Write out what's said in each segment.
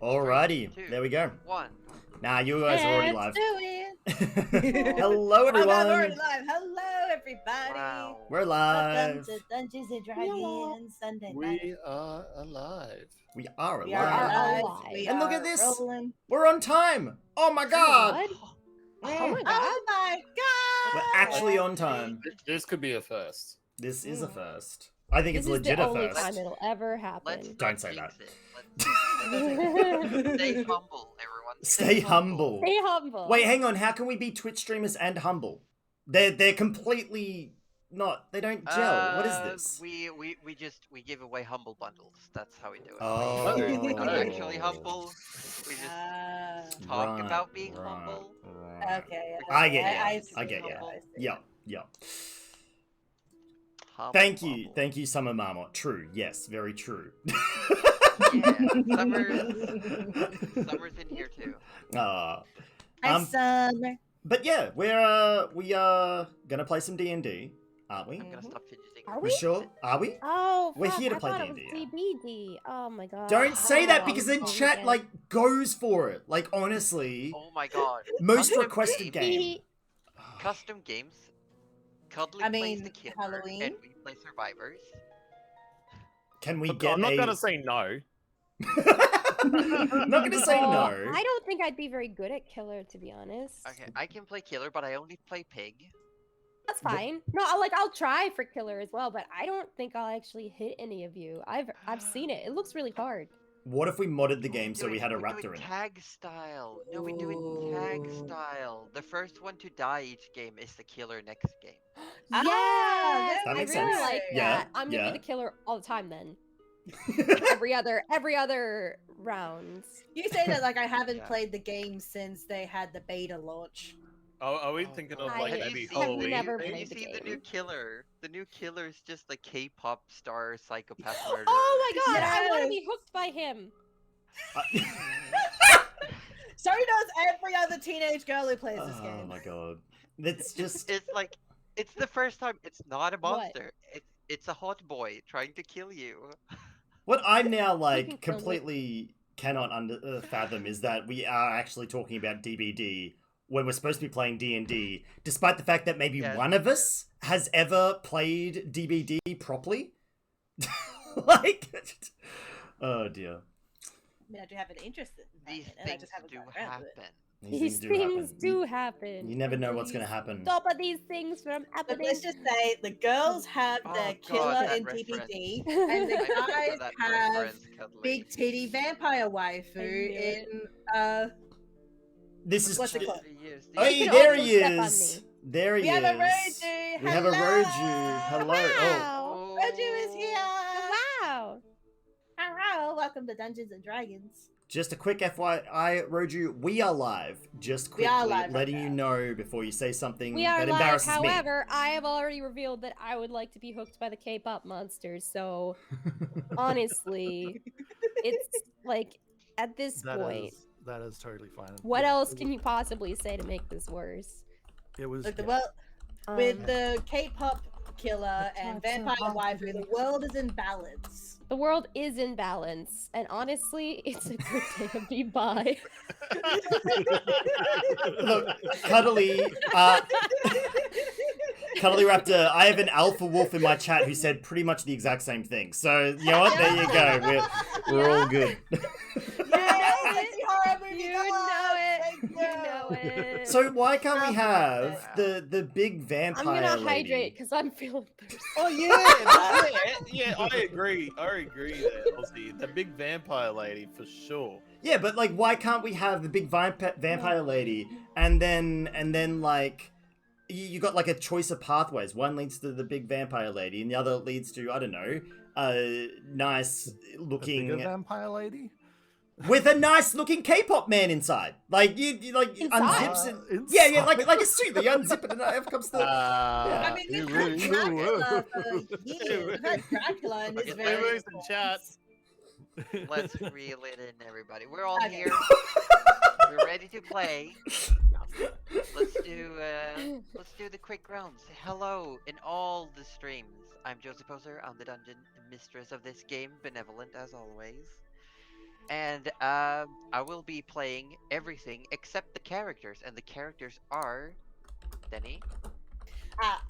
Alrighty, 3, 2, there we go. 1. Nah, you guys are already live. Do it. Hello, everyone. I'm already live. Hello, everybody. Wow. We're Welcome live. to Dungeons and Dragons Sunday night. We are alive. We are We alive. are alive. We And look are at this. rolling. We're on time. Oh my god. What? Oh my god. Oh my god. We're actually on time. This could be a first. This is a first. I think This it's is legit the a only first. time it'll ever happen. Let's Don't say that. Stay humble, everyone. Stay humble. Stay humble. Wait, hang on. How can we be Twitch streamers and humble? They're completely not. They don't gel. What is this? We give away humble bundles. That's how we do it. Oh. We're not actually humble. We just talk about being humble. Okay. I get see. I get I ya. see. Yeah. Humble, Thank you, humble. thank you, Summer Marmot. True, yes, very true. Yeah, Summer's in here too. Hi, Um, Summer. but yeah, we are gonna play some D&D, aren't we? I'm gonna stop fidgeting. Are We we? sure? Are we? Oh, We're fuck, here to I play thought it D&D, was DBD. Oh my god. Don't say that Oh, because then I'm chat sorry. like goes for it. Like honestly, Oh my god. most Custom requested game. Custom games. Cuddly I plays mean, the killer, Halloween. and we play survivors. Can we Look, get I'm not a? gonna say no. Not gonna say Oh, no. I don't think I'd be very good at killer, to be honest. Okay, I can play killer, but I only play pig. That's fine. No, I'll try for killer as well, but I don't think I'll actually hit any of you. I've seen it. It looks really hard. What if we modded the game so Do we it- had a we do raptor it in it? tag style. No, we do it tag Ooh. style. The first one to die each game is the killer next game. Yes, That I makes really sense. like Yeah, that. I'm gonna yeah. be the killer all the time then. every other round. You say that like I haven't Yeah. played the game since they had the beta launch. Oh, are we Oh, thinking no. of I like Have maybe you seen Halloween? the- never Have you played the seen the new game. killer? The new killer is just the K-pop star psychopath murderer. Oh my god, I want to Yes. be hooked by him. So does every other teenage girl who plays this Oh game. my god. It's just It's like, it's the first time. It's not a What? monster. It's a hot boy trying to kill you. what I'm now can like kill me. completely cannot fathom is that we are actually talking about DBD when we're supposed to be playing D&D, despite the fact that maybe Yes. one of us has ever played DBD properly. Like, oh dear. I mean, I do have an interest in These it, and I things just haven't do gotten around to it. happen. These things do happen. You never know what's gonna happen. Stop these things from But happening. let's just say the girls have Oh, their God, killer that in reference. DBD, and the I remember guys that have reference, Cuddly. big titty vampire I waifu knew it. in This is. What's it tr- called? Hey, can there also he step on is. There he We have is. a Roju. We have a Roju. Hello. Oh, Wow. Roju is here. Wow. Hello, welcome to Dungeons and Dragons. just a quick FYI, Roju, we are live. Just We quickly are live right letting now. you know before you say something We are that live, embarrasses me. however, I have already revealed that I would like to be hooked by the K-pop monsters, so honestly, it's like, at this point, That is totally fine. what Yeah, else can you possibly say to make this worse? It was. Look, yeah. well, with Um, the K-pop killer and That's so vampire hard to waifu, the do. world is in balance. the world is in balance, and honestly, it's a good day to be bi. Look, Cuddly, Cuddly Raptor, I have an alpha wolf in my chat who said pretty much the exact same thing. So, you know what? There you go. We're all good. Yeah, sexy horror movie. You come know on, it. thank You know it. So why can't we have Wow. the big vampire I'm gonna lady? hydrate because I'm feeling thirsty. Oh yeah, I agree. I agree there, Aussie. The big vampire lady for sure. Yeah, but like, why can't we have the big vampire lady, and then like, you got like a choice of pathways. One leads to the big vampire lady, and the other leads to, I don't know, a nice A bigger looking vampire lady. with a nice looking K-pop man inside. Like you like Inside? unzips it. Yeah, like a suit. You unzip it and it comes to. I mean, we've had Dracula for years. We've had Dracula in this Okay, very Everybody's in chat. Let's reel it in, everybody. We're all Okay. here. We're ready to play. Let's do the quick rounds. Hello in all the streams. I'm Josie Poser. I'm the dungeon mistress of this game, benevolent as always. And I will be playing everything except the characters, and the characters are Denny.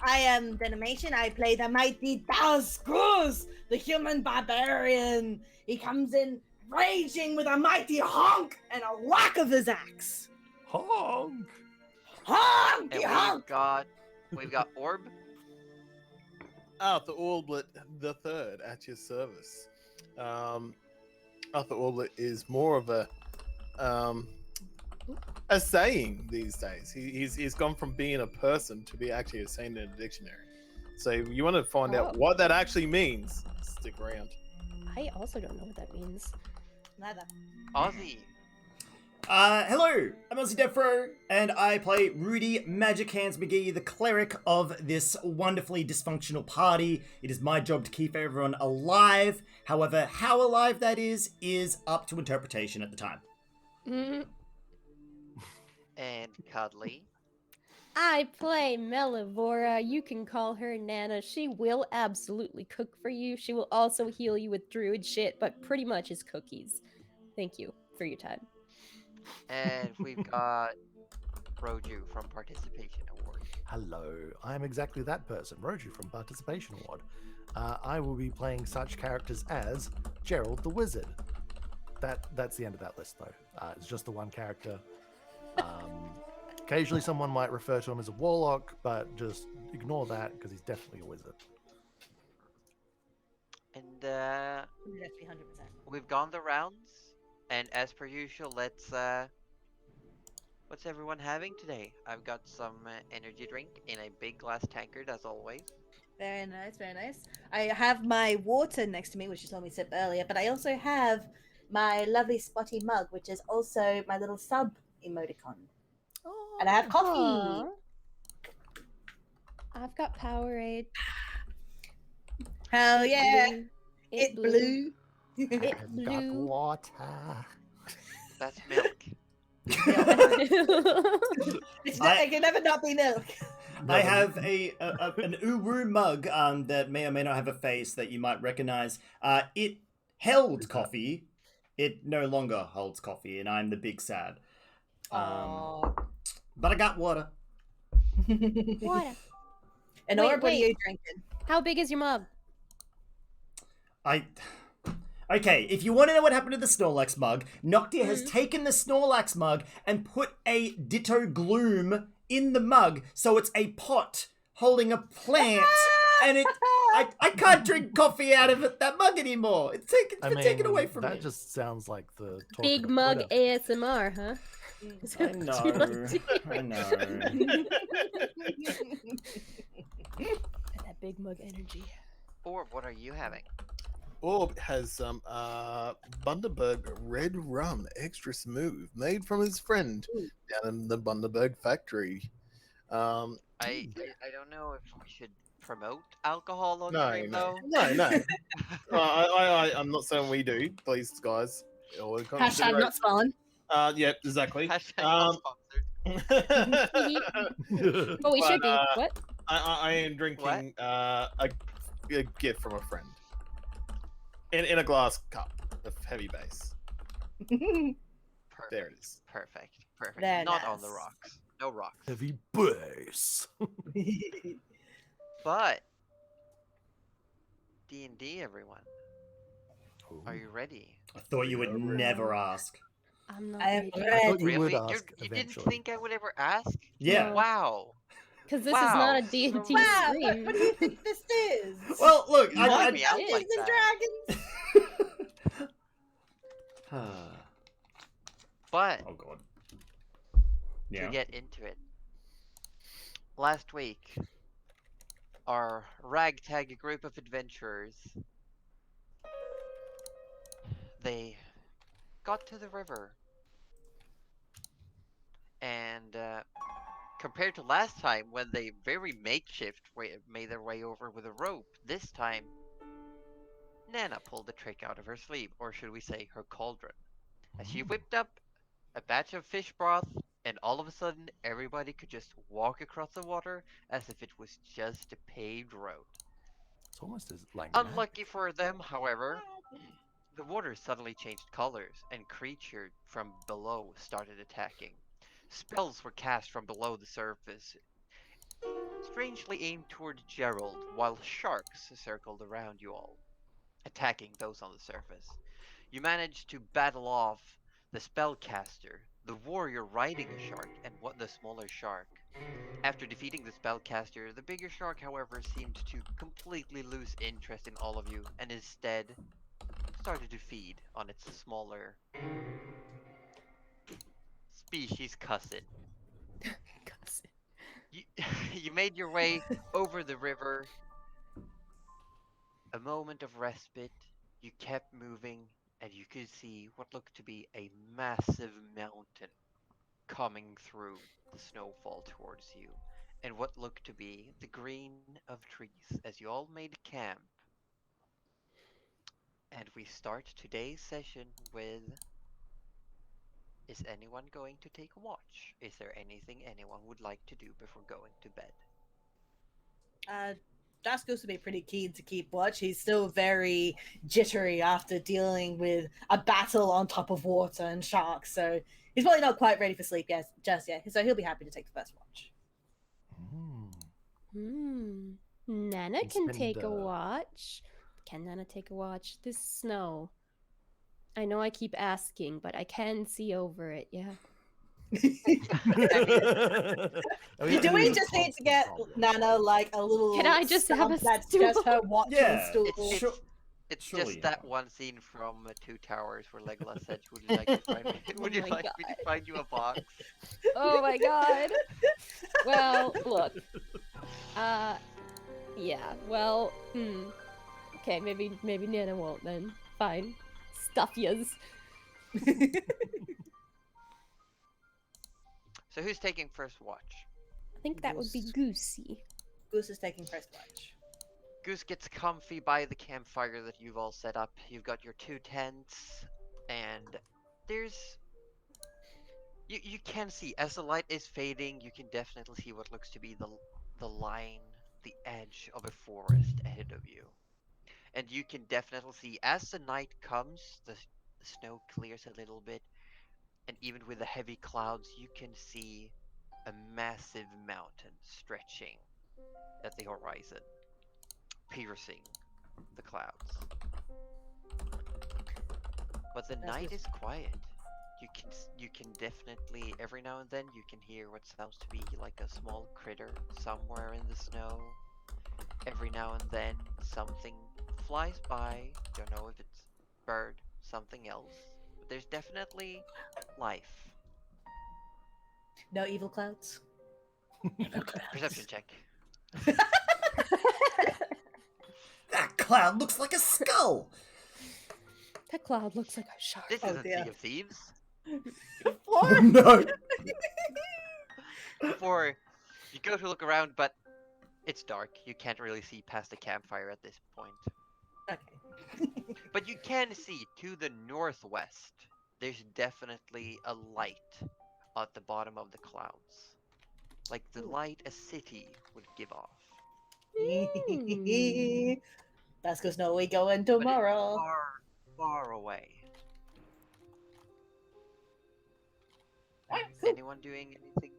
I am Denimation. I play the mighty Dasgus, the human barbarian. He comes in raging with a mighty honk and a whack of his axe. Honk! Honk! And Honk! we've got Orb. Arthur Orblet the Third at your service. Arthur Orblet is more of a saying these days. He's gone from being a person to be actually a saying in a dictionary. So if you want to find out what that actually means, stick around. I also don't know what that means. Neither. Aussie. Hello, I'm AussieDevFro, and I play Rudy Magic Hands McGee, the cleric of this wonderfully dysfunctional party. It is my job to keep everyone alive. However, how alive that is up to interpretation at the time. Mm, And Cuddly. I play Melivora. You can call her Nana. She will absolutely cook for you. She will also heal you with druid shit, but pretty much is cookies. Thank you for your time. And we've got Roju from Participation Award. Hello, I'm exactly that person, Roju from Participation Award. I will be playing such characters as Gerald the Wizard. That's the end of that list, though. It's just the one character. Occasionally, someone might refer to him as a warlock, but just ignore that because he's definitely a wizard. And Let's be 100%. we've gone the rounds, and as per usual, let's what's everyone having today? I've got some energy drink in a big glass tankard, as always. Very nice, very nice. I have my water next to me, which you told me to sip earlier, but I also have my lovely spotty mug, which is also my little sub emoticon. And I have coffee. Aw. I've got Powerade. Hell yeah! Blue. It blew. It I've got blew. water. That's milk. It can never not be milk. I have an Uru mug that may or may not have a face that you might recognize. It held coffee. It no longer holds coffee, and I'm the big sad. Aww. But I got water. Water. And Wait, Orb, what are you wait. drinking? How big is your mug? Okay, if you want to know what happened to the Snorlax mug, Noctia has Mhm. taken the Snorlax mug and put a Ditto Gloom in the mug, so it's a pot holding a plant, and I can't drink coffee out of that mug anymore. It's been taken away from that me. just sounds like the talk Big of a mug Twitter. ASMR, huh? Is I that what know. you like to I hear? know. That big mug energy. Orb, what are you having? Orb has some Bundaberg Red Rum Extra Smooth made from his friend down in the Bundaberg factory. I don't know if we should promote alcohol on stream though. No. I'm not saying we do. Please, guys. Hashtag not spawn. Yeah, exactly. Hashtag not sponsored. But we should be. But, What? I am drinking a gift from a friend in a glass cup of heavy base. There it is. Perfect. Perfect. Very Not on the nice. rocks. No rocks. Heavy bass. But D&D, everyone. Are you ready? I thought you would never ask. I'm not. I am ready. I thought you ready. would Really? ask You didn't eventually. think I would ever ask? Yeah. Wow. Because this is Wow. not a D&D Wow, stream. what do you think this is? Well, look, You want I me out Dungeons like and that. Dragons. But Oh god. to Yeah. get into it, last week, our ragtag group of adventurers, they got to the river. And compared to last time when they very makeshift made their way over with a rope, this time Nana pulled the trick out of her sleeve, or should we say her cauldron, as she whipped up a batch of fish broth, and all of a sudden everybody could just walk across the water as if it was just a paved road. It's almost as like Unlucky for them, however, The water suddenly changed colors, and creatures from below started attacking. Spells were cast from below the surface, strangely aimed toward Gerald, while sharks circled around you all, attacking those on the surface. You managed to battle off the spellcaster, the warrior riding a shark, and what the smaller shark. After defeating the spellcaster, the bigger shark, however, seemed to completely lose interest in all of you, and instead started to feed on its smaller species cousin. Cousin. You, you made your way over the river, a moment of respite. You kept moving, and you could see what looked to be a massive mountain coming through the snowfall towards you, and what looked to be the green of trees as you all made camp. And we start today's session with, is anyone going to take a watch? Is there anything anyone would like to do before going to bed? Josh goes to be pretty keen to keep watch. He's still very jittery after dealing with a battle on top of water and sharks, so he's probably not quite ready for sleep yet, just yet. So he'll be happy to take the first watch. Nana It's can been take a the- watch. Can Nana take a watch? This snow. I know I keep asking, but I can see over it, yeah. Do we just need to get Nana like a little? Can I just have a stump that's stool? just her watching Yeah. stool? It's, Sure- it's surely just you that have. one scene from Two Towers where Legolas said, "Would you like to find me? Would you my like me to find you a box?" Oh my god. Well, look. Yeah. Well, okay, maybe Nana won't then. Fine. Stuff yous. So who's taking first watch? I think that would be Goose. Goosey. Goose is taking first watch. Goose gets comfy by the campfire that you've all set up. You've got your two tents, and there's you can see as the light is fading, you can definitely see what looks to be the line, the edge of a forest ahead of you. And you can definitely see as the night comes, the snow clears a little bit, and even with the heavy clouds, you can see a massive mountain stretching at the horizon, piercing the clouds. But the That's night just- is quiet. You can definitely every now and then you can hear what sounds to be like a small critter somewhere in the snow. Every now and then something flies by. Don't know if it's bird, something else. But there's definitely life. No evil clouds. Perception check. That cloud looks like a skull. That cloud looks like a shark. This Oh, isn't dear. Sea of Thieves. What? No. Before you go to look around, but it's dark. You can't really see past the campfire at this point. Okay. But you can see to the northwest. There's definitely a light at the bottom of the clouds. Like the Ooh. light a city would give off. That's because no, we going But it's tomorrow. far, far away. Alright, cool. Anyone doing anything?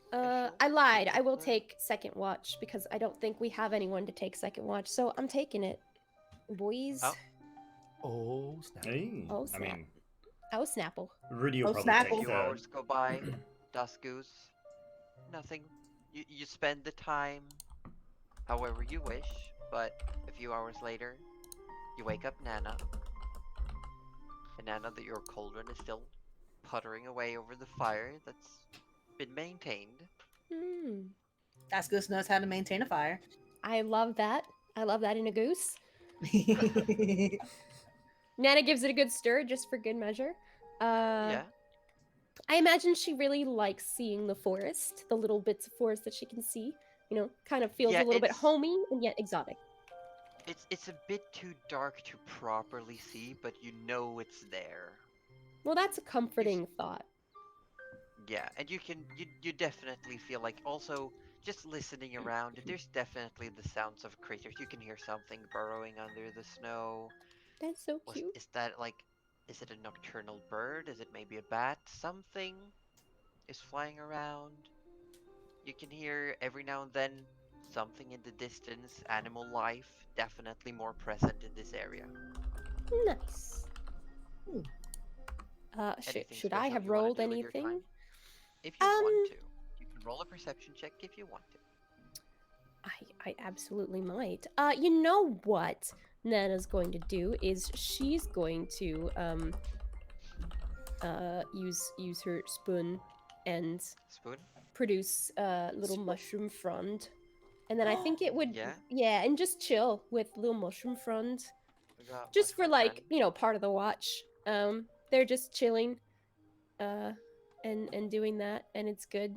special? I lied. I will Particular? take second watch because I don't think we have anyone to take second watch, so I'm taking it. Boys. Oh. Oh, snap. Hey, Oh, I snap. mean, Oh, Snapple. Rudy will Oh, probably Snapple. take A few third. hours go by. Dusk Goose. Nothing. You spend the time however you wish, but a few hours later, you wake up Nana. And Nana, that your cauldron is still puttering away over the fire that's been maintained. Hmm. That's Goose knows how to maintain a fire. I love that. I love that in a goose. Nana gives it a good stir just for good measure. Yeah. I imagine she really likes seeing the forest, the little bits of forest that she can see. You know, kind of feels Yeah, a little bit it's- homey and yet exotic. It's a bit too dark to properly see, but you know it's there. Well, that's a comforting thought. Yeah, and you definitely feel like also just listening around, there's definitely the sounds of creatures. You can hear something burrowing under the snow. That's so cute. Is that like, is it a nocturnal bird? Is it maybe a bat? Something is flying around. You can hear every now and then something in the distance. Animal life definitely more present in this area. Nice. Anything Should I special have you wanna rolled do with your time? anything? If you want to, you can roll a perception check if you want to. I absolutely might. You know what Nana's going to do is she's going to use her spoon and Spoon? produce a little mushroom frond. And then I think it would Yeah? and just chill with little mushroom frond. We got Just for mushroom like, friend. you know, part of the watch. They're just chilling and doing that, and it's good.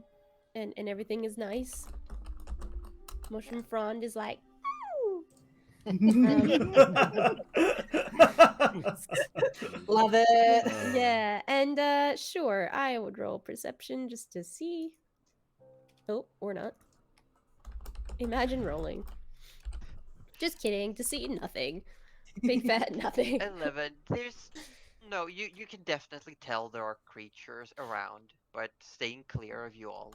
And everything is nice. Mushroom frond is like Love it. yeah, and sure, I would roll perception just to see. Oh, or not. Imagine rolling. Just kidding, to see nothing. Big fat nothing. 11. There's no, you can definitely tell there are creatures around, but staying clear of you all.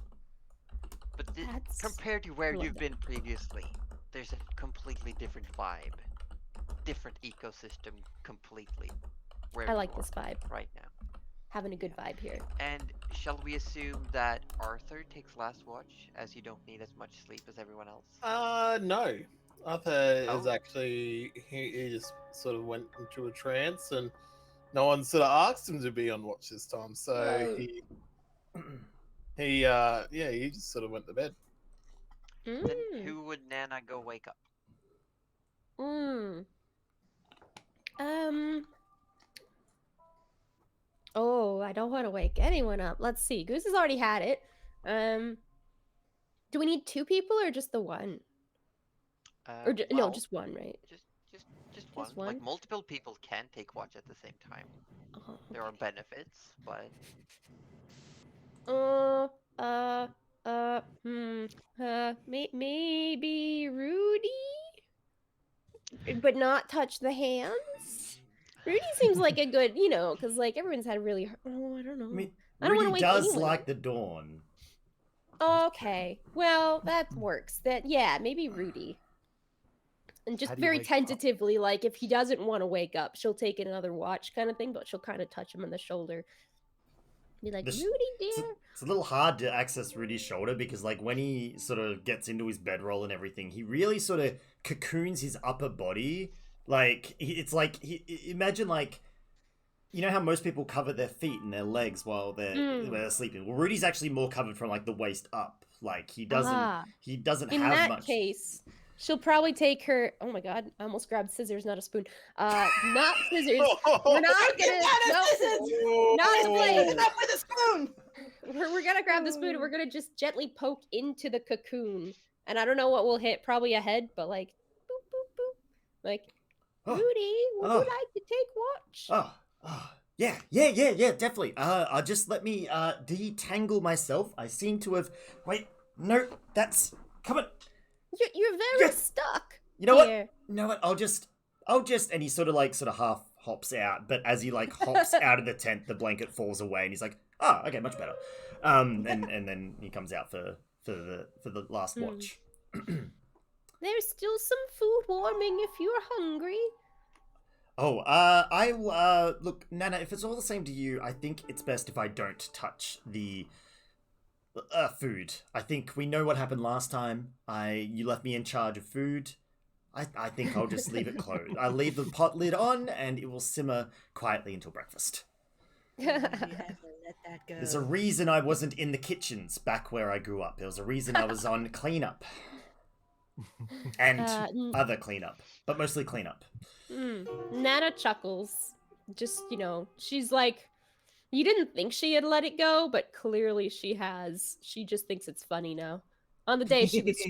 But That's compared to where you've lovely. been previously, there's a completely different vibe, different ecosystem completely. Where I you like are this vibe. right now. Having a good vibe here. And shall we assume that Arthur takes last watch, as you don't need as much sleep as everyone else? No. Arthur is Oh. actually he just sort of went into a trance, and no one sort of asked him to be on watch this time. So Whoa. he just sort of went to bed. Then who would Nana go wake up? Oh, I don't want to wake anyone up. Let's see. Goose has already had it. Do we need 2 people or just the one? Or no, Well, just one, right? Just one. one? Like multiple people can take watch at the same time. Oh, There are okay. benefits, but Maybe Rudy, but not touch the hands. Rudy seems like a good, you know, because like everyone's had really. Oh, I don't know. I mean, I don't want to Rudy wake does anyone like up. the dawn. Okay, well that works. Yeah, maybe Rudy. And just How do you very wake him up? tentatively, like if he doesn't want to wake up, she'll take another watch kind of thing, but she'll kind of touch him on the shoulder. Be like, Rudy, dear. It's a little hard to access Rudy's shoulder because, like, when he sort of gets into his bedroll and everything, he really sort of cocoons his upper body. Like, it's like, imagine, like, you know how most people cover their feet and their legs while they're sleeping? Well, Rudy's actually more covered from, like, the waist up. Like, he doesn't In have that much. case, she'll probably take her. Oh my god! I almost grabbed scissors, not a spoon. Not scissors. We're not gonna. No, not a blade. Up with a spoon. We're gonna grab the spoon and we're gonna just gently poke into the cocoon. And I don't know what will hit. Probably a head, but like, boop boop boop. Like, Oh. Rudy, would you like to take watch? Yeah, definitely. Just let me detangle myself. I seem to have. Wait, no, that's. Come on. You're very Yes! stuck. You know here. what? You know what? I'll just, and he sort of half hops out, but as he hops out of the tent, the blanket falls away, and he's like, "Oh, okay, much better." And then he comes out for the last watch. There's still some food warming if you're hungry. Look, Nana, if it's all the same to you, I think it's best if I don't touch the food. I think we know what happened last time. You left me in charge of food. I think I'll just leave it closed. I'll leave the pot lid on, and it will simmer quietly until breakfast. You have to let that go. There's a reason I wasn't in the kitchens back where I grew up. There was a reason I was on cleanup. And other cleanup, but mostly cleanup. Nana chuckles. Just, you know, she's like, you didn't think she had let it go, but clearly she has. She just thinks it's funny now. On the day she was,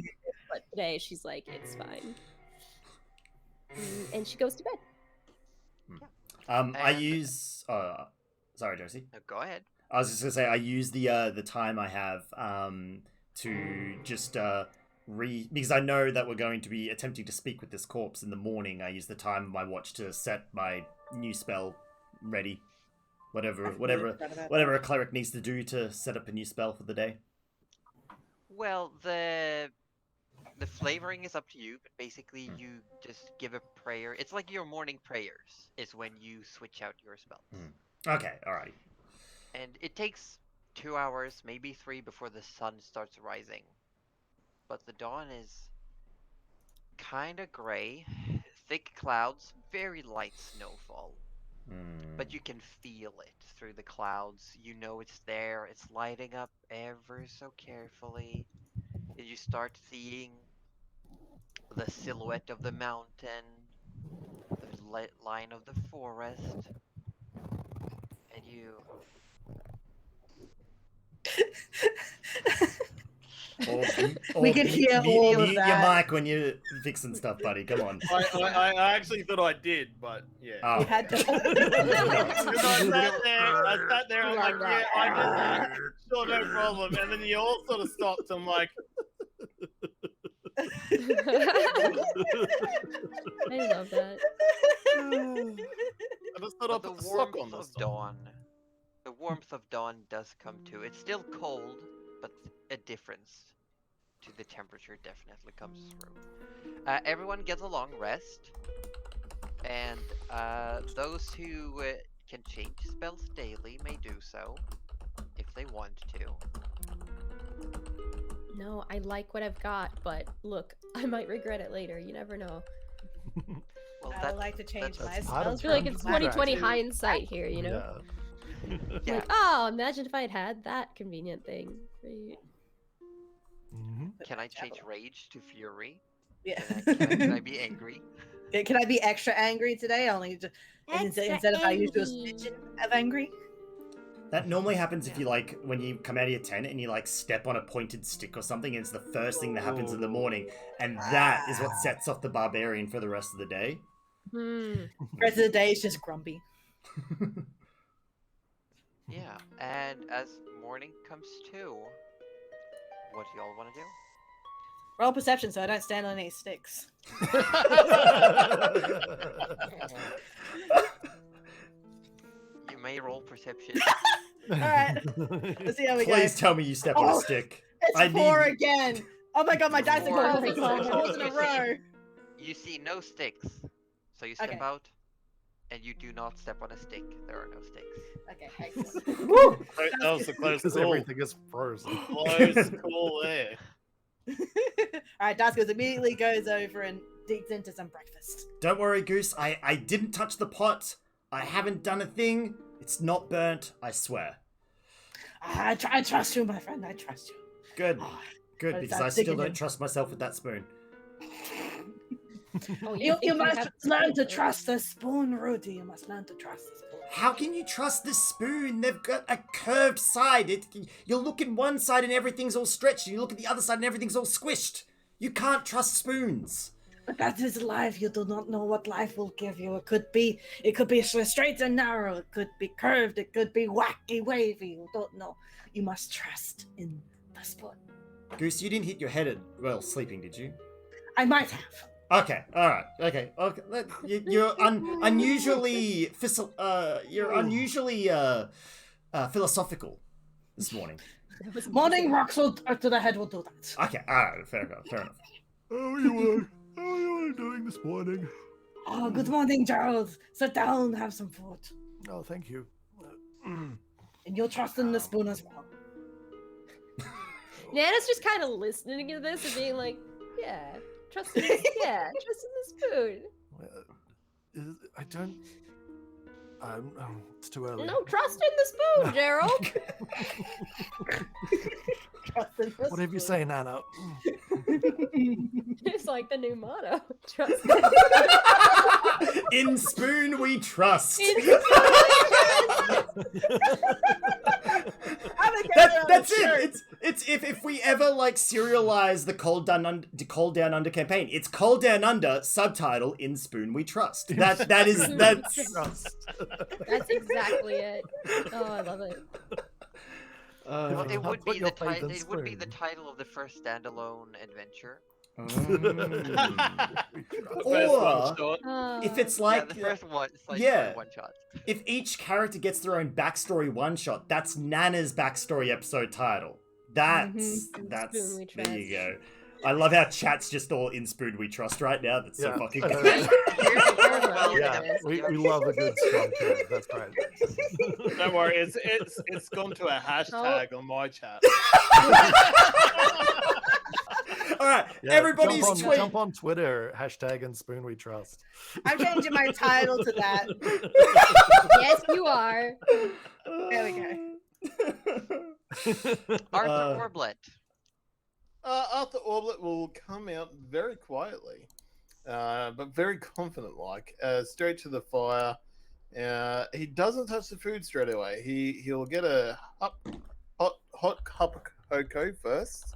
but today she's like, it's fine. And she goes to bed. I use. Sorry, Josie. no, go ahead. I was just gonna say I use the time I have to just because I know that we're going to be attempting to speak with this corpse in the morning. I use the time of my watch to set my new spell ready. Whatever a cleric needs to do to set up a new spell for the day. Well, the flavoring is up to you, but basically you just give a prayer. It's like your morning prayers is when you switch out your spells. Okay, alrighty. And it takes 2 hours, maybe 3, before the sun starts rising. But the dawn is kind of gray, thick clouds, very light snowfall. But you can feel it through the clouds. You know it's there. It's lighting up ever so carefully. And you start seeing the silhouette of the mountain, the line of the forest, and you... We can hear all of Mute that. your mic when you're fixing stuff, buddy. Come on. I actually thought I did, but yeah. Oh. You had to. Because I sat there, I'm like, Love yeah, that. I did that. Sure, no problem. And then you all sort of stopped. I'm like, I love that. I just thought I'd But the put the sock on warmth this of dawn, the warmth of dawn does come too. It's still cold, but a difference to the temperature definitely comes through. Everyone gets a long rest, and those who can change spells daily may do so if they want to. No, I like what I've got, but look, I might regret it later. You never know. Well, I would like to change my that's part of I spells. feel like it's Dungeons and 2020 Dragons. hindsight here, you know? Yeah. Like, oh, imagine if I'd had that convenient thing. Right. Mhm. Can I change rage to fury? Yeah. Can I be angry? Can I be extra angry today? Only to, instead of my usual smidgen of angry. That normally happens if you like when you come out of your tent and you like step on a pointed stick or something, and it's the first thing that happens in the morning, and that is what sets off the barbarian for the rest of the day. The rest of the day is just grumpy. Yeah, and as morning comes too, what do y'all want to do? Roll perception so I don't stand on any sticks. You may roll perception. Alright, let's see how we go. Please tell me you step on a Oh, stick. It's I 4 need- again. Oh my god, my dice are Four. going Oh my 4 God. rolls in a row. You see no sticks, so you step Okay. out, and you do not step on a stick. There are no sticks. Okay, excellent. that was the close Because call. everything is frozen. Close call there. Alright, Daskos immediately goes over and digs into some breakfast. Don't worry, Goose. I didn't touch the pot. I haven't done a thing. It's not burnt, I swear. I trust you, my friend. I trust you. Good. Oh, Good, But because stop I still digging don't in. trust myself with that spoon. Oh, you think must have learn to it. trust the spoon, Rudy. You must learn to trust the spoon. How can you trust the spoon? They've got a curved side. You look in one side and everything's all stretched, and you look at the other side and everything's all squished. You can't trust spoons. But that is life. You do not know what life will give you. It could be straight and narrow. It could be curved. It could be wacky, wavy. You don't know. You must trust in the spoon. Goose, you didn't hit your head while sleeping, did you? I might have. Okay, all right, okay. You're unusually philosophical this morning. That was Morning amazing. rocks to the head will do that. Okay, all right, fair enough. How are you doing this morning? Oh, good morning, Gerald. Sit down, have some food. Oh, thank you. And you'll trust in the spoon as well. Nana's just kind of listening to this and being like, yeah, trust in the, yeah, trust in the spoon. I don't. It's too early. No, trust in the spoon, Gerald. Trust in the Whatever you spoon. say, Nana. It's like the new motto. Trust In spoon we trust. That's it. It's if we ever like serialize the Cold Down Under campaign, it's Cold Down Under subtitle In Spoon We Trust. That's Trust. That's exactly it. Oh, I love it. Well, it would Put be your the faith in it would be the spoon. title of the first standalone adventure. First Or one shot. if it's Yeah, like the first one, side yeah. story one shot. if each character gets their own backstory one shot, that's Nana's backstory episode title. That's Spoon that's We there you Trust. go. I love how chat's just all in Spoon We Trust right now. That's so Yeah, fucking I know. good. Well, Yeah, we love a good strong turn. That's great. Don't worry, it's gone to a hashtag on my chat. All right, Yeah, everybody's tweet. jump on Twitter, hashtag and Spoon We Trust. I'm changing my title to that. Yes, you are. There we go. Arthur Orblet. Arthur Orblet will come out very quietly, but very confident-like, straight to the fire. He doesn't touch the food straight away. He'll get a hot cup of cocoa first.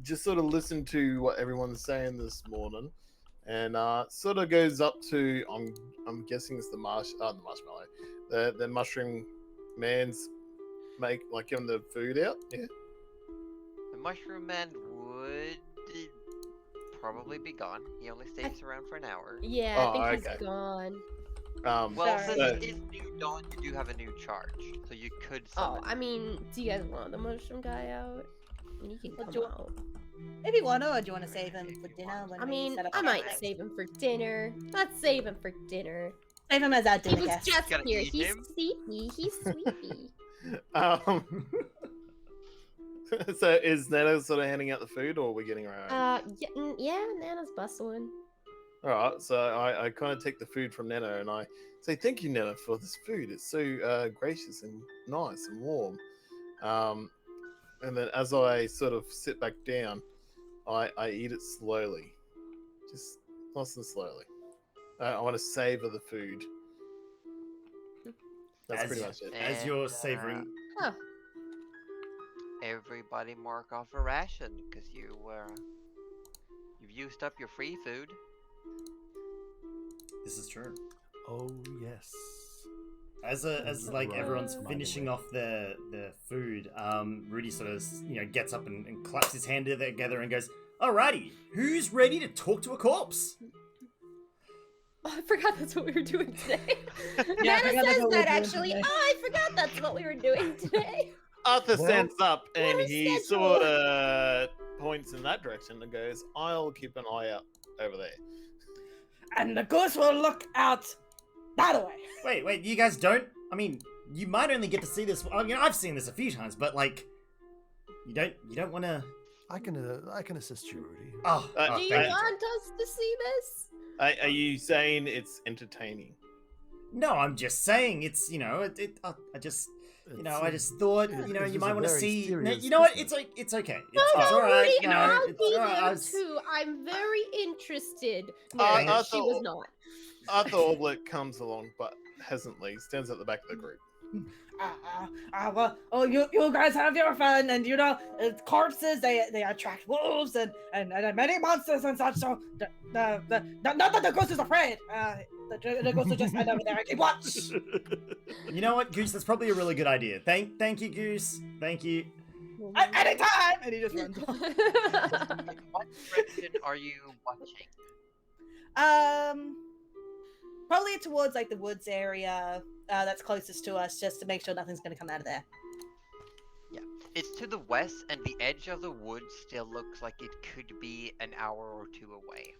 Just sort of listen to what everyone's saying this morning, and sort of goes up to I'm guessing it's the marshmallow, the mushroom man's giving the food out. Yeah. The Mushroom Man would probably be gone. He only stays around for an hour. Yeah, Oh, I think okay. he's gone. Well, Sorry. since it's New Dawn, you do have a new charge, so you could Oh, summon. I mean, do you guys want the mushroom guy out? You can Well, come do- out. If you want to, or do you want to save him for dinner? When I we mean, set up I our might night? save him for dinner. Let's save him for dinner. Save him as our He dinner was guest. just Gotta here. eat He's him. sleepy. He's sleepy. So is Nana sort of handing out the food, or are we getting around? Yeah, Nana's bustling. All right, so I kind of take the food from Nana and I say, "Thank you, Nana, for this food. It's so gracious and nice and warm." And then as I sort of sit back down, I eat it slowly, just nice and slowly. I want to savor the food. That's pretty much it. As you're savoring, Huh. Everybody mark off a ration because you've used up your free food. this is true. Oh yes. As like everyone's finishing off their food, Rudy sort of gets up and claps his hand together and goes, "Alrighty, who's ready to talk to a corpse?" Oh, I forgot that's what we were doing today. Yeah, I Nana forgot that's says what we were that doing actually. today. Oh, I forgot that's what we were doing today. Arthur Well, stands up and a he schedule. sort of points in that direction and goes, "I'll keep an eye out over there." And the goose will look out that way. Wait, you guys don't? I mean, you might only get to see this. I've seen this a few times, but like, you don't want to. I can assist you, Rudy. Oh, Do you thank you. want us to see this? Are you saying it's entertaining? No, I'm just saying it's I just thought This you is might a want to very see. serious You know what? business. It's okay. No, It's all right. Rudy, No, I'll it's be all right. I there was- too. I'm very interested. I No, she thought- was not. Arthur Orblet comes along, but hesitantly stands at the back of the group. Well, oh, you guys have your fun, and corpses they attract wolves and many monsters and such. So not that the ghost is afraid. The ghost will just stand over there and keep watch. You know what, Goose? That's probably a really good idea. Thank you, Goose. Thank you. Anytime, and he just runs off. In what direction are you watching? Probably towards like the woods area that's closest to us, just to make sure nothing's gonna come out of there. It's to the west, and the edge of the woods still looks like it could be an hour or two away.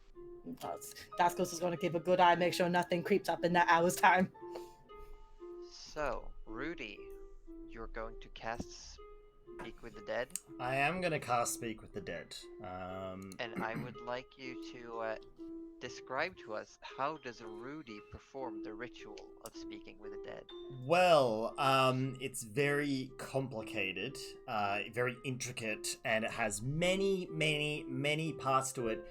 Dascos is gonna keep a good eye, make sure nothing creeps up in that hour's time. So, Rudy, you're going to cast Speak with the Dead, I am gonna cast Speak with the Dead. and I would like you to describe to us how does Rudy perform the ritual of speaking with the dead. Well, it's very complicated, very intricate, and it has many parts to it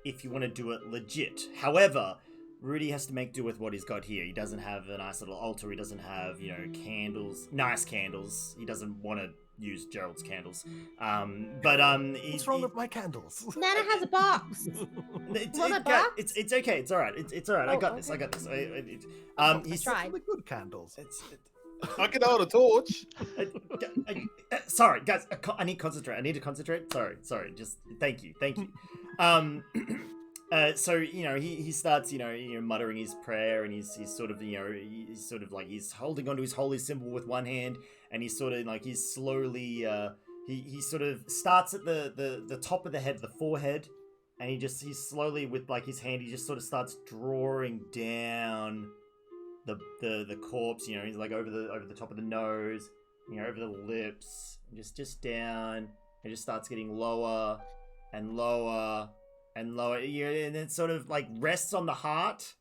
if you want to do it legit. However, Rudy has to make do with what he's got here. He doesn't have a nice little altar. He doesn't have, candles, nice candles. He doesn't want to use Gerald's candles. What's wrong with my candles? Nana has a box. Want a box? It's okay. It's all right. It's all right. I Oh, got this. okay. I got this. I He's tried. The good candles. I can hold a torch. Sorry, guys. I need to concentrate. I need to concentrate. Sorry. Just thank you. So he starts muttering his prayer, and he's sort of he's holding onto his holy symbol with one hand, and he's sort of like he's slowly he sort of starts at the top of the head, the forehead, and he's slowly with like his hand he just sort of starts drawing down the corpse. He's like over the top of the nose, over the lips, just down. It just starts getting lower and lower and lower, and it sort of like rests on the heart,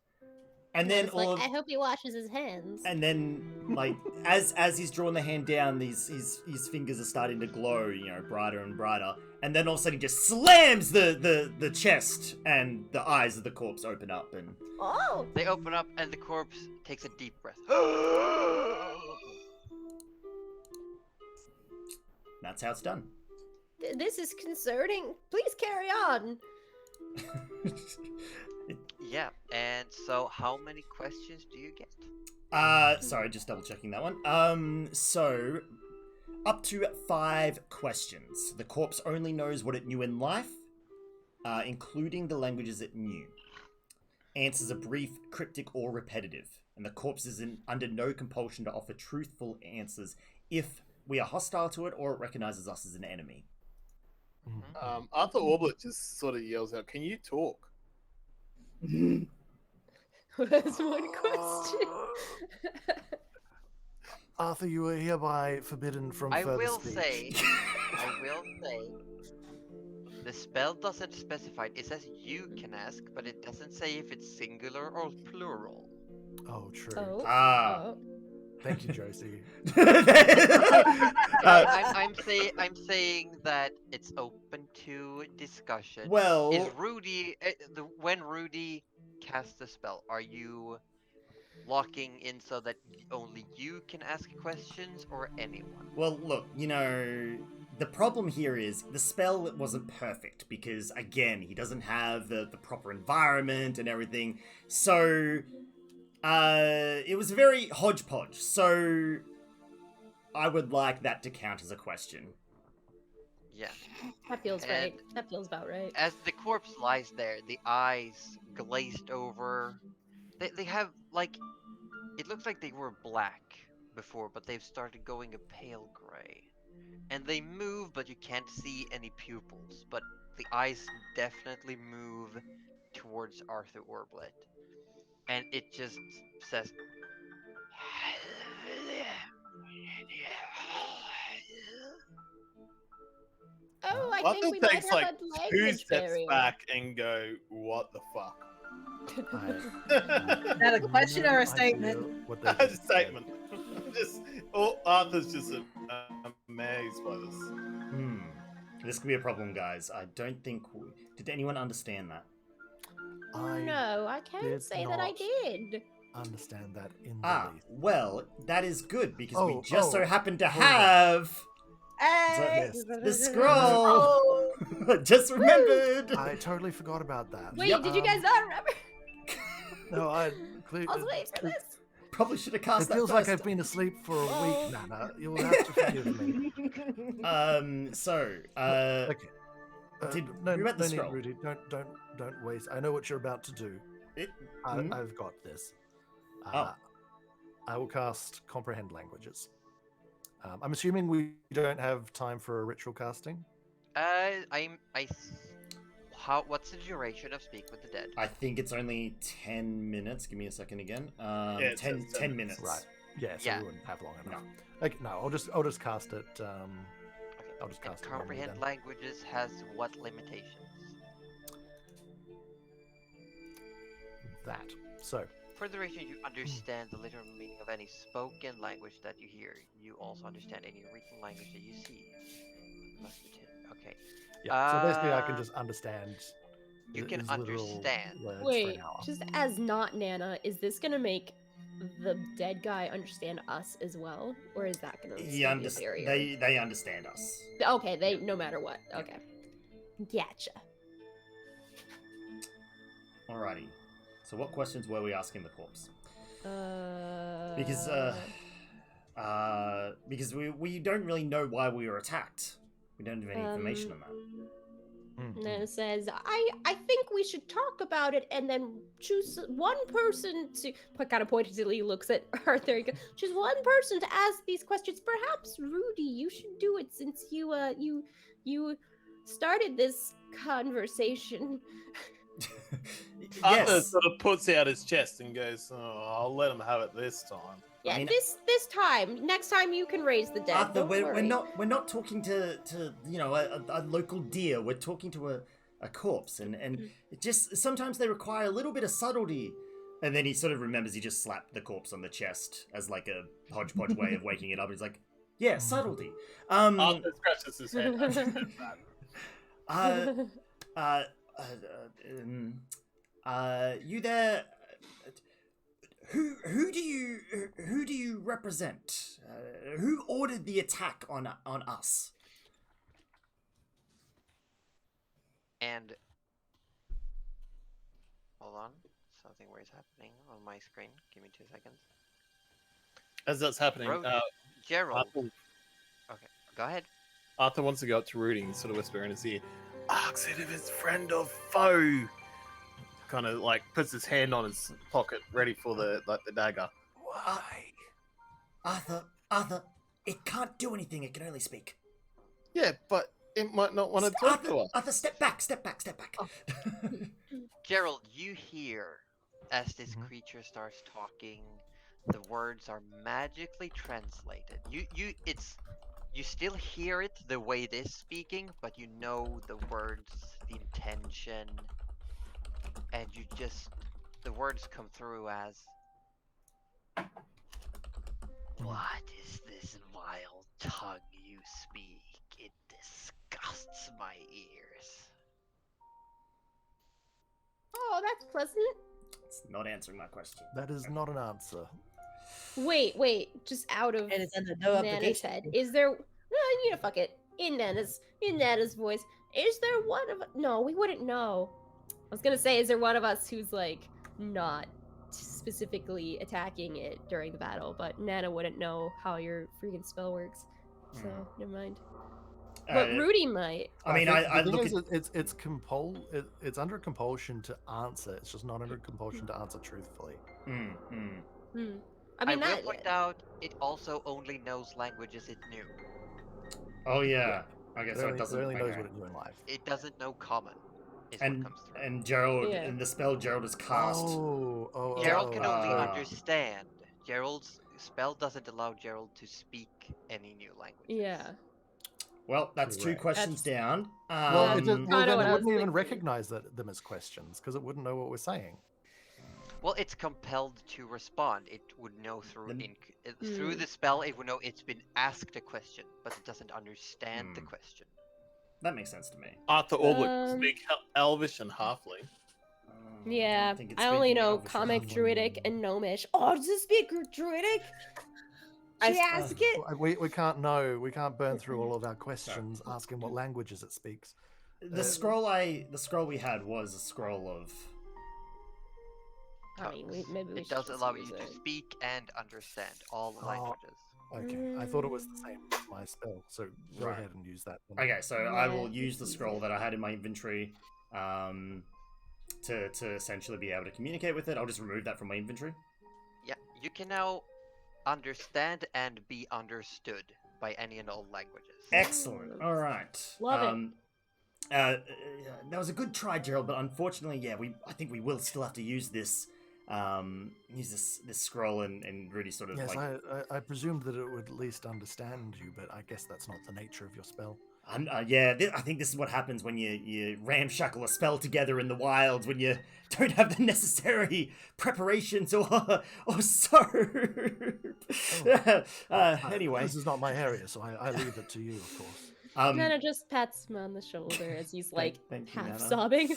and then I hope he washes his hands. and then like as he's drawing the hand down, his fingers are starting to glow, brighter and brighter, and then all of a sudden he just slams the chest, and the eyes of the corpse open up, and They open up, and the corpse takes a deep breath. that's how it's done. This is concerning. Please carry on. Yeah, and so how many questions do you get? Sorry, just double checking that one. So up to 5 questions. The corpse only knows what it knew in life, including the languages it knew. Answers are brief, cryptic, or repetitive, and the corpse is under no compulsion to offer truthful answers if we are hostile to it or it recognizes us as an enemy. Arthur Orblet just sort of yells out, "Can you talk?" That's one question. Arthur, you are hereby forbidden from I further will speech. say, the spell doesn't specify. It says you can ask, but it doesn't say if it's singular or plural. Oh, true. Oh. Thank you, Josie. I'm saying that it's open to discussion. Well, Is Rudy when Rudy casts the spell? Are you locking in so that only you can ask questions, or anyone? well, look, the problem here is the spell wasn't perfect because, again, he doesn't have the proper environment and everything. So, it was very hodgepodge. So, I would like that to count as a question. Yeah. That feels And right. That feels about right. As the corpse lies there, the eyes glazed over. They have, like, it looks like they were black before, but they've started going a pale gray. And they move, but you can't see any pupils. But the eyes definitely move towards Arthur Orblet. And it just says... Oh, I Arthur think we might takes have like a 2 language steps barrier. back and go, "What the fuck?" Is that a question or a statement? A statement. Arthur's just amazed by this. This could be a problem, guys. I don't think... Did anyone understand that? No, I can't did say that I not did. understand that in the least. Well, that is good because we Oh, just so oh, happen to hold on. have Hey! the scroll. Just remembered. I totally forgot about that. Wait, did you guys not remember? No, I I was waiting for this. Probably should have It cast that feels like first. I've been asleep for a week, Nana. You'll have to forgive me. Okay. Did no you read the need, scroll? Rudy. Don't waste. I know what you're about to do. I've got this. I will cast Comprehend Languages. I'm assuming we don't have time for a ritual casting. What's the duration of Speak with the Dead? I think it's only 10 minutes. Give me a second again. Yeah, 10 minutes. Right. Yeah, so Yeah. we wouldn't have long enough. Okay, no, I'll just cast it. I'll just And cast it. Comprehend Languages has what limitations? That. So, For the duration, you understand the literal meaning of any spoken language that you hear. You also understand any written language that you see. Okay. yeah. So basically, I can just understand. You can his literal understand. words for Wait, an hour. just as not Nana, is this gonna make the dead guy understand us as well, or is that gonna He still be a barrier? they understand us. Okay, they no matter what. Okay, gotcha. Alrighty. So what questions were we asking the corpse? Uh, Because Because we don't really know why we were attacked. We don't have any information on that. Nana says, I think we should talk about it and then choose one person to. Kind of pointedly looks at Arthur. And goes, choose one person to ask these questions. Perhaps Rudy, you should do it since you started this conversation. Arthur Yes. sort of puts out his chest and goes, "Oh, I'll let him have it this time." Yeah, I mean- this time. Next time you can raise the dead. Arthur, Don't we're worry. not talking to a local deer. We're talking to a corpse, and it just sometimes they require a little bit of subtlety. And then he sort of remembers he just slapped the corpse on the chest as like a hodgepodge way of waking it up. He's like, yeah, subtlety. Arthur scratches his head. You there? Who do you represent? Who ordered the attack on us? And hold on, something weird is happening on my screen. Give me 2 seconds. As that's happening, Ro- Gerald. Arthur, Okay, go ahead. Arthur wants to go up to Rudy and sort of whisper in his ear, asks it if it's friend or foe. Kind of like puts his hand on his pocket, ready for the dagger. Why? Arthur, it can't do anything. It can only speak. Yeah, but it might not want to talk to us. Arthur, step back. Gerald, you hear as this creature starts talking, the words are magically translated. You still hear it the way it is speaking, but you know the words, the intention, and the words come through as, what is this vile tongue you speak? It disgusts my ears. Oh, that's pleasant. It's not answering my question. That is not an answer. Wait, just out of And it's under no Nana's obligation. head. Is there fuck it. In Nana's voice. Is there one of no, we wouldn't know. I was gonna say, is there one of us who's like not specifically attacking it during the battle, but Nana wouldn't know how your freaking spell works. So never mind. But Rudy might. I mean, think I the look thing at. is, it's under compulsion to answer. It's just not under compulsion to answer truthfully. I mean, I will that. point out, it also only knows languages it knew. Oh yeah. Okay, so it It doesn't. only knows okay. what it knew in life. It doesn't know common, is And what comes through. and Gerald Yeah. in the spell Gerald has cast. Gerald can only Ah. understand. Gerald's spell doesn't allow Gerald to speak any new languages. Yeah. Well, that's two Correct. questions down. Well, That's it, kinda well then what it I was wouldn't even thinking. recognize them as questions because it wouldn't know what we're saying. Well, it's compelled to respond. It would know through Then- through the spell. It would know it's been asked a question, but it doesn't understand the question. That makes sense to me. Arthur Orblit Um, speak Elvish and Halfling. I Yeah, don't think it's I only speaking know Elvish or comic, Halfling. druidic, and gnomish. Oh, does it speak druidic? I- Should I ask it? We can't know. We can't burn through all of our questions asking what languages it speaks. The scroll we had was a scroll of. I mean, tongues. maybe we It should does just allow you use to it. speak and understand all the Oh. languages. Okay, I thought it was the same as my spell, so go Right. ahead and use that. one. Okay, so I will Yeah. use the scroll that I had in my inventory, to essentially be able to communicate with it. I'll just remove that from my inventory. Yeah, you can now understand and be understood by any and all languages. Excellent. All right. Love it. That was a good try, Gerald, but unfortunately, yeah, I think we will still have to use this, this scroll and really sort of Yes, like. I presumed that it would at least understand you, but I guess that's not the nature of your spell. I think this is what happens when you ramshackle a spell together in the wilds when you don't have the necessary preparations or soap. Anyway, This is not my area, so I leave it to you, of course. Nana just pats him on the shoulder as he's like thank you, half Nana. sobbing.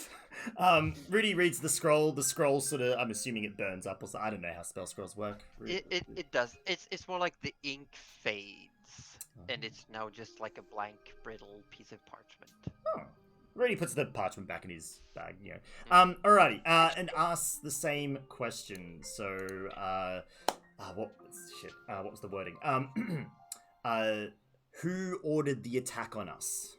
Rudy reads the scroll. The scroll sort of, I'm assuming it burns up or so. I don't know how spell scrolls work. It does. It's more like the ink fades, and it's now just like a blank, brittle piece of parchment. Oh. Rudy puts the parchment back in his bag, you know. Alrighty, and asks the same question. So, what was the wording? Who ordered the attack on us?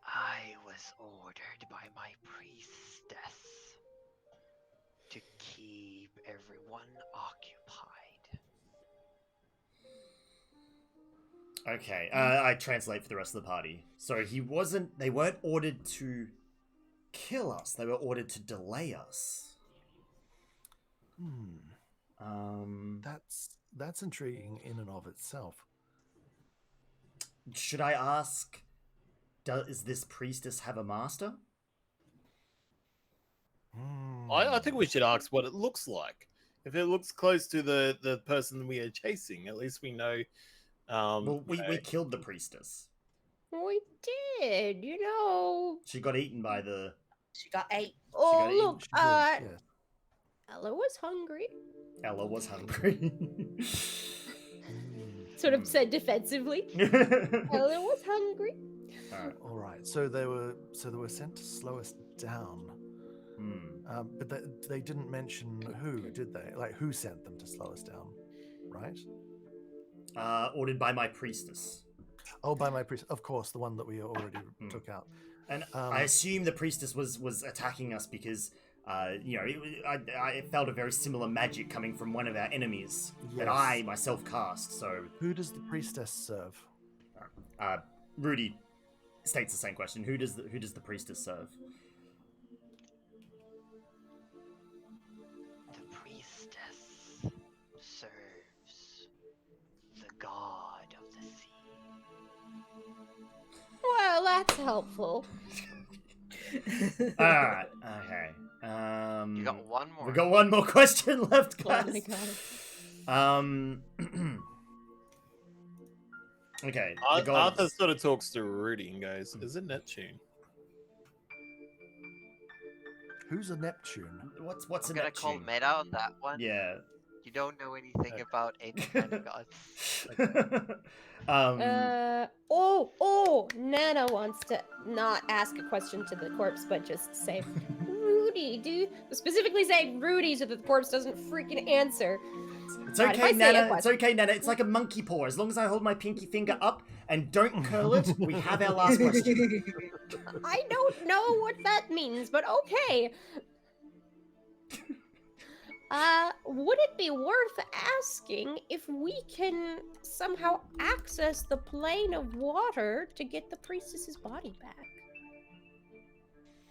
I was ordered by my priestess to keep everyone occupied. Okay, I translate for the rest of the party. So they weren't ordered to kill us, they were ordered to delay us. That's intriguing in and of itself. Should I ask, does this priestess have a master? I think we should ask what it looks like. If it looks close to the person we are chasing, at least we know. Well, we killed the priestess. We did, you know. She got eaten by the... She got 8. Oh, got look, She did, yes. Ella was hungry. Ella was hungry. Sort of said defensively. Ella was hungry. All right. So they were sent to slow us down. But they didn't mention who, did they? Like, who sent them to slow us down, right? Ordered by my priestess. Oh, by my priest, of course, the one that we already took out. And I assume the priestess was attacking us because, I felt a very similar magic coming from one of our enemies that I myself cast. So who does the priestess serve? Rudy states the same question. Who does the priestess serve? The priestess serves the god of the sea. Well, that's helpful. Alright, okay. You got one more. We got one more question left, guys. Oh my god. Okay. Arthur sort of talks to Rudy and goes, "Is it Neptune?" Who's a Neptune? What's I'm a gonna call Neptune? meta on that one. Yeah. You don't know anything about any kind of gods. Nana wants to not ask a question to the corpse, but just say, Rudy, dude. Specifically say Rudy so that the corpse doesn't freaking answer. It's God, if okay, I say a Nana. It's question- okay, Nana. It's like a monkey paw. As long as I hold my pinky finger up and don't curl it, we have our last question. I don't know what that means, but okay. Would it be worth asking if we can somehow access the plane of water to get the priestess's body back?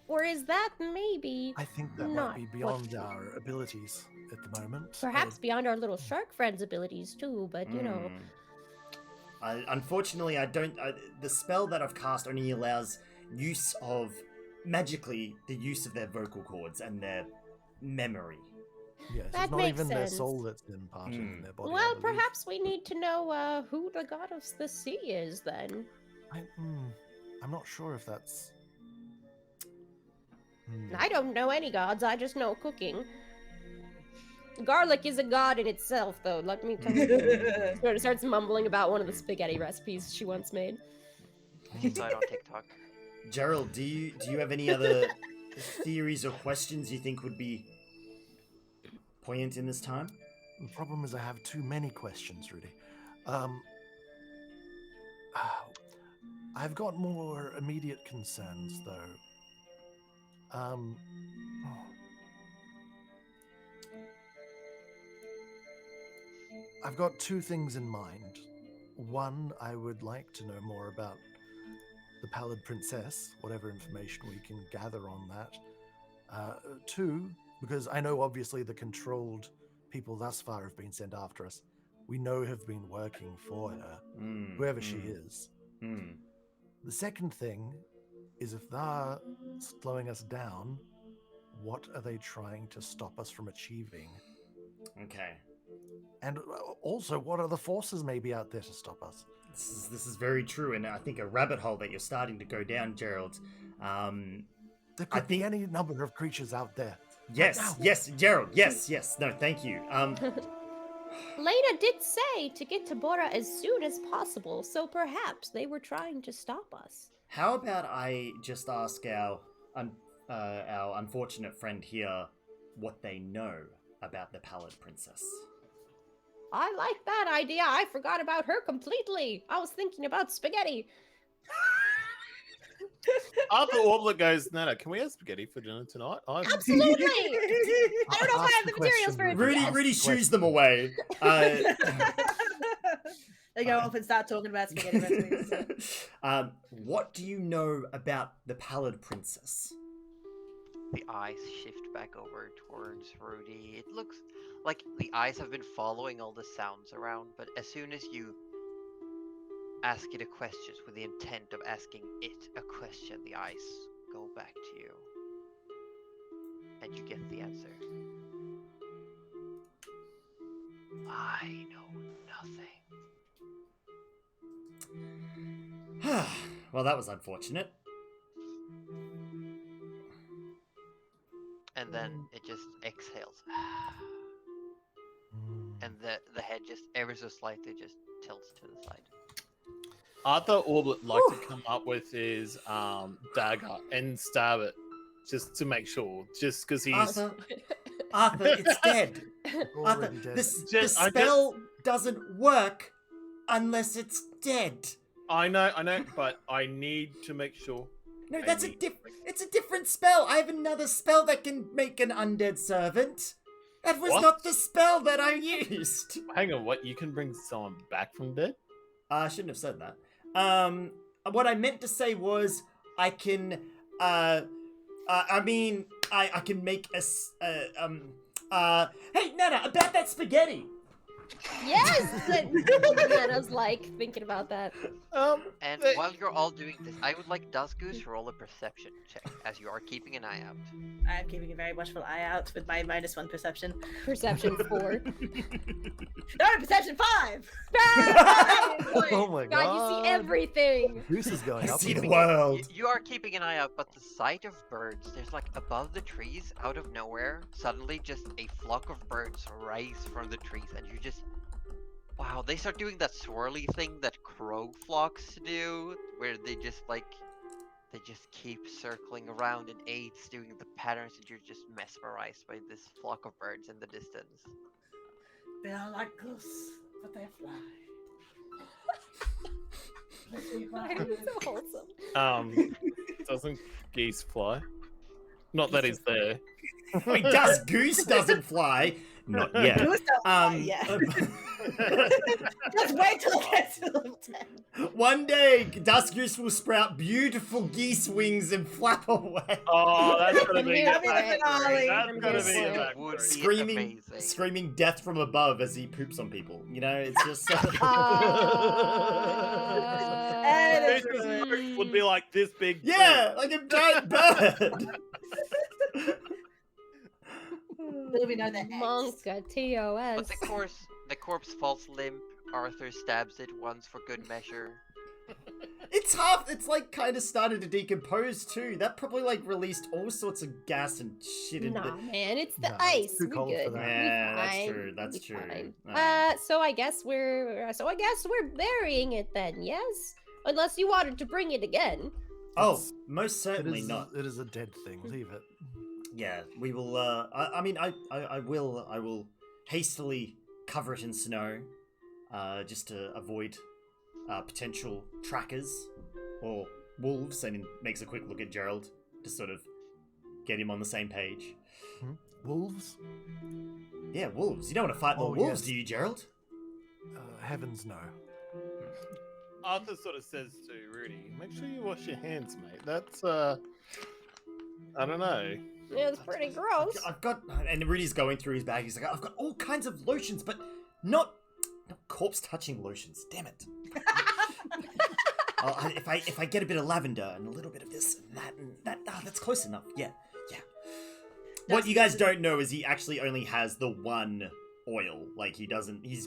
Or is that maybe I think that not might be beyond our abilities at the moment. perhaps beyond our little shark friend's abilities too, but you know. Unfortunately, I don't. The spell that I've cast only allows use of magically the use of their vocal cords and their memory. Yes, That it's not makes even their sense. soul that's imparted in their body. I Well, believe. perhaps we need to know who the god of the sea is then. I'm not sure if that's. I don't know any gods, I just know cooking. Garlic is a god in itself, though, let me tell you. Sort of starts mumbling about one of the spaghetti recipes she once made. So I don't TikTok. Gerald, do you have any other theories or questions you think would be poignant in this time? The problem is I have too many questions, Rudy. I've got more immediate concerns, though. I've got two things in mind. One, I would like to know more about the Pallid Princess, whatever information we can gather on that. Two, because I know obviously the controlled people thus far have been sent after us. We know have been working for her, whoever she is. The second thing is if they're slowing us down, what are they trying to stop us from achieving? Okay. And also, what other forces may be out there to stop us? This is very true, and I think a rabbit hole that you're starting to go down, Gerald. There could be any number of creatures out there. Yes, Right now. yes, Gerald, yes. No, thank you. Lena did say to get to Bora as soon as possible, so perhaps they were trying to stop us. How about I just ask our unfortunate friend here what they know about the Pallid Princess. I like that idea. I forgot about her completely. I was thinking about spaghetti. Arthur Orblet goes, Nana, can we have spaghetti for dinner tonight? Absolutely. I don't know if I have the materials for it. Rudy shoos them away. They go off and start talking about spaghetti recipes. What do you know about the Pallid Princess? The eyes shift back over towards Rudy. It looks like the eyes have been following all the sounds around, but as soon as you ask it a question with the intent of asking it a question, the eyes go back to you. And you get the answer. I know nothing. Well, that was unfortunate. And then it just exhales. And the head just ever so slightly just tilts to the side. Arthur Orblet like to come up with his dagger and stab it just to make sure, just because he's... Arthur, it's dead. Arthur, Already dead. the spell doesn't work unless it's dead. I know, but I need to make sure. No, it's a different spell. I have another spell that can make an undead servant. That was What? not the spell that I used. Hang on, what? You can bring someone back from dead? I shouldn't have said that. What I meant to say was I can, I can make a, hey, Nana, about that spaghetti. Yes! Nana's like thinking about that. And while you're all doing this, I would like Dusgoose to roll a perception check, as you are keeping an eye out. I'm keeping a very watchful eye out with my -1 perception. Perception 4. No, perception 5! Oh my God, you see everything. Goose is going I up. see the again. world. You are keeping an eye out, but the sight of birds, there's like above the trees, out of nowhere, suddenly just a flock of birds rise from the trees, and you just... Wow, they start doing that swirly thing that crow flocks do, where they just keep circling around in eights, doing the patterns, and you're just mesmerized by this flock of birds in the distance. They are like goose, but they fly. Why is it so wholesome? Doesn't geese fly? Not that he's there. Wait, Goose doesn't fly. Not yet. Goose don't fly yet. Just wait till it gets to level 10. One day, Goose will sprout beautiful geese wings and flap away. Oh, that's gonna be That'd be the finale. That's gonna be It the would backstory. be amazing. Screaming death from above as he poops on people. You know, it's just... And This it's ruined. would be like this big. Yeah, like a giant bird. Little we know the eggs. Monka TOS. But the corpse falls limp. Arthur stabs it once for good measure. It's like kind of started to decompose too. That probably like released all sorts of gas and shit into Nah, man, it's the Nah, ice. it's too We cold for good. that. We Yeah, that's fine. true. That's We true. fine. Alright. So I guess we're burying it then. Yes, unless you wanted to bring it again. Oh, most It certainly is, not. it is a dead thing. Leave it. Yeah, we will. I will hastily cover it in snow, just to avoid potential trackers or wolves. And he makes a quick look at Gerald to sort of get him on the same page. Wolves? Yeah, wolves. You don't want to fight more Oh, wolves, yes. do you, Gerald? Heavens no. Arthur sort of says to Rudy, "Make sure you wash your hands, mate. That's I don't know." Yeah, it's pretty gross. I've got, and Rudy's going through his bag. He's like, I've got all kinds of lotions, but not corpse-touching lotions. Damn it! If I get a bit of lavender and a little bit of this and that, that's close enough. Yeah. What you guys don't know is he actually only has the one oil. Like he doesn't. He's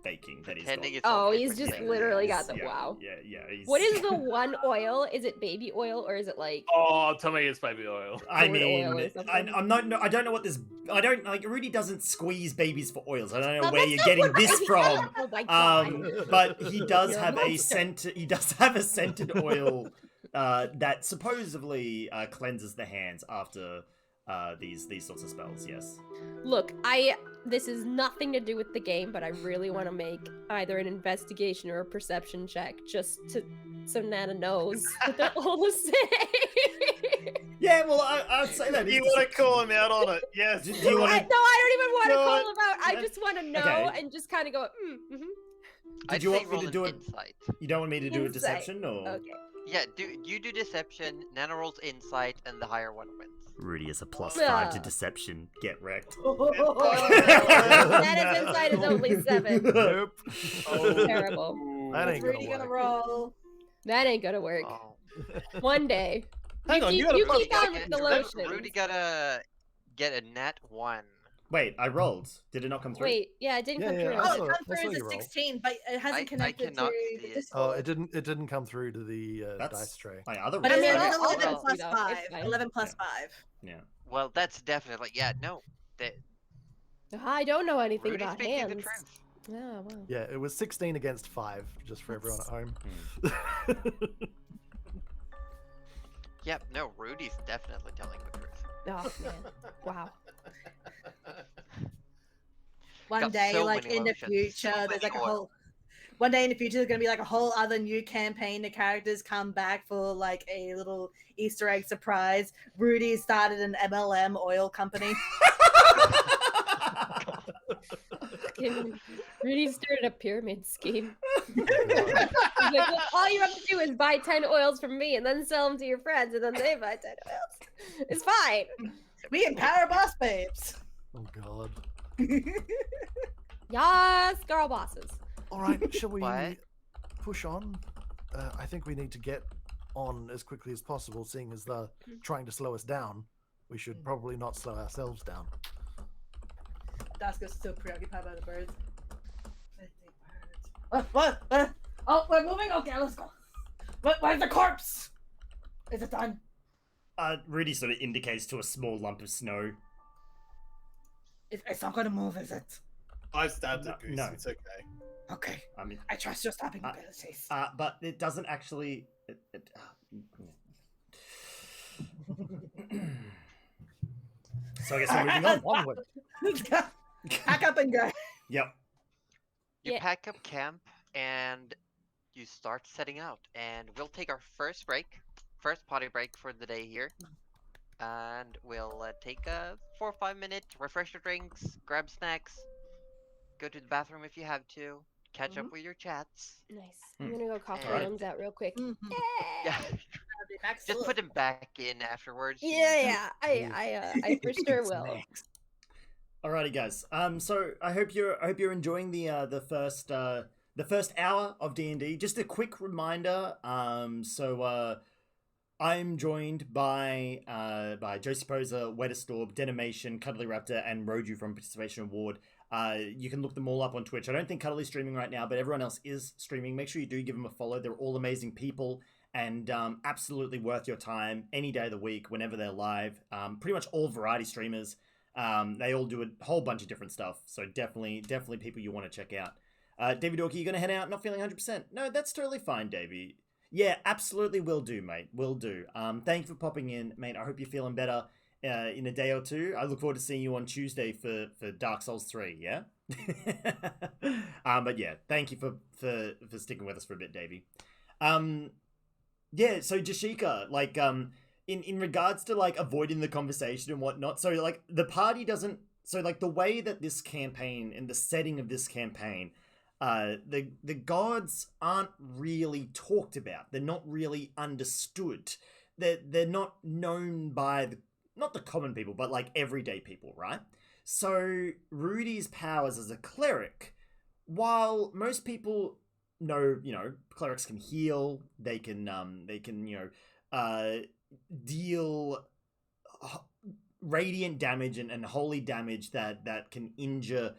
faking that he's got. Pretending it's Oh, all he's different just things. literally got the Yeah, wow. Yeah. What is the one oil? Is it baby oil or is it like? Oh, tell me it's baby oil. I Gourd mean, oil or something? I'm not. No, I don't know what this. I don't like. Rudy doesn't squeeze babies for oils. I don't know No, where that's you're not getting what this I- from. Oh my god. But he does You're a have a monster. scent. He does have a scented oil that supposedly cleanses the hands after these sorts of spells. Yes. Look, this is nothing to do with the game, but I really want to make either an investigation or a perception check so Nana knows what they're all the same. Yeah, well, I'd say that. You want to call him out on it? Yes. Do you want I to? don't even want to No, call them out. I just want to know Okay. and just kind of go, I'd you say want me roll to do an it? insight. You don't want me to do a Insight. deception, or Okay. Yeah, you do deception, Nana rolls insight, and the higher one wins. Rudy is a +5 Yeah. to deception. Get wrecked. Nana's insight is only 7. Nope. Terrible. That ain't Rudy gonna gonna work. roll. That ain't gonna work. Oh. One day. Hang on, you gotta keep fucking on with the lotion. Rudy gotta get a nat 1. Wait, I rolled. Did it not come through? Wait, yeah, it didn't Yeah, come yeah, through. I Oh, saw it it. comes I saw through as you a roll. 16, but it hasn't I connected cannot to see the it. Discord. Oh, it didn't come through to the That's dice tray. my other. But I I mean, mean, I'll- it's 11 I'll- plus you know, 5. it's fine. 11 plus 5. Yeah. Well, that's definitely no. That I don't know anything Rudy's about speaking the hands. truth. Oh, well. Yeah, it was 16 against 5, just for everyone at home. Yep, no, Rudy's definitely telling the truth. Oh, man. Wow. One Got day, so like many in the lotions, future, so there's like a many whole. One day in the future, there's gonna be like a whole other new campaign. The characters come back for like a little Easter egg surprise. Rudy started an MLM oil company. Rudy started a pyramid scheme. He's like, well, all you have to do is buy 10 oils from me and then sell them to your friends, and then they buy 10 oils. It's fine. We empower boss babes. Oh god. Yes, girl bosses. All right, shall we What? push on? I think we need to get on as quickly as possible, seeing as they're trying to slow us down. We should probably not slow ourselves down. Daska's still preoccupied by the birds. What? Oh, we're moving? Okay, let's go. Where's the corpse? Is it done? Rudy sort of indicates to a small lump of snow. It's not gonna move, is it? I stabbed it, Goose. No. It's okay. Okay. I mean, I trust your stopping abilities. but it doesn't actually. So I guess we're moving on. Onward. Pack up and go. Yep. You Yeah. pack up camp and you start setting out, and we'll take our first potty break for the day here, and we'll take a 4 or 5 minute refresh your drinks, grab snacks, go to the bathroom if you have to, catch up with your chats. Nice. I'm gonna go cough my Alright. lungs out real quick. Mhm. Yeah, Back just put them back in afterwards. Yeah. I for sure will. Alrighty, guys. So I hope you're enjoying the first hour of D&D. Just a quick reminder. I'm joined by Josie Poser, Wetterstorb, Denimation, Cuddly Raptor, and Roju from Participation Award. You can look them all up on Twitch. I don't think Cuddly's streaming right now, but everyone else is streaming. Make sure you do give them a follow. They're all amazing people and absolutely worth your time any day of the week whenever they're live. Pretty much all variety streamers. They all do a whole bunch of different stuff. So definitely people you want to check out. Davey Dorky, you going to head out not feeling 100%? No, that's totally fine, Davey. Yeah, absolutely will do, mate. Will do. Thank you for popping in, mate. I hope you're feeling better in a day or two. I look forward to seeing you on Tuesday for Dark Souls 3, yeah? But yeah, thank you for sticking with us for a bit, Davey. Yeah, so Jashika, like, in regards to, like, avoiding the conversation and whatnot, so, like, the party doesn't... So, like, the way that this campaign, and the setting of this campaign... the gods aren't really talked about. They're not really understood. They're not known by not the common people, but like everyday people, right? So Rudy's powers as a cleric, while most people know, clerics can heal, they can deal radiant damage and holy damage that can injure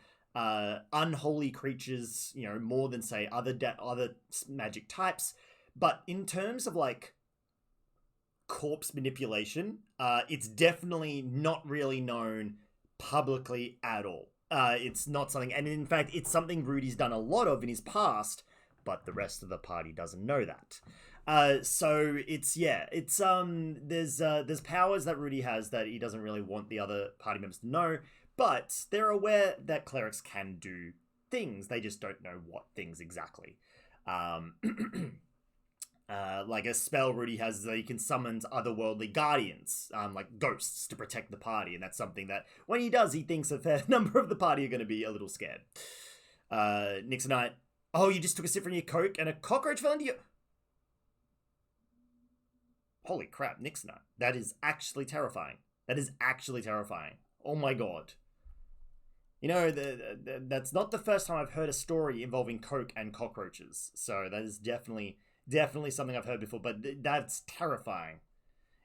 unholy creatures, more than say other magic types. But in terms of like corpse manipulation, it's definitely not really known publicly at all. It's not something, and in fact, it's something Rudy's done a lot of in his past, but the rest of the party doesn't know that. So it's there's powers that Rudy has that he doesn't really want the other party members to know, but they're aware that clerics can do things. They just don't know what things exactly. Like a spell Rudy has that he can summon otherworldly guardians, like ghosts, to protect the party, and that's something that when he does, he thinks a fair number of the party are going to be a little scared. Nixonite, oh, you just took a sip from your Coke and a cockroach fell into your... Holy crap, Nixonite. That is actually terrifying. Oh my god. You know, that's not the first time I've heard a story involving Coke and cockroaches, so that is definitely something I've heard before, but that's terrifying.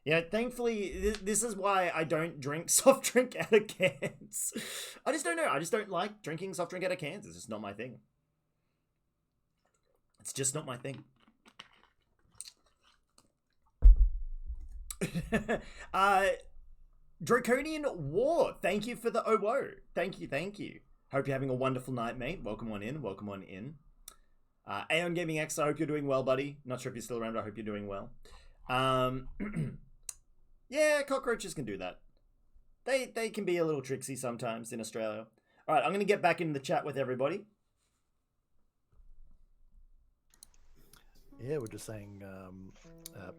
Yeah, thankfully, this is why I don't drink soft drink out of cans. I just don't know. I just don't like drinking soft drink out of cans. It's just not my thing. It's just not my thing. Draconian War, thank you for the OWO. Thank you. Hope you're having a wonderful night, mate. Welcome on in. Aeon Gaming X, I hope you're doing well, buddy. Not sure if you're still around, but I hope you're doing well. Yeah, cockroaches can do that. They can be a little tricksy sometimes in Australia. All right, I'm going to get back into the chat with everybody. Yeah, we're just saying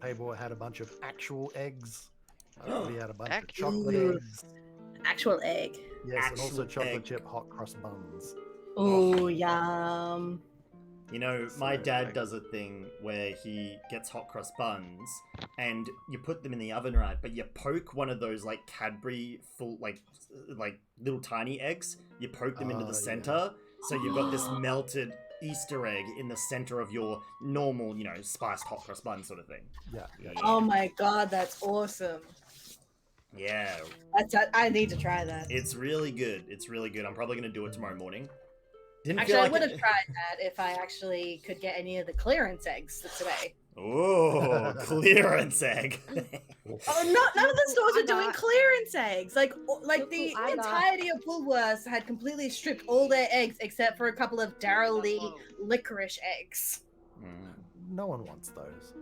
Payboy had a bunch of actual eggs. We had a bunch of chocolate eggs. Actual egg. Yes, and also Actual chocolate egg. chip hot cross buns. Oh, yum. You know, my dad does a thing where he gets hot cross buns and you put them in the oven, right? But you poke one of those like Cadbury full, like little tiny eggs. You poke them into the center, so you've got this melted Easter egg in the center of your normal, you know, spiced hot cross bun sort of thing. Yeah. Oh my god, that's awesome. Yeah. I need to try that. It's really good. I'm probably gonna do it tomorrow morning. Actually, I would have tried that if I actually could get any of the clearance eggs today. Oh, clearance egg. Oh, none of the stores are doing clearance eggs. Like the I got- entirety of Woolworths had completely stripped all their eggs except for a couple of Daryl Lee licorice eggs. No one wants those.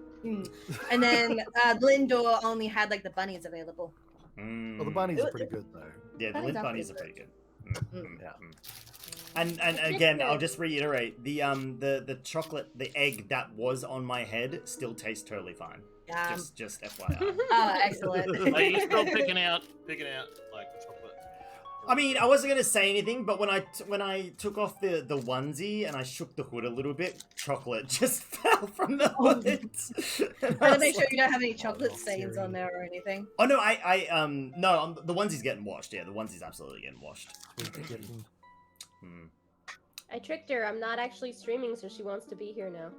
And then Lindor only had like the bunnies available. Well, the bunnies are pretty good though. Yeah, the Bunnies Lindt are bunnies are pretty pretty good. Yeah. And again, I'll just reiterate, the chocolate, the egg that was on my head still tastes totally fine. Just FYI. Oh, excellent. Are you still picking out like chocolate? I mean, I wasn't gonna say anything, but when I took off the onesie and I shook the hood a little bit, chocolate just fell from the hood. And I I want to make was sure like- you don't have any chocolate stains on there or anything. Oh no, no, the onesie's getting washed. Yeah, the onesie's absolutely getting washed. I tricked her. I'm not actually streaming, so she wants to be here now.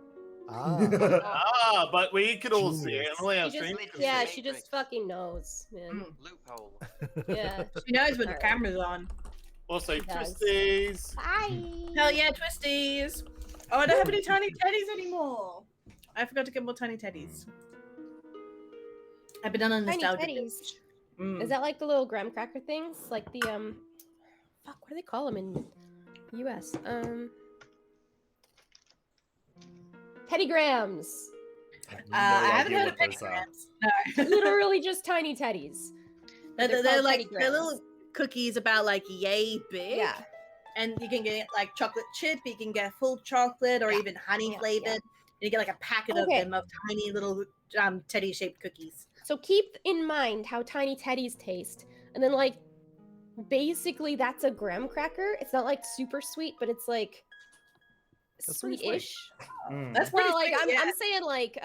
Ah, but we could all see it. Genius. Only our She just, stream. yeah, she just fucking knows, man. Loophole. Yeah. She knows when the Alright. camera's on. Also, does. twisties. Hi. Hell yeah, twisties! Oh, I don't have any tiny teddies anymore. I forgot to get more tiny teddies. I've been on a Tiny nostalgia. teddies. binge. Is that like the little graham cracker things? Like the fuck, what do they call them in US? Teddy grams. I haven't heard of what those pentagrams. No. Literally just tiny teddies. They're called like teddy they're grams. little cookies about like yay big. Yeah. And you can get like chocolate chip, you can get full chocolate or Yeah, even honey yeah, flavored. yeah. And you get like a packet Okay. of them of tiny little teddy shaped cookies. So keep in mind how tiny teddies taste. And then like basically that's a graham cracker. It's not like super sweet, but it's like That's pretty sweet. sweet-ish. That's pretty Well, like sweet, yeah. I'm saying like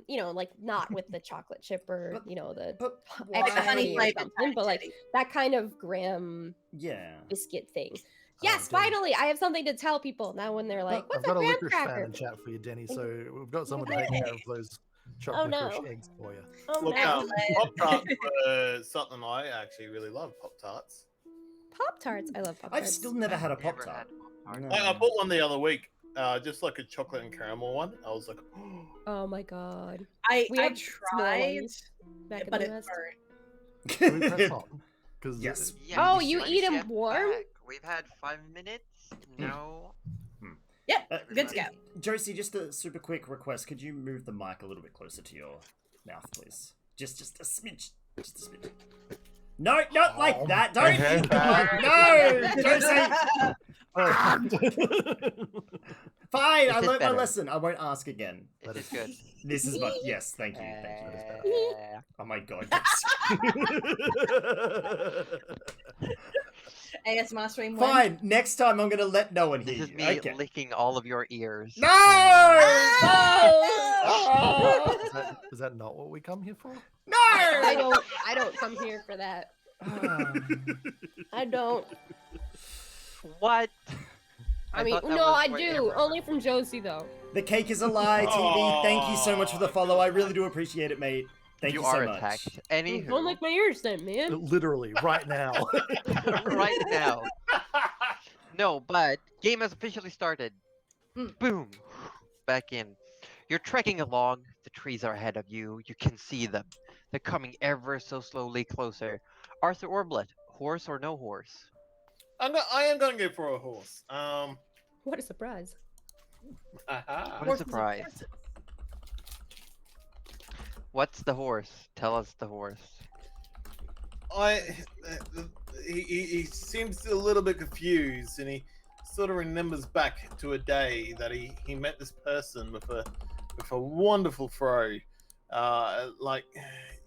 you know, like not with the chocolate chip or But- you know the But Like the honey why- flavored something, but like teddy. that kind of graham Yeah. biscuit thing. Yes, Denny. finally, I have something to tell people now when they're like, I've "What's a got a graham licorice fan cracker?" in chat for you, Denny. So we've got someone taking care of those chocolate no. licorice eggs for you. Oh Look, no, Pop Tarts were something I actually really love. Pop Tarts. Pop Tarts! I love Pop Tarts. I've still never had a Never Pop Tart. had No. I bought one the other week, just like a chocolate and caramel one. I was like, Oh my god, I had small tried, ones back in but the it West. burnt. Can we press on? 'Cause Yes. Yeah, Oh, we you should eat 'em get warm? back. We've had 5 minutes. No. Yep, good to go. Josie, just a super quick request. Could you move the mic a little bit closer to your mouth, please? Just a smidge. Just a smidge. No, not like that. Don't. No, Josie. Fine, I learned my lesson. I won't ask again. It is good. This is my yes. Thank you. Thank you. Oh my god. ASMR stream. Fine. Next time I'm gonna let no one hear This is you. me Okay. licking all of your ears. No! Is that not what we come here for? No! I don't come here for that. I don't. What? I mean, thought that no, was I what do. you were- Only from Josie, though. The cake is a lie, TV. Thank you so much for the follow. I really do appreciate it, mate. Thank you, so are much. attacked. Anywho, Don't lick my ears then, man. Literally, right now. right now. No, but game has officially started. Boom. Back in. You're trekking along. The trees are ahead of you. You can see them. They're coming ever so slowly closer. Arthur Orblet, horse or no horse? I am going to go for a horse. What a surprise. What a surprise. What's the horse? Tell us the horse. He seems a little bit confused, and he sort of remembers back to a day that he met this person with a wonderful fro. Like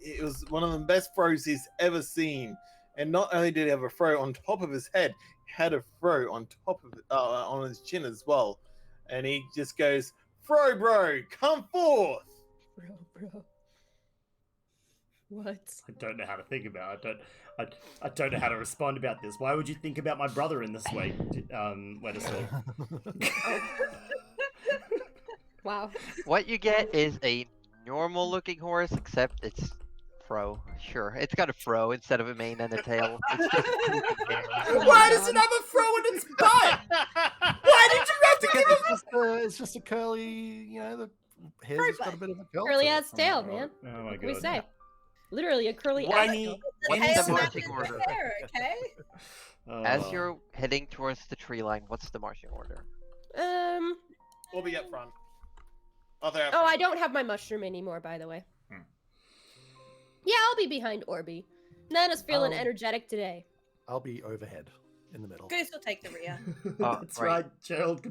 it was one of the best fros he's ever seen. And not only did he have a fro on top of his head, he had a fro on top of on his chin as well. And he just goes, "Fro, bro, come forth!" Bro. What? I don't know how to think about it. I don't know how to respond about this. Why would you think about my brother in this way, Weathersaw? Wow. What you get is a normal looking horse, except it's fro. Sure, it's got a fro instead of a mane and a tail. Why does it have a fro in its butt? Why did you have to give it? It's just a curly, the hair's got a bit of a curl. Curly to it. ass tail, man. Oh my What do we god. say? Literally a curly Why ass me- tail. What's Tail the matches marching order? hair, okay? As you're heading towards the tree line, what's the marching order? We'll be up front. Other Oh, I don't have my mushroom anymore, by the way. Yeah, I'll be behind Orby. Nana's feeling Oh. energetic today. I'll be overhead in the middle. Goose will take the rear. That's right. right, Gerald.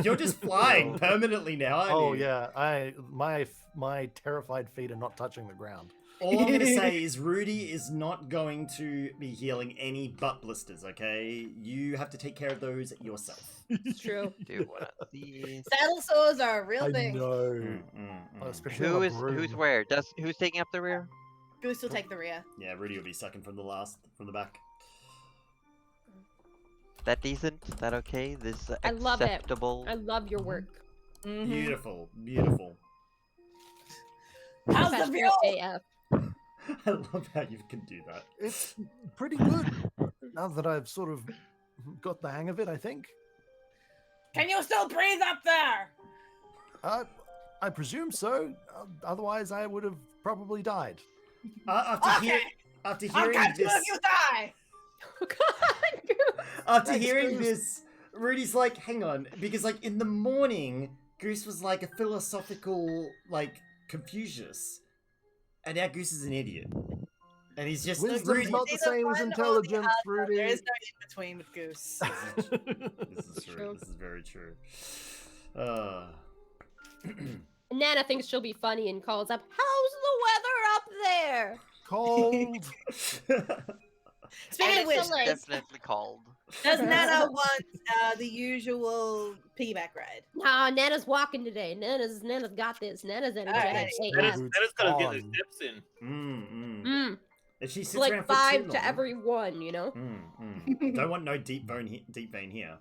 You're just flying permanently now, aren't Oh you? yeah, my terrified feet are not touching the ground. All I'm gonna say is Rudy is not going to be healing any butt blisters, okay? You have to take care of those yourself. It's true. Do one of these. Saddle sores are a real I thing. know. Especially on a broom. Who's where? Who's taking up the rear? Goose will take the rear. Yeah, Rudy will be second from the back. That decent? That okay? This I love it. acceptable? I love your work. Mhm. Beautiful, beautiful. How's the Professional view? AF. I love how you can do that. It's pretty good now that I've sort of got the hang of it. I think. Can you still breathe up there? I presume so. Otherwise, I would have probably died. After Okay. after I'll hearing catch you this, if you die. Oh, God. after Thanks, hearing Goose. this, Rudy's like, hang on, because like in the morning, Goose was like a philosophical like Confucius, and now Goose is an idiot, and he's just Wisdom's Rudy. not the It's either same as one or the intelligence, other. Rudy. There is no in between with Goose. This is true. True. This is very true. Nana thinks she'll be funny and calls up, "How's the weather up there?" Cold. Speaking of which, Excellent. Definitely called. does Nana want the usual piggyback ride? Nah, Nana's walking today. Nana's got this. Nana's energetic. Alright. AF. That is gonna get his On. steps in. Mm. If she sits It's like around for too 5 to long- every one, you know? Don't want no deep vein here.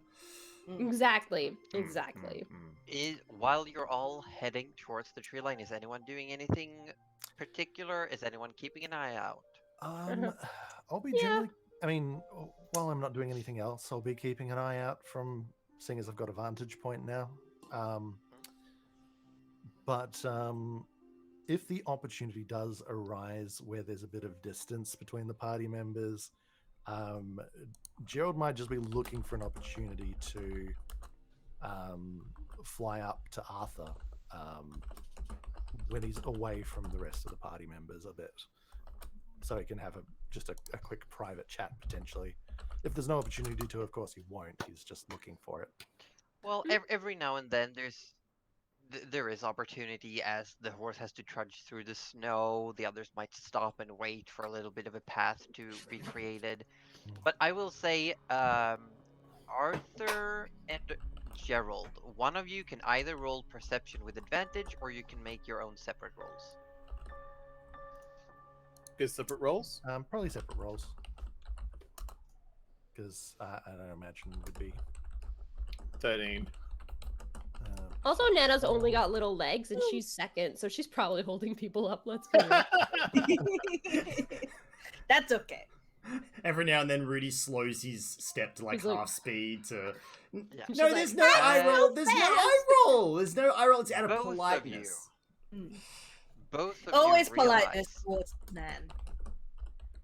Exactly. Exactly. While you're all heading towards the tree line, is anyone doing anything particular? Is anyone keeping an eye out? I'll be Yeah. generally. I mean, while I'm not doing anything else, I'll be keeping an eye out from seeing as I've got a vantage point now. But if the opportunity does arise where there's a bit of distance between the party members, Gerald might just be looking for an opportunity to fly up to Arthur when he's away from the rest of the party members a bit, so he can have just a quick private chat potentially. If there's no opportunity to, of course he won't. He's just looking for it. Well, every now and then there is opportunity as the horse has to trudge through the snow. The others might stop and wait for a little bit of a path to be created. But I will say, Arthur and Gerald, one of you can either roll perception with advantage, or you can make your own separate rolls. Good separate rolls. Probably separate roles, because I don't imagine it would be. 13. Also, Nana's only got little legs, and she's second, so she's probably holding people up. Let's be real. That's okay. Every now and then, Rudy slows his step to like He's like- half speed to. Yeah. No, She's there's like, no eye "I'm roll. so There's no fast." eye roll. There's no eye roll. It's out of Both of politeness. Both of Always you politeness realize, towards Nan.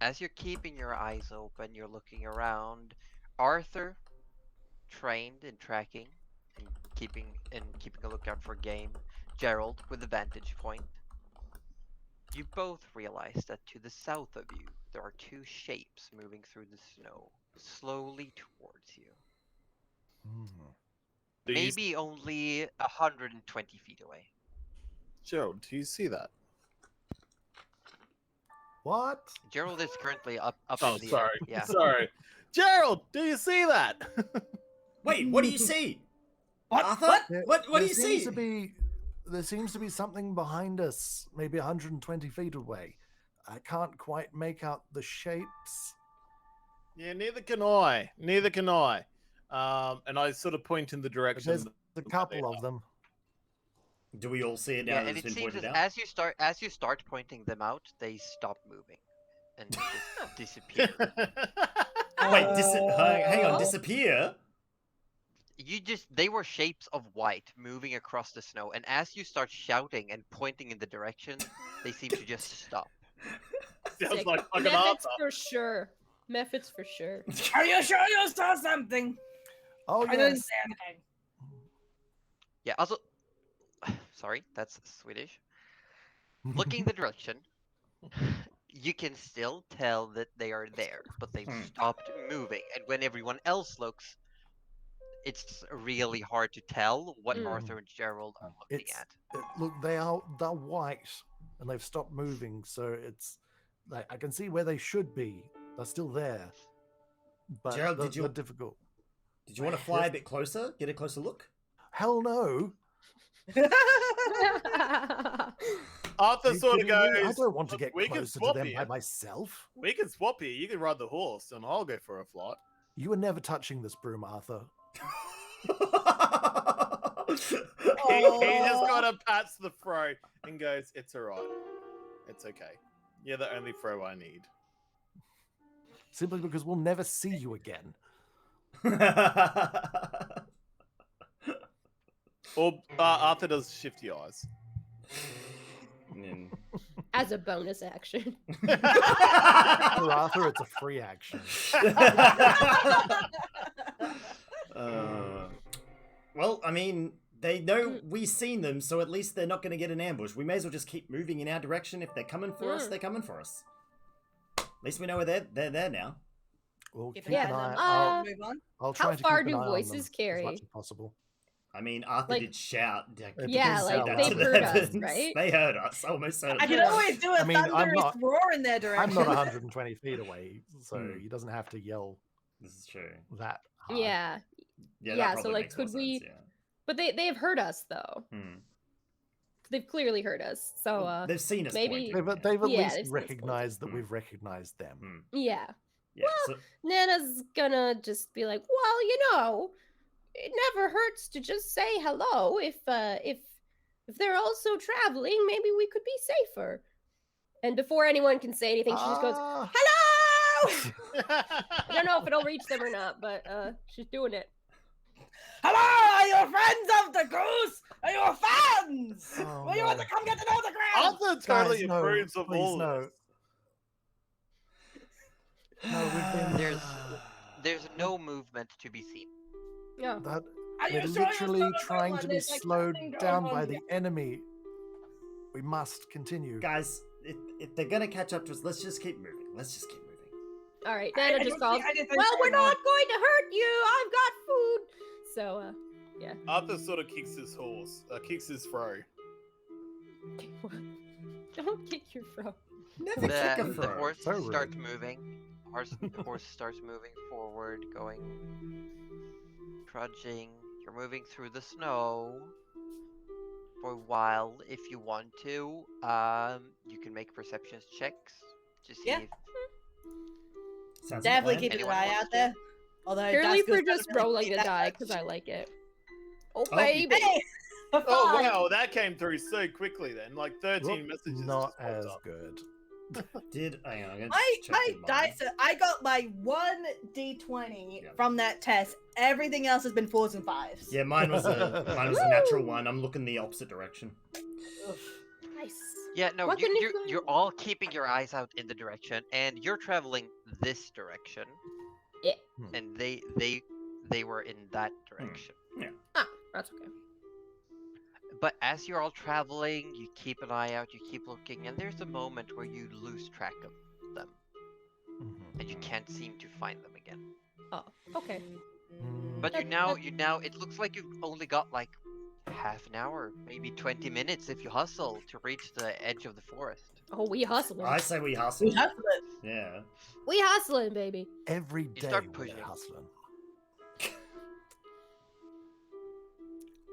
as you're keeping your eyes open, you're looking around. Arthur, trained in tracking and keeping a lookout for game. Gerald with the vantage point. You both realize that to the south of you, there are two shapes moving through the snow, slowly towards you. Do you, Maybe only 120 feet away. Gerald, do you see that? What? Gerald is currently up Oh, in the sorry. air. Yeah. Sorry. Gerald, do you see that? Wait, what do you see? What? Arthur? What? What do you see? There seems to be something behind us, maybe 120 feet away. I can't quite make out the shapes. Yeah, neither can I. Neither can I. And I sort of point in the But direction. there's a couple of them. Do we all see it now Yeah, that and it's it been seems pointed that out? as you start pointing them out, they stop moving and just disappear. Wait, hang on, disappear? They were shapes of white moving across the snow, and as you start shouting and pointing in the direction, they seem to just stop. Sounds Sick. like fucking Methods Arthur. for sure. Methods for sure. Are you sure you saw something? Oh, I didn't yes. say anything. Yeah, also sorry, that's Swedish. Looking the direction, you can still tell that they are there, but they've stopped moving, and when everyone else looks, it's really hard to tell what Arthur and Gerald are looking It's- at. Look, they're white, and they've stopped moving, so it's like I can see where they should be. They're still there, but Gerald, they're difficult. Did you want to fly a bit closer? Get a closer look? Hell no. Arthur Are you sort of kidding me? goes. I don't want to "Look, get we can closer to swap them here. by myself. We can swap here. You can ride the horse, and I'll go for a flight." You were never touching this broom, Arthur. He just kind of pats the fro and goes, "It's all right. It's okay. You're the only fro I need." Simply because we'll never see you again. Or Arthur does shifty eyes. As a bonus action. For Arthur, it's a free action. Well, I mean, they know we've seen them, so at least they're not going to get an ambush. We may as well just keep moving in our direction. If they're coming for us, they're coming for us. At least we know they're there now. We'll Keep keep an an eye on eye. them. Move on. I'll try How to far keep an do eye on voices them carry? as much as possible. I mean, Arthur Like- did shout. Yeah, like, that to they've the heard us, heavens. right? They heard us. Almost certainly. I can always do a I mean, I'm thunderous not- roar in their direction. I'm not 120 feet away, so Hmm. he doesn't have to yell This is true. that hard. Yeah. Yeah, Yeah, that so, probably like, makes more could we- sense, But they've heard us though. yeah. Hmm. They've clearly heard us. So They've seen us maybe- pointing, They've at Yeah, least they've seen us recognized that Hmm. we've recognized them. yeah. yeah. So, Nana's gonna just be like, well, it never hurts to just say hello. If they're also traveling, maybe we could be safer. And before anyone can say anything, she just goes, Ah, hello! I don't know if it'll reach them or not, but she's doing it. Hello, are you friends of the goose? Are you fans? Oh, Will you want no. to come get an autograph? Arthur totally Guys, no, approves of please, all no. this. No, we've been there's no movement to be seen. Yeah. We're literally trying to be slowed down by the enemy. We must continue. Guys, if they're gonna catch up to us, let's just keep moving. All right, Nana just calls. I didn't Well, think we're so. not going to hurt you. I've got food. So, yeah. Arthur sort of kicks his throw. Don't kick your fro. Never The, kick a the throw. horse So rude. starts moving. The horse starts moving forward, going, trudging. You're moving through the snow for a while. If you want to, you can make perception checks to see Yeah. if Sounds Definitely like a keep plan. an Anyone eye wants out there. Although Purely Dasco's for just not really rolling the that die much. because I like it. Oh, Oh, baby. Hey! Oh Fine. wow, that came through so quickly then. Like 13 messages. Not just popped as up. good. Hang on, I'm gonna My check in mine. dice, I got my 1d20 Yeah. from that test. Everything else has been 4s and 5s. Yeah, mine was a natural one. I'm looking the opposite direction. Nice. Yeah, no, What can you find? you're all keeping your eyes out in the direction, and you're traveling this direction. Yeah. And they were in that direction. That's okay. But as you're all traveling, you keep an eye out, you keep looking, and there's a moment where you lose track of them, and you can't seem to find them again. Oh, okay. But That- you now it looks like you've only got like half an hour, maybe 20 minutes if you hustle to reach the edge of the forest. Oh, we hustling. I say we hustle. We hustled it. Yeah. We hustling, baby. Every day start we're pushing. hustling.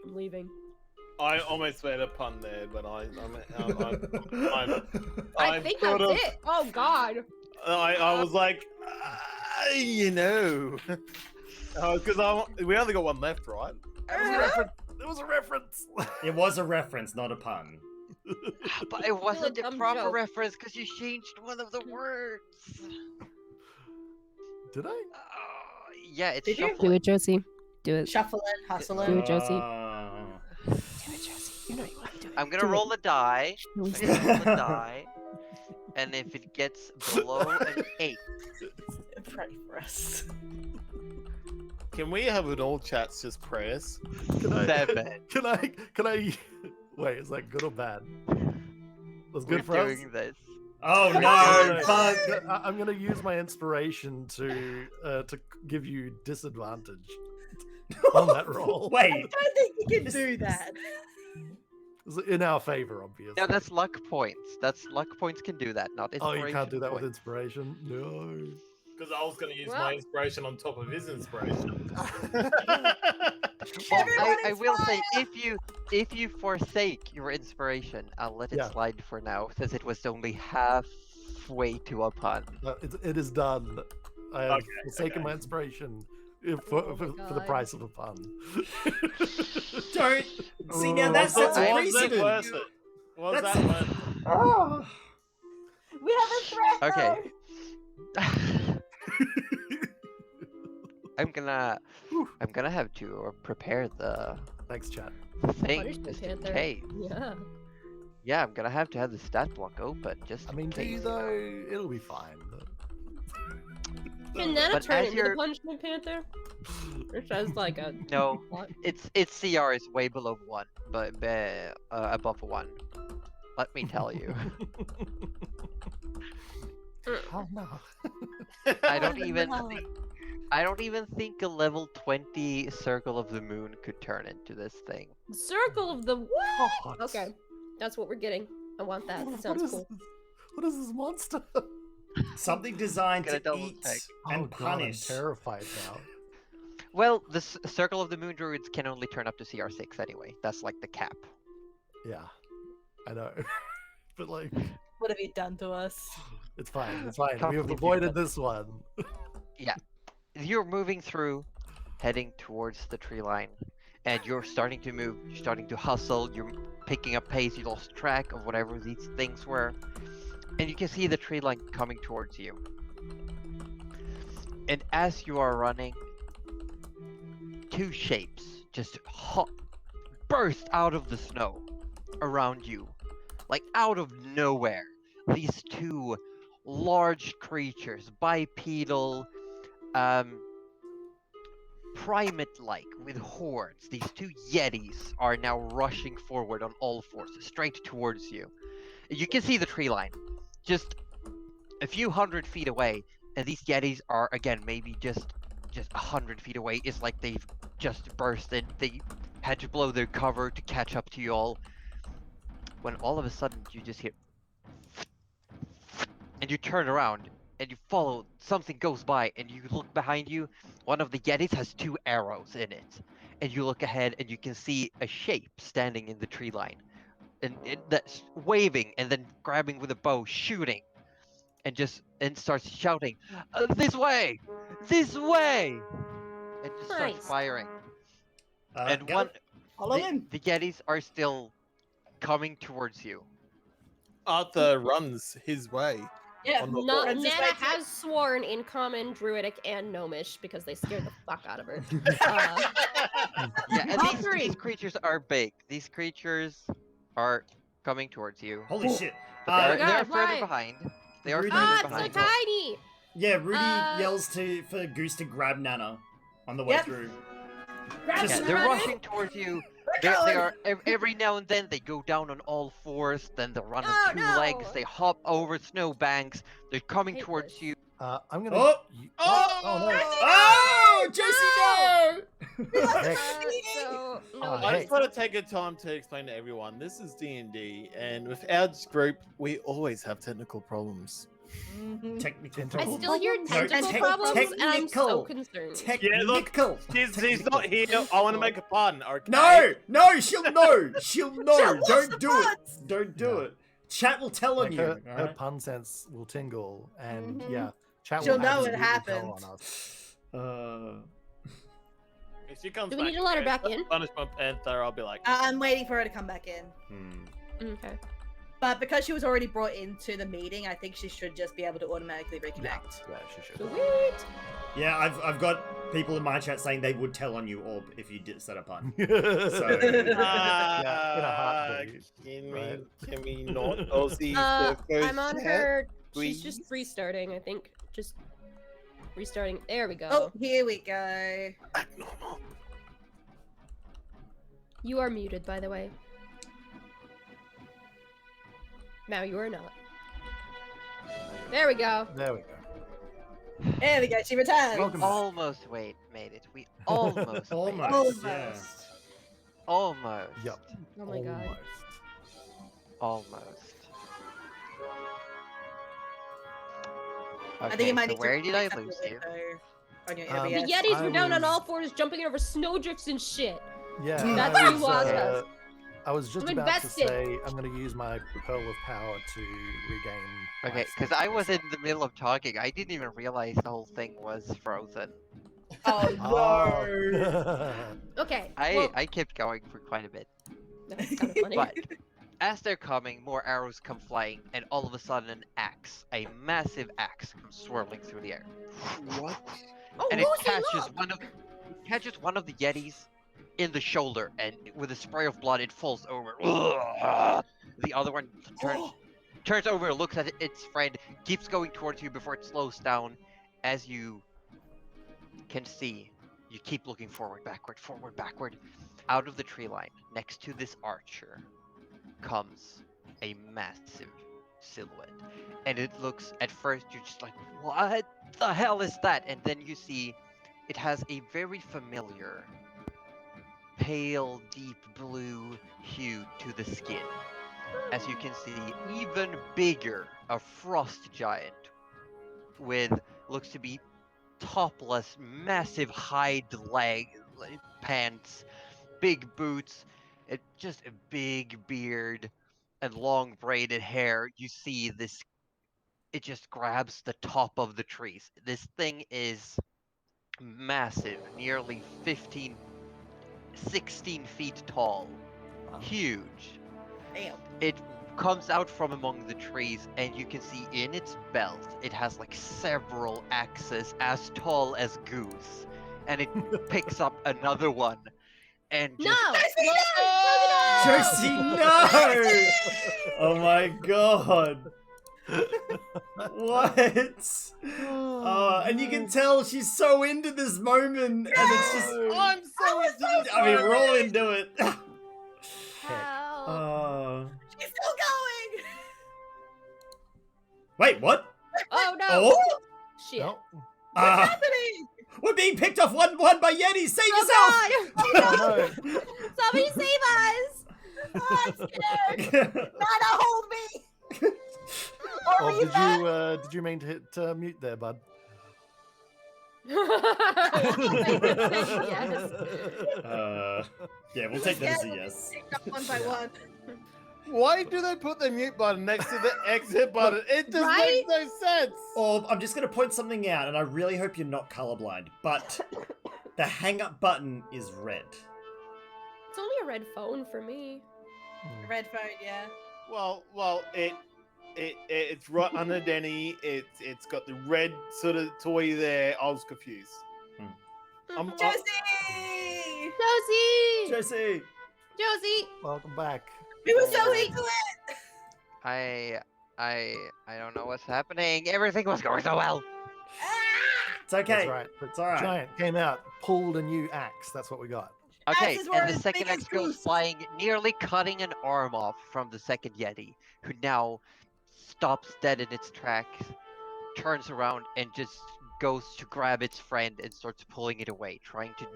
I'm leaving. I almost made a pun there, but I I'm think sort that's of- it. Oh God. I was like, you know, because we only got one left, right? It was a reference. It was a reference, not a pun. But it wasn't a dumb proper joke. reference because you changed one of the words. Did I? Yeah, it's Did you? shuffling. it, Josie. Do it. Shuffling, hustling. Do it, Josie. Oh. Do it, Josie. You know you want to do it. I'm gonna roll the die. I'm Josie. gonna roll the die. And if it gets below an 8, Pray for us. Can we have it all chats just prayers? Can I? 7. Can I? Wait, is that good or bad? That's We're good for us. doing this. Oh No, no! no, Fuck! I'm gonna use my inspiration to give you disadvantage on that roll. Wait. I don't think you can do that. It's in our favor, obviously. No, that's luck points. That's luck points can do that, not Oh, inspiration you can't do that with points. inspiration. No. Because I was going to use Well- my inspiration on top of his inspiration. Well, Everyone I will say, inspire! if you forsake your inspiration, I'll let it Yeah. slide for now, since it was only halfway to a pun. No, it is done. I have Okay, forsaken my inspiration for the God. price of a pun. Don't. See now that Was sets a I- Was it precedent. worth it? Was That's- that worth it? Oh. We have a threat. Okay. I'm gonna have to prepare the Thanks, chat. thing Punishment just in Panther. case. Yeah. Yeah, I'm gonna have to have the stat block open just I in mean, do you case. though? It'll be fine. Can Nana But turn as into you're- the Punishment Panther? Or just like a No, what? its CR is way below 1, but above 1. Let me tell you. Oh no. I don't even think a level 20 Circle of the Moon could turn into this thing. Circle of the what? God. Okay, that's what we're getting. I want that. What Sounds is cool. this? What is this monster? Something designed Gotta to double eat check. and Oh God, I'm punish. terrified now. Well, the Circle of the Moon druids can only turn up to CR6 anyway. That's like the cap. Yeah, I know. But like, What have you done to us? it's fine. It's fine. Can't We have believe you avoided did this one. You're moving through, heading towards the tree line, and you're starting to move. You're starting to hustle. You're picking up pace. You lost track of whatever these things were, and you can see the tree line coming towards you. And as you are running, two shapes just burst out of the snow around you, like out of nowhere. These two large creatures, bipedal, primate-like, with hordes, these two yetis are now rushing forward on all fours, straight towards you. You can see the tree line, just a few 100 feet away, and these yetis are, again, maybe just 100 feet away. It's like they've just bursted. They had to blow their cover to catch up to you all, when all of a sudden you just hear, and you turn around, and you follow, something goes by, and you look behind you, one of the yetis has 2 arrows in it, and you look ahead, and you can see a shape standing in the tree line, and that's waving, and then grabbing with a bow, shooting, and starts shouting, this way! This way! And just starts Nice. firing. And Go. Follow him. the yetis are still coming towards you. Arthur runs his way. Yeah. On the Not, Runs his Nana way to- has sworn in Common, Druidic, and Gnomish because they scared the fuck out of her. Yeah, and All these three. creatures are big. These creatures are coming towards you. Holy shit. But my they are God, further why? behind. They are Rudy- further Ah, it's so behind. tiny! Yeah, Rudy Uh, yells for Goose to grab Nana on the way Yep. through. Grab Just- Yeah, him, they're Rudy. rushing towards you. We're They going. are every now and then they go down on all fours, then they run Oh, on 2 no. legs, they hop over snowbanks, they're coming Hate towards this. you. I'm gonna. Oh! Oh no! Oh, Josie, no! Heck. So, no, Oh, I hey. just want to take a time to explain to everyone. This is D&D, and with our group, we always have technical problems. Mhm. Technical I Technical still hear No, tentacle tech- problems, and I'm so technical. concerned. Technical. She's not here. I want to make a pun. Okay? No, she'll know. She'll know. Chat, what's Don't the do it. puns? Don't do No. it. Chat will tell on Like you. her alright? pun sense will tingle, and Mhm. yeah, chat She'll will know it absolutely tell happened. on us. If she comes Do we back need to let her and back in? punish my panther, I'll be like, I'm waiting for her to come back in. Okay. But because she was already brought into the meeting, I think she should just be able to automatically Yeah, reconnect. yeah, she should. Sweet. Yeah, I've got people in my chat saying they would tell on you, Orb, if you did set a pun. Yeah, in a heartbeat. Can we not Aussie I'm on her. please? She's just restarting, I think. Just restarting. There we go. Oh, here we go. Abnormal. You are muted, by the way. Now you are not. There we go. There we go. There we go. She returned. Welcome back. Almost made it. We almost made it. Almost. Yeah. Almost. Yep. Oh my god. Almost. I think Okay, you might so need to where did I reset lose the you? window on your Um, The OBS. Yetis were down on was- all fours, jumping over snowdrifts and shit. Yeah, That's I who was, lost us. I was just I'm about to invested. say I'm going to use my Pearl of Power to regain. my Okay, because sleep I was in myself. the middle of talking. I didn't even realize the whole thing was frozen. Oh Oh. Okay. I well, I kept going for quite a bit. that's kind of funny. But as they're coming, more arrows come flying, and all of a sudden an axe, a massive axe, comes swirling through the air. What? Oh, And it Lucy, catches one of the yetis in the shoulder, and with a spray of blood, it falls over. The other one turns over, looks at its friend, keeps going towards you before it slows down. As you can see, you keep looking forward, backward. Out of the tree line, next to this archer, comes a massive silhouette. And it looks, at first, you're just like, what the hell is that? And then you see it has a very familiar pale, deep blue hue to the skin. As you can see, even bigger, a frost giant with looks to be topless, massive hide pants, big boots, just a big beard and long braided hair. You see this, it just grabs the top of the trees. This thing is massive, nearly 16 feet tall, Wow. huge. Damn. It comes out from among the trees, and you can see in its belt it has like several axes as tall as Goose, and it picks up another one and No! just Josie, no! Oh my god. What? And you can tell she's so into this moment, and it's just. I'm so into this. I mean, we're all into it. Help. She's still going. Wait, what? Oh no! Oh, Shit! No. uh, Happening. we're being picked off one by Yetis. Save Oh yourself! god! Oh, no. Somebody save us! Oh, I'm scared. Nana, hold me. Oh, Or leave that. did you mean to hit mute there, bud? Yes. Yeah, we'll take that as a Scared yes. picked up one by one. Why do they put the mute button next to the exit button? It just Right? makes no sense. Orb, I'm just going to point something out, and I really hope you're not colorblind, but the hang up button is red. It's only a red phone for me. Red phone, yeah. Well, it's right under Denny. It's got the red sort of toy there. I was confused. I'm- Josie! Josie! Josie! Josie! Welcome back. We were so into it. I don't know what's happening. Everything was going so well. It's okay. That's right. It's all right. Giant came out, pulled a new axe. That's what we got. Okay, Axes were and the as second big as axe goes goose. flying, nearly cutting an arm off from the second Yeti, who now stops dead in its tracks, turns around, and just goes to grab its friend and starts pulling it away, trying to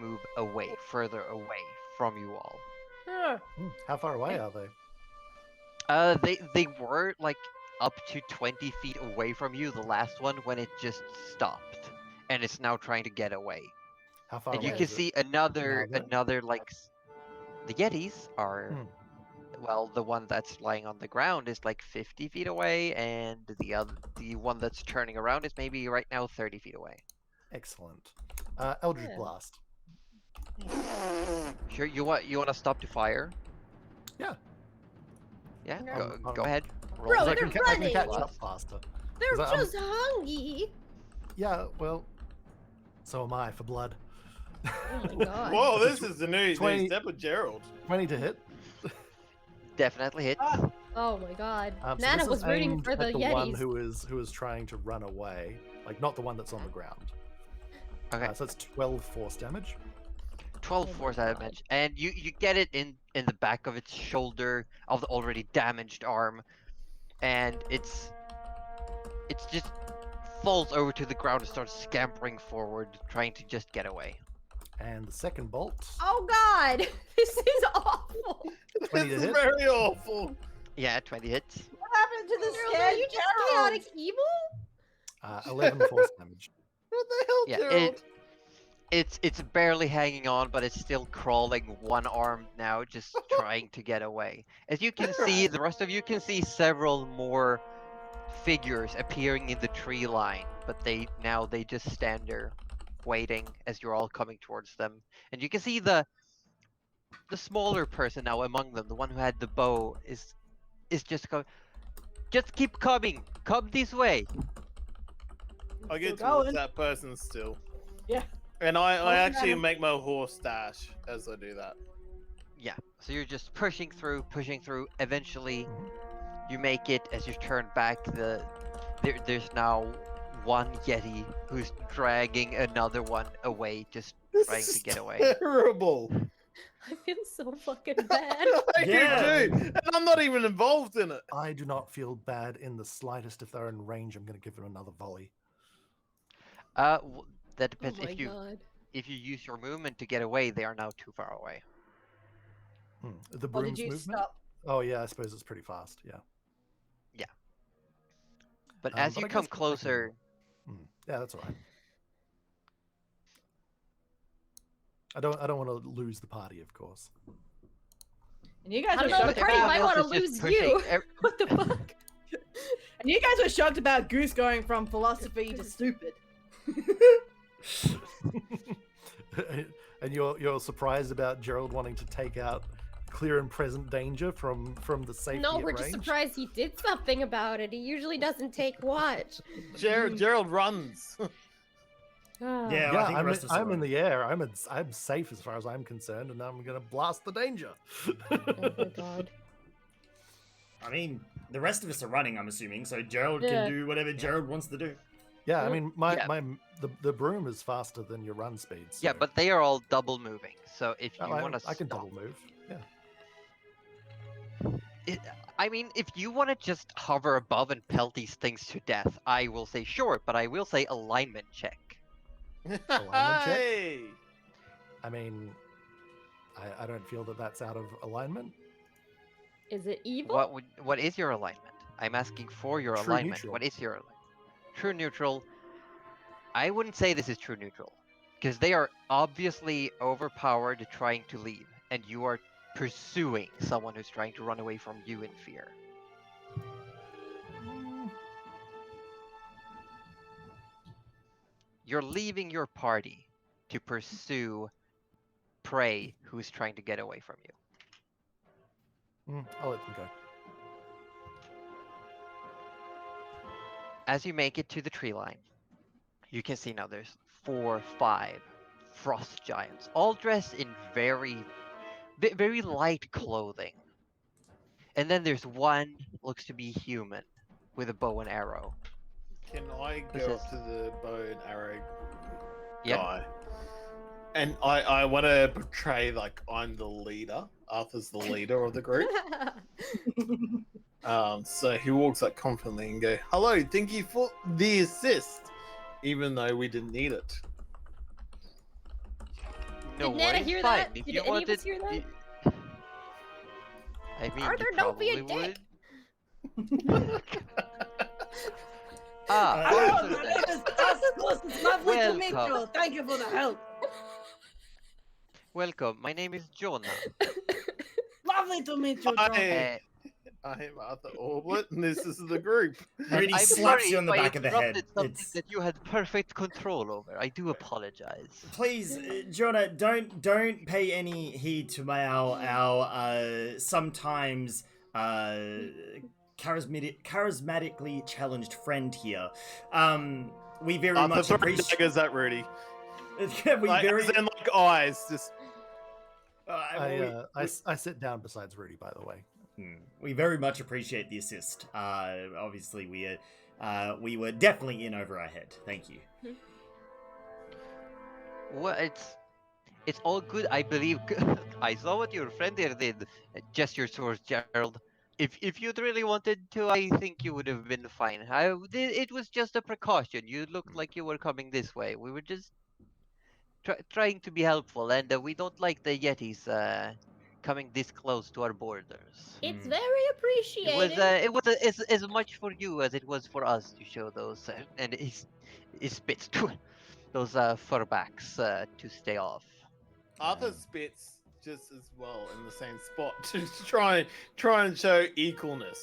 move away, further away from you all. How far away are they? They were like up to 20 feet away from you, the last one, when it just stopped, and it's now trying to get away. How far And away you can is it? see another Another? like the Yetis are well, the one that's lying on the ground is like 50 feet away, and the one that's turning around is maybe right now 30 feet away. Excellent. Eldritch Yeah. Blast. Sure, you want to stop to fire? Yeah. Yeah, No. go ahead. Bro, Roll they're I can, I can running. catch up faster. They're Is that- just hungry. Yeah, well, so am I for blood. Oh my god. Whoa, this is the new 20 step with Gerald. 20 to hit. Definitely hits. Oh my god. So Nana this is was rooting aimed for the at the one Yetis. who is trying to run away, like not the one that's on the ground. Okay, So that's 12 force damage. 12 Oh my force God. damage, and you get it in the back of its shoulder of the already damaged arm, and it's just falls over to the ground and starts scampering forward, trying to just get away. And the second bolt. Oh god. This is awful. 20 This to is hit. very awful. Yeah, 20 hits. What happened to the Gerald, scared are you just Gerald? chaotic evil? 11 force damage. What the hell, Yeah, Gerald? it's barely hanging on, but it's still crawling, one arm now, just trying to get away. As you can see, the rest of you can see several more figures appearing in the tree line, but they just stand there, waiting as you're all coming towards them. And you can see the smaller person now among them, the one who had the bow, is just going. Just keep coming. Come this way. I get Still towards going. that person still. Yeah. And I Looking at actually him. make my horse dash as I do that. Yeah. So you're just pushing through. Eventually, you make it. As you turn back, there's now one Yeti who's dragging another one away, just This trying is to get away. terrible. I feel so fucking bad. I Yeah. do too. And I'm not even involved in it. I do not feel bad in the slightest. If they're in range, I'm going to give them another volley. That Oh depends. my god. If you use your movement to get away, they are now too far away. The Or broom's did you movement. stop? Oh yeah, I suppose it's pretty fast. Yeah. But Um, as but you I come guess I can- closer, Yeah, that's all right. I don't want to lose the party, of course. And you guys I were don't know, the shocked party about. might want to Everyone else is lose just you. pushing What the fuck? And you guys were shocked about Goose going from philosophy to stupid. And you're surprised about Gerald wanting to take out clear and present danger from the safety No, at we're just range? surprised he did something about it. He usually doesn't take watch. Gerald runs. Ah. Yeah, I think the rest of us I'm are in the air. I'm safe as far as I'm concerned, and now I'm gonna blast the danger. Oh my god. I mean, The rest of us are running, I'm assuming, so Gerald Yeah. can do whatever Gerald wants to do. Yeah, I mean, Yeah. the broom is faster than your run speed. So. Yeah, but they are all double moving. So if you Oh, want to I can stop, double move. Yeah. I mean, if you want to just hover above and pelt these things to death, I will say sure, but I will say alignment check. Alignment check? Hey! I mean, I don't feel that that's out of alignment. Is it evil? What is your alignment? I'm asking for your True alignment. neutral. What is your alignment? True neutral. I wouldn't say this is true neutral, because they are obviously overpowered trying to leave, and you are pursuing someone who's trying to run away from you in fear. You're leaving your party to pursue prey who's trying to get away from you. I'll let them go. As you make it to the tree line, you can see now there's 4 or 5 frost giants, all dressed in very light clothing. And then there's one looks to be human with a bow and arrow. Can I This go is- up to the bow and arrow Yeah. guy? And I want to portray like I'm the leader. Arthur's the leader of the group. So he walks up confidently and go, "Hello, thank you for the assist," even though we didn't need it. No Did Nana worries, hear fine. that? If Did you any of wanted, us hear that? I mean, Arthur, you don't be a probably dick. would. Ah, Oh, Arthur then. It's lovely to meet Welcome. you. Thank you for the help. Welcome. My name is Jonah. Lovely to meet you, John. Hi, I'm Arthur Orblet, and this is the group. Rudy I'm slaps sorry you on the if I back of the head. interrupted something It's... that you had perfect control over. I do apologize. Please, Jonah, don't pay any heed to our sometimes charismatically challenged friend here. We very Arthur much throwing appreciate. daggers at Rudy. we Like, very. as in, like eyes, just I sit down besides Rudy, by the way. We very much appreciate the assist. Obviously, we were definitely in over our head. Thank you. Well, it's all good. I believe I saw what your friend here did. Gestures towards Gerald. If you'd really wanted to, I think you would have been fine. It was just a precaution. You looked like you were coming this way. We were just trying to be helpful, and we don't like the Yetis coming this close to our borders. It's very appreciated. It was as much for you as it was for us to show those, and he spits to those furbacks to stay off. Arthur spits just as well in the same spot to try and show equalness.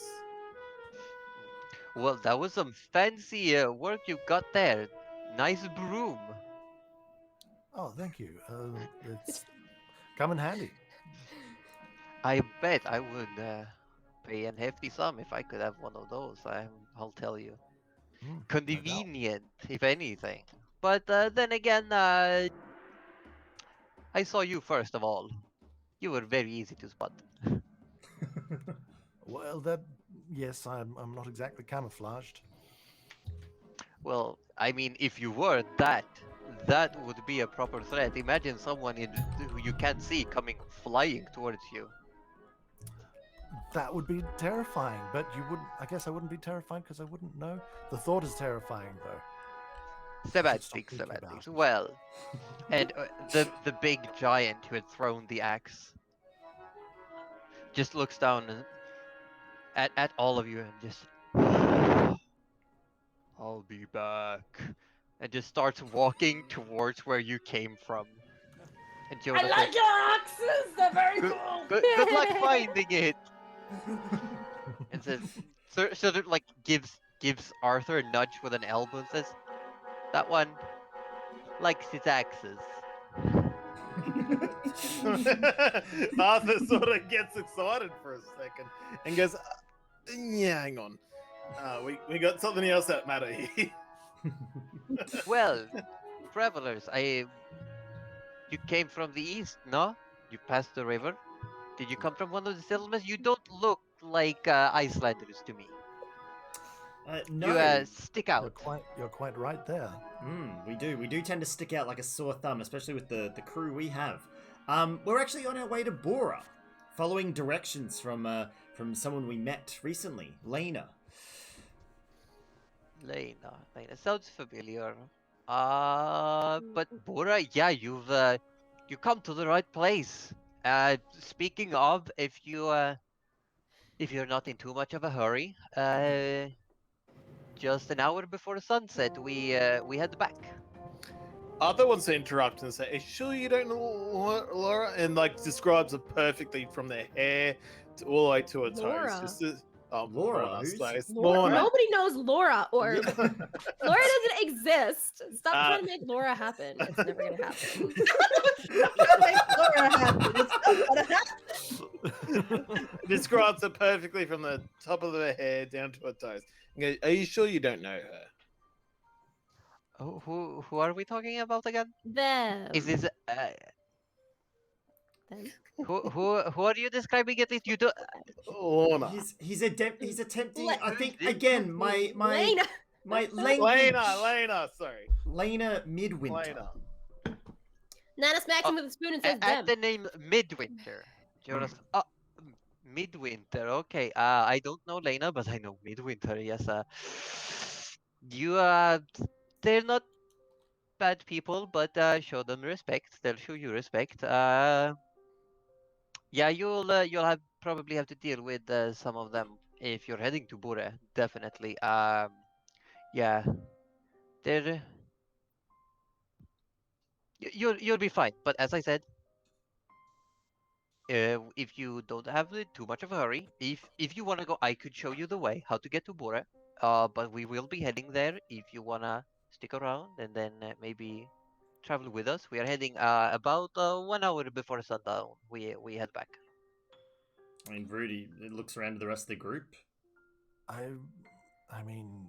Well, that was some fancy work you got there. Nice broom. Oh, thank you. It's come in handy. I bet I would pay a hefty sum if I could have one of those. I'll tell you. No doubt. Convenient, if anything. But then again, I saw you first of all. You were very easy to spot. Well, yes, I'm not exactly camouflaged. Well, I mean, if you were that would be a proper threat. Imagine someone who you can't see coming flying towards you. That would be terrifying, but you wouldn't. I guess I wouldn't be terrified because I wouldn't know. The thought is terrifying, though. Semantics, thinking about semantics. it. Well, and the big giant who had thrown the axe just looks down at all of you and just, I'll be back, and just starts walking towards where you came from. And Jonah I says, like your axes. They're very Good- cool. good luck finding it. And says, sort of like gives Arthur a nudge with an elbow and says, that one likes his axes. Arthur sort of gets excited for a second and goes, "Yeah, hang on. We got something else that matter here." Well, travelers, you came from the east, no? You passed the river. Did you come from one of the settlements? You don't look like Icelanders to me. No. You stick out. You're quite right there. We do. We do tend to stick out like a sore thumb, especially with the crew we have. We're actually on our way to Bora, following directions from someone we met recently, Lena. Lena sounds familiar. But Bora, yeah, you come to the right place. Speaking of, if you're not in too much of a hurry, just an hour before sunset, we head back. Arthur wants to interrupt and say, "Are you sure you don't know Laura?" And like describes it perfectly from their hair to all the way to her toes. Laura. Just as, Laura, who's- Laura? Nobody knows Laura, or Yeah. Laura doesn't exist. Stop trying to make Laura happen. It's never gonna happen. Don't make Laura happy. It's not gonna happen. describes it perfectly from the top of her hair down to her toes. And goes, "Are you sure you don't know her?" Oh, who are we talking about again? Them. Is this Them. who are you describing at least? You do. Lorna. He's attempting. I think Who's again my Lena. my language. Lena, sorry. Lena Midwinter. Lena. Nana smacks him with a spoon and says, At "Them." the name Midwinter, Jonas. Midwinter. Okay. I don't know Lena, but I know Midwinter. Yes. You they're not bad people, but show them respect. They'll show you respect. Yeah, you'll probably have to deal with some of them if you're heading to Bure. Definitely. Yeah, they're you'll be fine. But as I said, if you don't have too much of a hurry, if you wanna go, I could show you the way how to get to Bure. But we will be heading there if you wanna stick around and then maybe travel with us. We are heading about 1 hour before sundown. We head back. I mean, Rudy looks around to the rest of the group. I mean,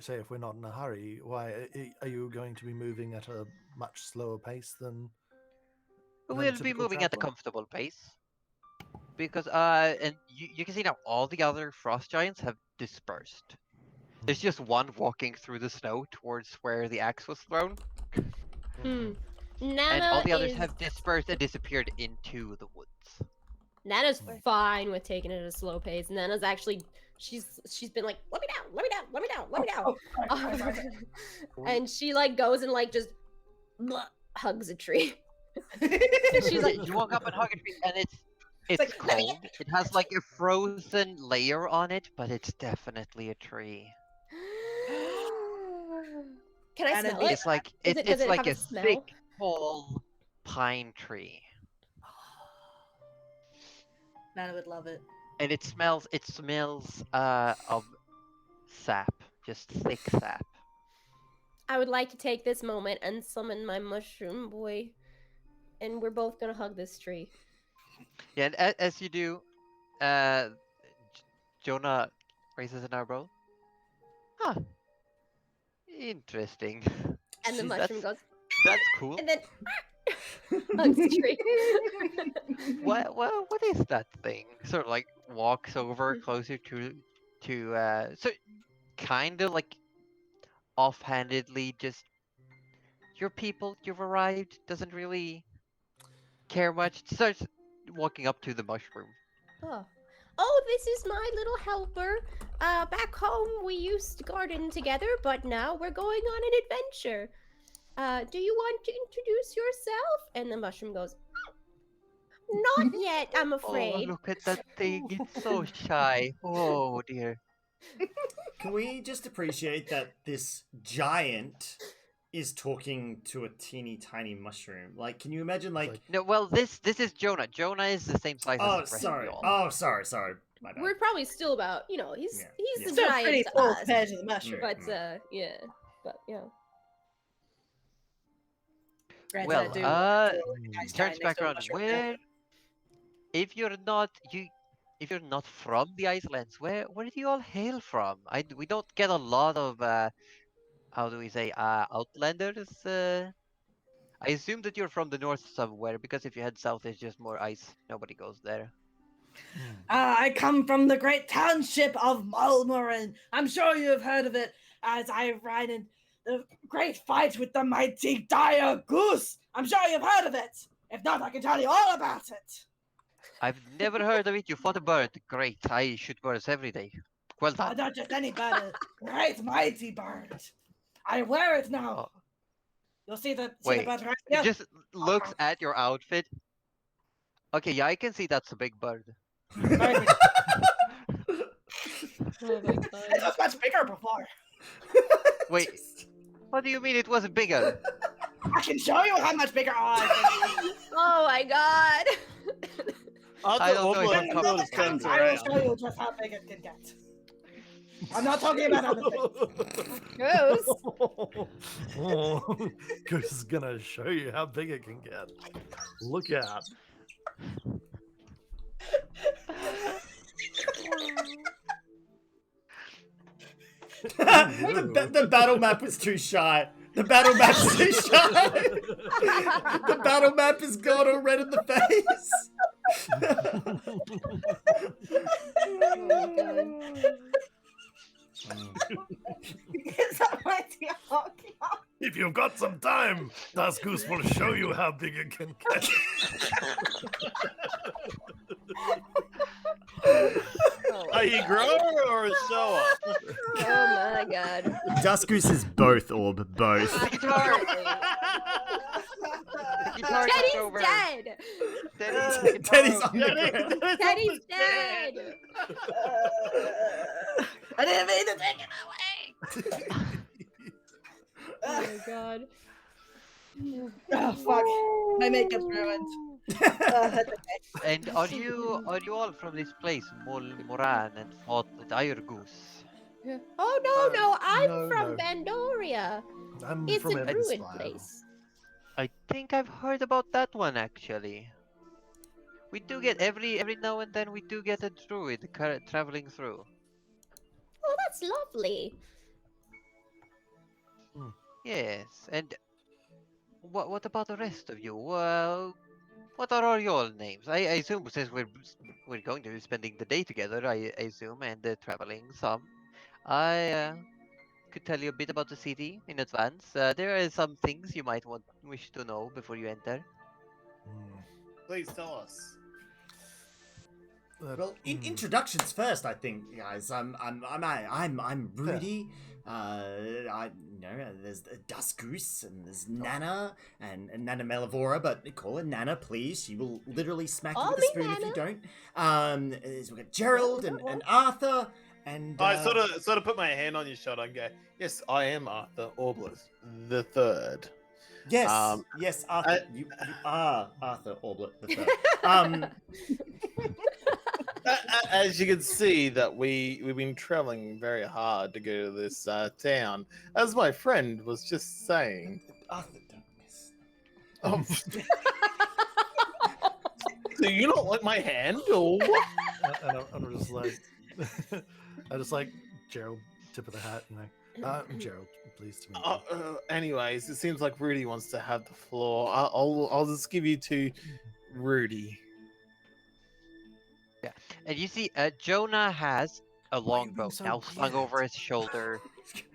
say if we're not in a hurry, why are you going to be moving at a much slower pace than? We'll be typical moving at a traveler? comfortable pace. Because and you can see now all the other frost giants have dispersed. There's just one walking through the snow towards where the axe was thrown, Hmm. and Nana all the others is have dispersed and disappeared into the woods. Nana's fine with taking it at a slow pace. Nana's actually she's been like, let me down, let me down, let me down, let me down. And she like goes and like just hugs a tree. She's like, You walk up and hug a tree, and it's like, cold. It has like a frozen layer on it, but it's definitely a tree. can I And smell it? It's like Does it's it like have a a smell? thick, tall pine tree. Nana would love it. And it smells of sap, just thick sap. I would like to take this moment and summon my mushroom boy, and we're both gonna hug this tree. Yeah, and as you do, Jonah raises an eyebrow. Huh. Interesting. And the She's- mushroom goes, That's cool. and then hugs the tree. What is that thing? Sort of like walks over closer to so kind of like offhandedly just your people, you've arrived, doesn't really care much. Starts walking up to the mushroom. Oh, this is my little helper. Back home we used to garden together, but now we're going on an adventure. Do you want to introduce yourself? And the mushroom goes, not yet, I'm Oh, afraid. look at that thing. It's so shy. Oh dear. Can we just appreciate that this giant is talking to a teeny tiny mushroom? Like, can you imagine, like... No, well, this is Jonah. Jonah is the same size Oh, as the rest sorry. of y'all. Oh, sorry. My bad. We're probably still about, he's Yeah, he's yeah. the Still giant pretty to small us. compared to the mushroom. But yeah. Granted, Well, I do nice turns giant back next to a around. mushroom. Where, if you're not from the Islands, where do you all hail from? We don't get a lot of how do we say Outlanders. I assume that you're from the north somewhere because if you head south, there's just more ice. Nobody goes there. I come from the great township of Malmorin. I'm sure you have heard of it, as I ride in the great fight with the mighty dire goose. I'm sure you've heard of it. If not, I can tell you all about it. I've never heard of it. You fought a bird. Great. I shoot birds every day. Well done. Not just any bird, a great mighty bird. I wear it now. Oh, You'll see the wait. bird right It here. just looks at your outfit. Okay, yeah, I can see that's a big bird. Very big. Oh my It god. was much bigger before. Wait, what do you mean it wasn't bigger? I can show you how much bigger. Oh my god. I don't know if I'm Another comfortable time, with I will show you just how big it can get. I'm not talking about other things. Gross. Goose is gonna show you how big it can get. Look out. The battle map was too shy. The battle map's too shy. The battle map has gone all red in the face. Oh god. It's a mighty hawk. If you've got some time, Das Goose will show you how big it can get. Are you grower or a shower? Oh my god. Dusk Goose is both, Orb, both. The guitar! The guitar comes Teddy's over. dead! Teddy's on the ground. Teddy's dead! I didn't mean to take it away. Oh my god. Oh fuck! My makeup's ruined. That's okay. And are you all from this place, Moran and fought the dire goose? Oh no, I'm no, from no. Vandoria. I'm It's from a Ed's druid file. place. I think I've heard about that one actually. We do get every now and then we do get a druid traveling through. Oh, that's lovely. Yes, and what about the rest of you? What are all your names? I assume since we're going to be spending the day together, I assume, and traveling some, I could tell you a bit about the city in advance. There are some things you might wish to know before you enter. Please tell us. Well, introductions first, I think, guys. I'm Rudy. There's Dusk Goose and there's Nana and Nana Melavora, but call her Nana, please. She will literally smack you Call with a me spoon if you Nana. don't. We've got Gerald and Arthur and. I sort of put my hand on your shoulder and go, "Yes, I am Arthur Orblet the Third." Yes, yes, Arthur. You are Arthur Orblet the Third. As you can see, that we've been traveling very hard to go to this town, as my friend was just saying. Arthur, don't miss. Um, do you not like my hand, or what? And I'm just like, I just like Gerald, tip of the hat, you know. Gerald, pleased to meet you. Anyways, it seems like Rudy wants to have the floor. I'll just give you to Rudy. And you see, Jonah has a Why are you being longbow so now slung weird? over his shoulder.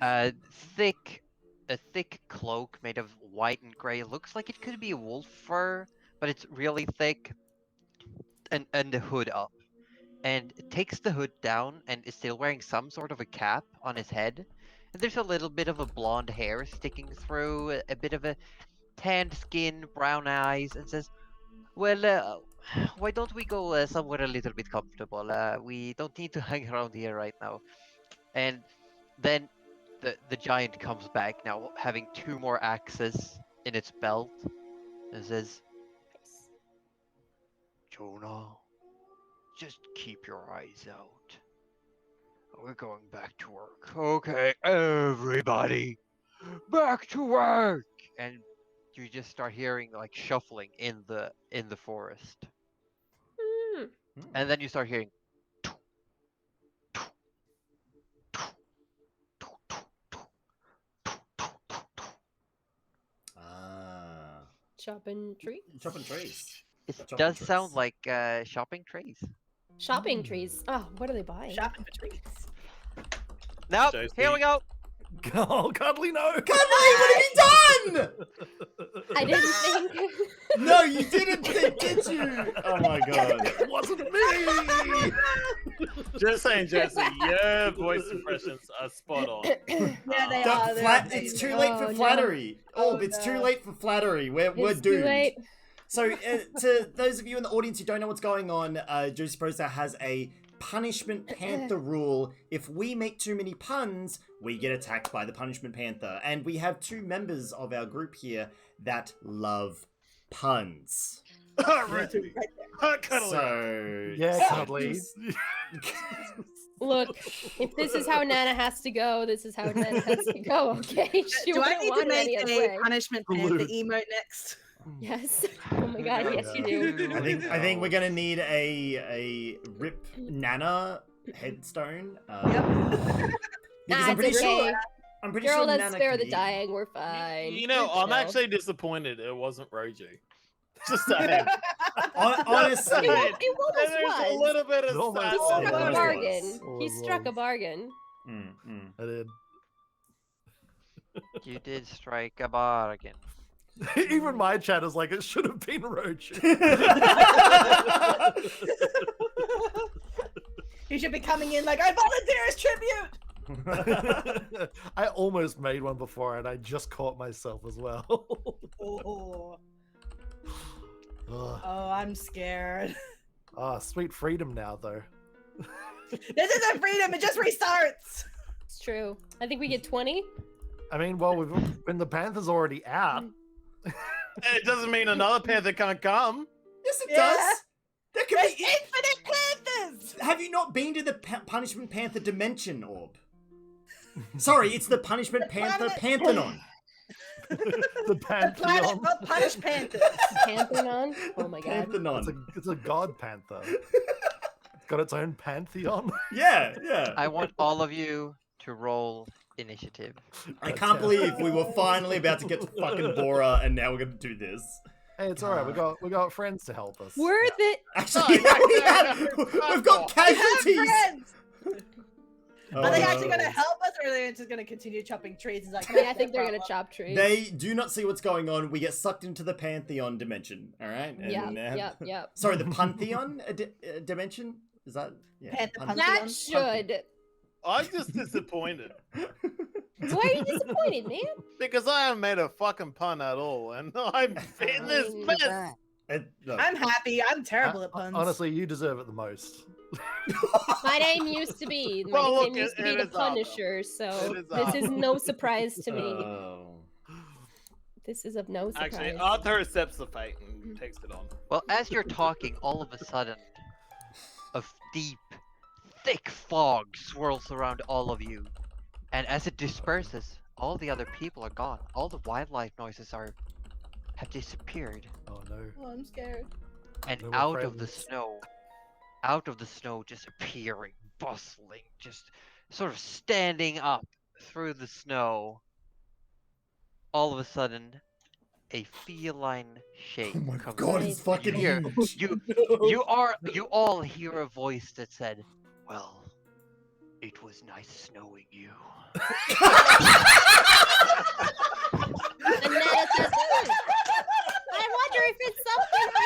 A thick cloak made of white and gray. Looks like it could be wolf fur, but it's really thick. And the hood up. And takes the hood down and is still wearing some sort of a cap on his head. And there's a little bit of a blonde hair sticking through, a bit of a tanned skin, brown eyes, and says, well, why don't we go somewhere a little bit comfortable? We don't need to hang around here right now. And then the giant comes back now, having 2 more axes in its belt, and says, Jonah, just keep your eyes out. We're going back to work. Okay, everybody, back to work! And you just start hearing like shuffling in the forest. And then you start hearing Chopping tree. Chopping trees. it Chopping does trees. sound like shopping trees. Shopping trees. Oh, what are they buying? Shopping for treats. Nope. Josie. Here we go. Oh, Cuddly, no! Cuddly, what have you done? I didn't think. No, you didn't think, did you? Oh my god. It wasn't me! Just saying, Jesse, your voice impressions are spot on. Yeah, they Don't are. They're flat, it's amazing. too late Oh, for no. flattery. Oh, Orb, it's too no. late for flattery. We're It's too doomed. late. So, to those of you in the audience who don't know what's going on, Juicy Prosa has a punishment panther rule. If we make too many puns, we get attacked by the punishment panther. And we have 2 members of our group here that love puns. Rudy. Cuddly. So, Yeah, Cuddly. Look, if this is how Nana has to go, this is how Nana has to go. Okay. She Do I wouldn't need to want it any make other a way. punishment panther emote next? Yes. Oh my god, yes you do. I think we're gonna need a Rip Nana headstone. Because Nah, I'm pretty it's okay. sure. I'm pretty Girl, sure let's Nana spare can the be- dying. We're fine. You know, We're I'm chill. actually disappointed it wasn't Roji. Just saying. Honestly, It almost There's a was. little bit of It almost He was. struck Yeah, a it bargain. was. He struck a bargain. I did. You did strike a bargain. Even my chat is like, it should have been Roach. He should be coming in like, I volunteer as tribute! I almost made one before and I just caught myself as well. Oh, Ugh. I'm scared. Ah, sweet freedom now, though. This isn't freedom, it just restarts! It's true. I think we get 20. I mean, well, when the Panther's already out. It doesn't mean another panther can't come. Yes, it Yeah. does. There could There's be. infinite panthers! Have you not been to the Punishment Panther dimension, Orb? Sorry, it's the Punishment Panther Pantheon. The Punish, Pantheon. punish panthers! Pantheon. Oh my god. Pantheon. It's a god panther. It's got its own pantheon. Yeah, yeah. I want all of you to roll initiative. I can't believe we were finally about to get to fucking Bora, and now we're gonna do this. Hey, it's alright. We got friends to help us. Worth it. Actually, we've got We have casualties. friends! Oh, Are they no. actually gonna help us, or are they just gonna continue chopping trees? It's like, I mean, I think they're gonna chop trees. They do not see what's going on. We get sucked into the Pantheon dimension. All right. And, Yep. Sorry, the Pantheon dimension. Is that? Yeah. Panther Pan- Pantheon? That should. I'm just disappointed Why are you disappointed, man? because I haven't made a fucking pun at all, and I'm in this mess. Look, I'm happy. I'm terrible at puns. Honestly, you deserve it the most. My name used to be. My Well, look, nickname used to be it the is Arthur. Punisher, so It is this is Arthur. no surprise to me. oh. This is of no surprise. Actually, Arthur accepts the fate and takes it on. Well, as you're talking, all of a sudden, a deep, thick fog swirls around all of you. And as it disperses, all the other people are gone. All the wildlife noises have disappeared. Oh no. Oh, I'm scared. And No more out of the snow, just appearing, bustling, just sort of standing up through the snow. All of a sudden, a feline shape Oh my comes god, out. it's fucking Here, huge. You all hear a voice that said, "Well, it was nice knowing you." And Nana says, I wonder if it's something I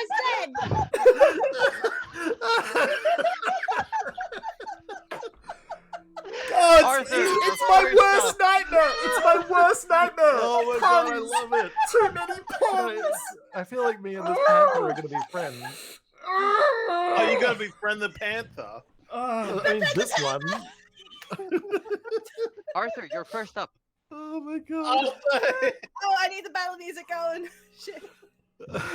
God, Arthur, it's you're my first worst up. nightmare. It's my worst nightmare. Oh my god, I Puns. love it. Too many puns. I feel like me and this panther are gonna be friends. Oh, you gotta befriend the panther. I mean, this one. Arthur, you're first up. Oh my god. Oh, I need the battle music going. Shit.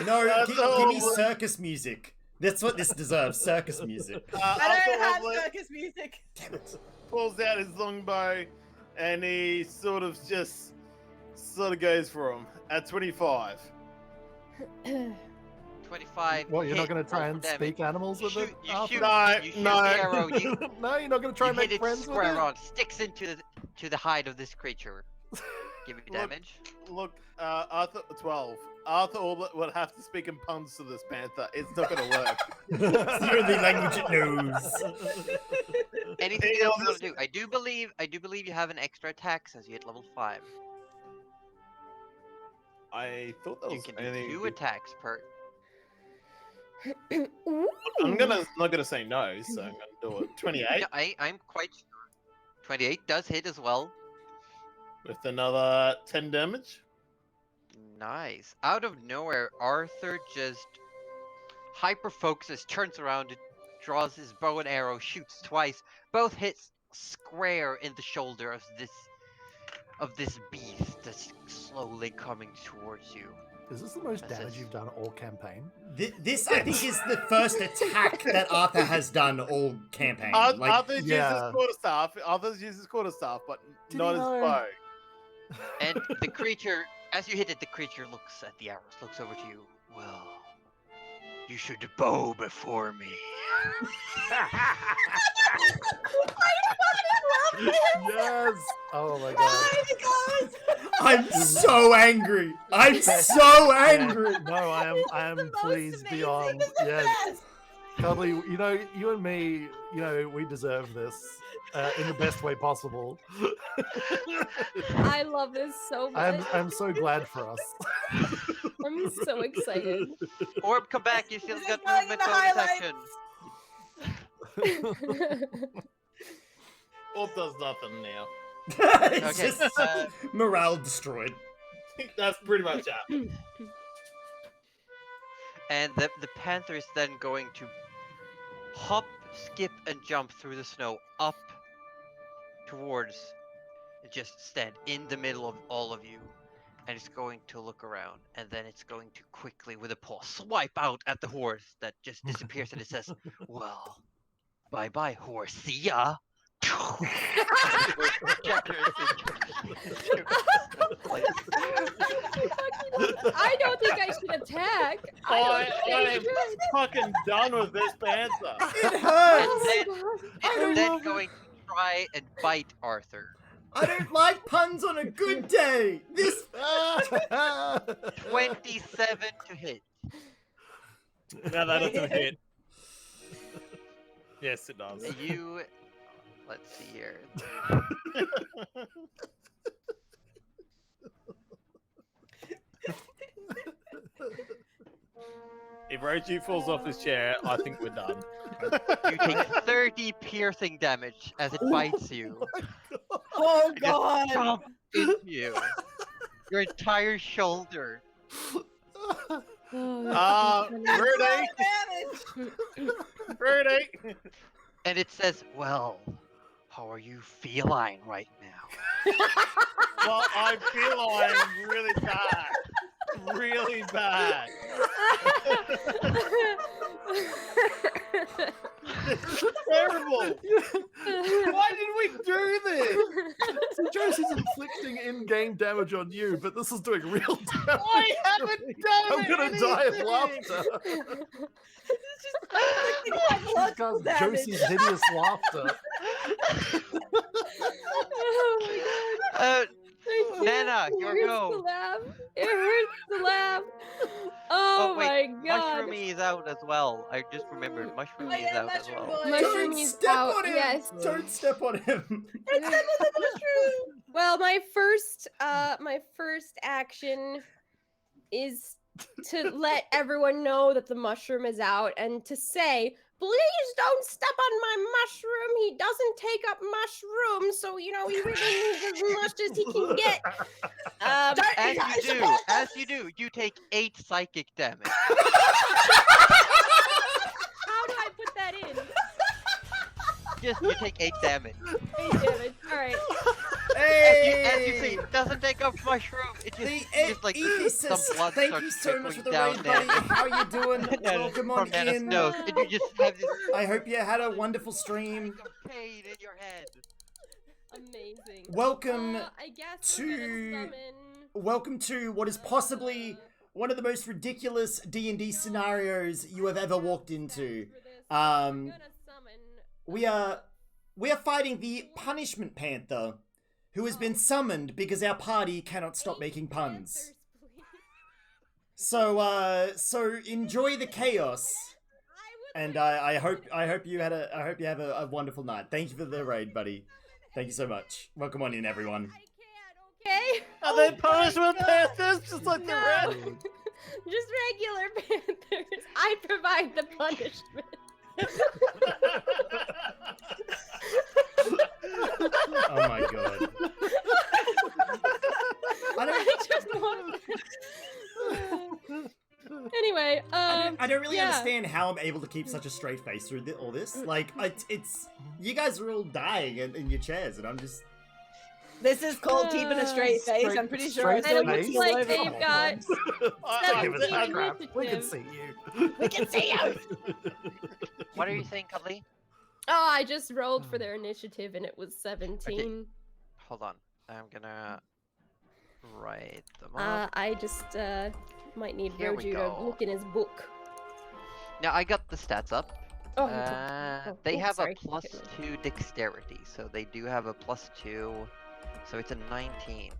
No, That's give me all. circus music. That's what this deserves. Circus music. I don't have Arthur circus music. Damn it. pulls out his longbow and he sort of goes for him at 25. said. 25. What, you're not hit, gonna try roll and for speak damage. animals You with it? shoot, you Arthur? shoot, No, you shoot no. the arrow. No, you're not gonna try You and make hit it friends with square it? on, sticks into the hide of this creature. Give me Look, damage. Look, Arthur, 12. Arthur Orbit would have to speak in puns to this panther. It's not going to work. It's the only language it knows. Anything Hey, else you Elvis. want to do? I do believe you have an extra attack since you hit level 5. I thought that You was can do only... 2 attacks per. Ooh. not gonna say no, so I'm gonna do it. 28 No, I'm quite sure. 28 does hit as well. with another 10 damage. Nice. Out of nowhere, Arthur just hyper focuses, turns around, draws his bow and arrow, shoots twice. Both hits square in the shoulder of this beast that's slowly coming towards you. Is this the most That's damage it. you've done all campaign? This, I think, is the first attack that Arthur has done all campaign. Like, Arthur yeah. uses quarterstaff. Arthur uses quarterstaff, but Did not he? his No. bow. And the creature, as you hit it, the creature looks at the arrows, looks over to you. Well, you should bow before me. Yes. Oh my god. Oh my god! I'm so angry. I'm so angry. No, I am The most pleased amazing, beyond. it's the Yes. best. Cuddly, you know, you and me, you know, we deserve this in the best way possible. I love this so much. I'm so glad for us. I'm so excited. Orb, come back. You still This got is going in movement the bonus highlights. action. Orb does nothing now. It's Okay, just morale destroyed. That's pretty much it. And the panther is then going to hop, skip, and jump through the snow up towards, just stand in the middle of all of you. And it's going to look around, and then it's going to quickly, with a paw, swipe out at the horse that just disappears, and it says, "Well, bye-bye, horse. See ya." I don't think I should attack. I don't am think I should. fucking done with this panther. It Oh hurts. my God. It's then going to try and bite Arthur. I don't like puns on a good day. This. 27 to hit. Now that doesn't hit. Yes, it does. You, let's see here. If Roji falls off his chair, I think we're done. You take 30 piercing damage as it bites you. Oh It god! just chomps into you. Your entire shoulder. Oh, That's Rudy, a lot of damage. Rudy. And it says, "Well, how are you feline right now?" Well, I feel I'm really bad. Really bad. This is terrible. Why did we do this? So Josie's inflicting in-game damage on you, but this is doing real damage. I haven't done I'm gonna die of anything. laughter. It's just psychological Because damage. Josie's hideous laughter. Oh my God. Uh, I can't. Nana, It your hurts go. to laugh. It hurts to laugh. Oh, wait, my God. Mushroomy is out as well. I just remembered Oh Mushroomy yeah, is out as mushroom well. boy. Mushroom Don't is step out, on him. yes. Don't step on him. It's some of the mushroom. Well, my first action is to let everyone know that the mushroom is out and to say, please don't step on my mushroom. He doesn't take up mushrooms, so he really needs as much as he can get. As you do, you take 8 psychic damage. How do I put that in? Just you take 8 damage. 8 damage. All right. As you see, doesn't take up mushroom. It The just like some Ephesus. blood Thank starts you so much for the trickling raid, down buddy. there. How you doing? Welcome on From Nana's in. nose, and you just have this I hope you had a wonderful stream. pain in your head. Amazing. Welcome I guess we're gonna to- summon. Welcome to what is possibly one of the most ridiculous D&D scenarios you have ever walked into. We are fighting the Punishment Panther, who has been summoned because our party cannot stop making puns. So enjoy the chaos, and I hope you have a wonderful night. Thank you for the raid, buddy. Thank you so much. Welcome on in, everyone. Okay. Are they punishment panthers just like the rest? Just regular panthers. I provide the punishment. Oh my god. I just want. Anyway, I don't really yeah. understand how I'm able to keep such a straight face through all this. Like, it's you guys are all dying in your chairs, and I'm just. This is called keeping a straight face. I'm pretty sure I straight saw And it you looks all like over they've my got hands. Give us 17 that crap. We can initiative. see you. We can see you. What are you saying, Cuddly? Oh, I just rolled for their initiative and it was 17. Hold on. I'm gonna write them up. I just might need Here we Roju to go. look in his book. Now I got the stats up. Oh, They have sorry. a +2 dexterity, so they do have a +2. So it's a 19.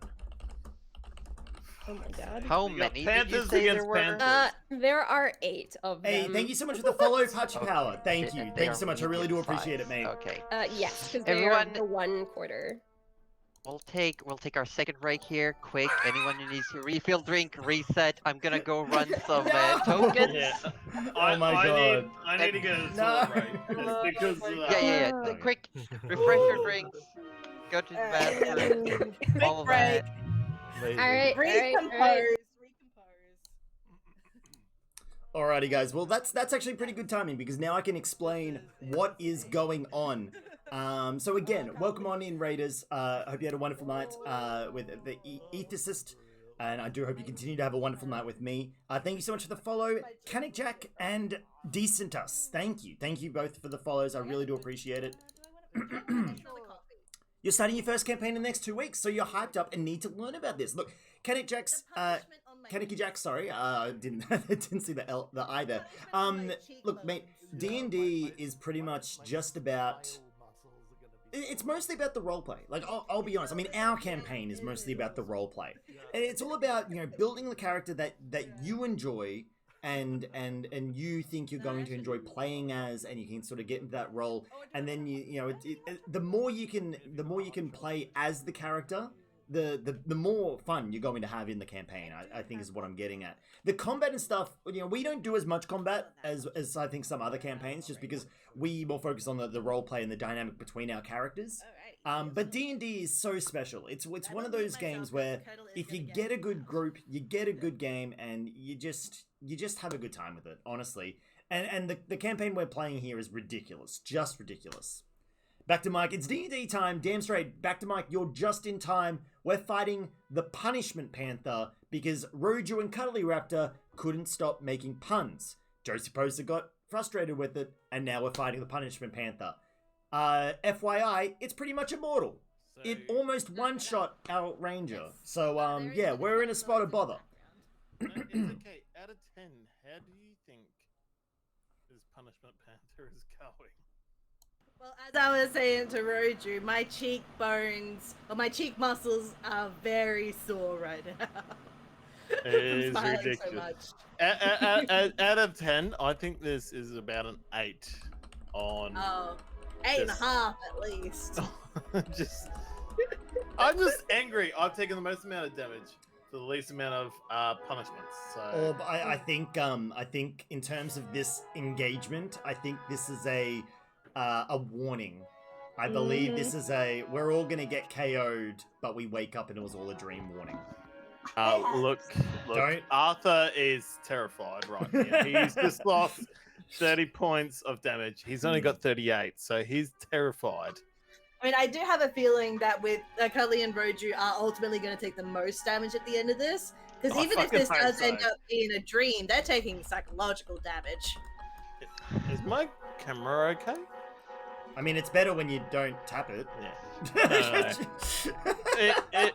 Oh my god. How We got many did you panthers say there against were? panthers. There are 8 of them. Hey, thank you so much for the follow, Patchy Okay. Power. Thank They- you. they Thank you are so much. I really do medium appreciate it, size. mate. Okay. Yes, because they are Everyone- the 1/4. We'll take our second break here. Quick, anyone who needs to refill drink, reset. I'm gonna go run some tokens. Yeah. Oh my god. I need to get a No. toilet break. Just because of that. Yeah. Okay. Quick, refresh your drinks. Go to the bathroom. All of break. that. Alright, Recompose. Alrighty, guys. Well, that's actually pretty good timing because now I can explain what is going on. So again, welcome on in, Raiders. Hope you had a wonderful night with the Ethicist, and I do hope you continue to have a wonderful night with me. Thank you so much for the follow, Canic Jack and Decent Us. Thank you both for the follows. I really do appreciate it. You're starting your first campaign in the next 2 weeks, so you're hyped up and need to learn about this. Look, Canic Jack's Kaneki Jack, sorry, didn't see the I there. Look, mate, D&D is pretty much just about. It's mostly about the roleplay. Like, I'll be honest. I mean, our campaign is mostly about the roleplay, and it's all about building the character that you enjoy and you think you're going to enjoy playing as, and you can sort of get into that role, and then the more you can play as the character, the more fun you're going to have in the campaign, I think is what I'm getting at. The combat and stuff, we don't do as much combat as I think some other campaigns, just because we more focus on the role play and the dynamic between our characters. But D&D is so special. It's one of those games where if you get a good group, you get a good game, and you just have a good time with it, honestly. And the campaign we're playing here is ridiculous, just ridiculous. Back to Mike. It's D&D time. Damn straight. Back to Mike. You're just in time. We're fighting the Punishment Panther because Roju and Cuddly Raptor couldn't stop making puns. Josie Poster got frustrated with it, and now we're fighting the Punishment Panther. FYI, it's pretty much immortal. It almost one-shot our Ranger. So, yeah, we're in a spot of bother. No, it's okay. Out of 10, how do you think this Punishment Panther is going? Well, as I was saying to Roju, my cheekbones or my cheek muscles are very sore right now. It is I'm smiling ridiculous. so much. Out of 10, I think this is about an 8 on. Oh, 8.5 at least. I'm just angry. I've taken the most amount of damage for the least amount of punishments. So I think in terms of this engagement, I think this is a warning. I believe this is we're all gonna get KO'd, but we wake up and it was all a dream warning. look, Don't- Arthur is terrified right now. He's just lost 30 points of damage. He's only got 38, so he's terrified. I mean, I do have a feeling that with Cuddly and Roju are ultimately going to take the most damage at the end of this. Because I even if fucking this hope does end so. up being a dream, they're taking psychological damage. Is my camera okay? I mean, it's better when you don't tap it. Yeah.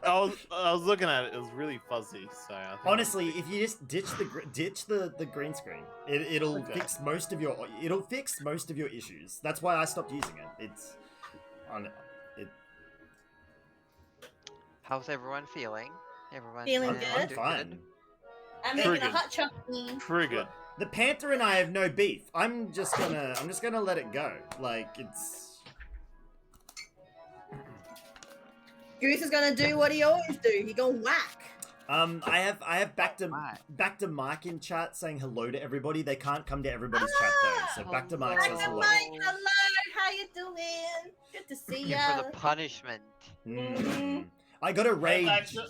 I was looking at it. It was really fuzzy. So I think Honestly, if you just ditch the green screen, it'll Okay. fix most of your issues. That's why I stopped using it. It's on it. How's everyone feeling? Everyone Feeling doing I'm good. fine. I'm making a Triggered. hot chocolate. Triggered. The panther and I have no beef. I'm just gonna let it go. Like it's. Goose is gonna do what he always do. He gonna whack. I have back Alright. to Mike in chat saying hello to everybody. They can't come to everybody's chat though. So back to Mike says Hi, hello. Mike. Hello. How you doing? Good to see Here ya. for the punishment. Mm. I got a raid. Head back to-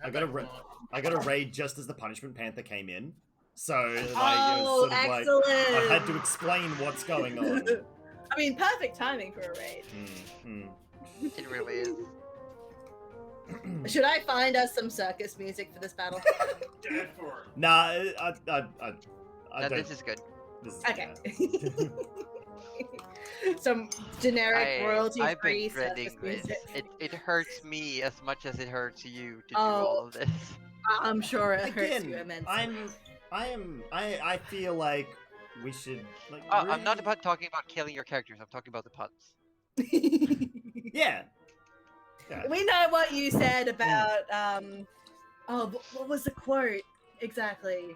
I head got a back ra- to Mike. I got a raid just as the punishment panther came in. So like it Oh, was sort of like excellent. I had to explain what's going on. I mean, perfect timing for a raid. It really is. Should I find us some circus music for this battle? Dead for it. Nah, I No, don't. this is good. This is, Okay. yeah. Some generic royalty I've free been dreading circus this. music. It hurts me as much as it hurts you to do Oh. all of this. I'm sure it hurts you Again, immensely. I feel like we should like. Oh, I'm not really- about talking about killing your characters. I'm talking about the puns. Yeah. Yeah. We know what you said about what was the quote exactly?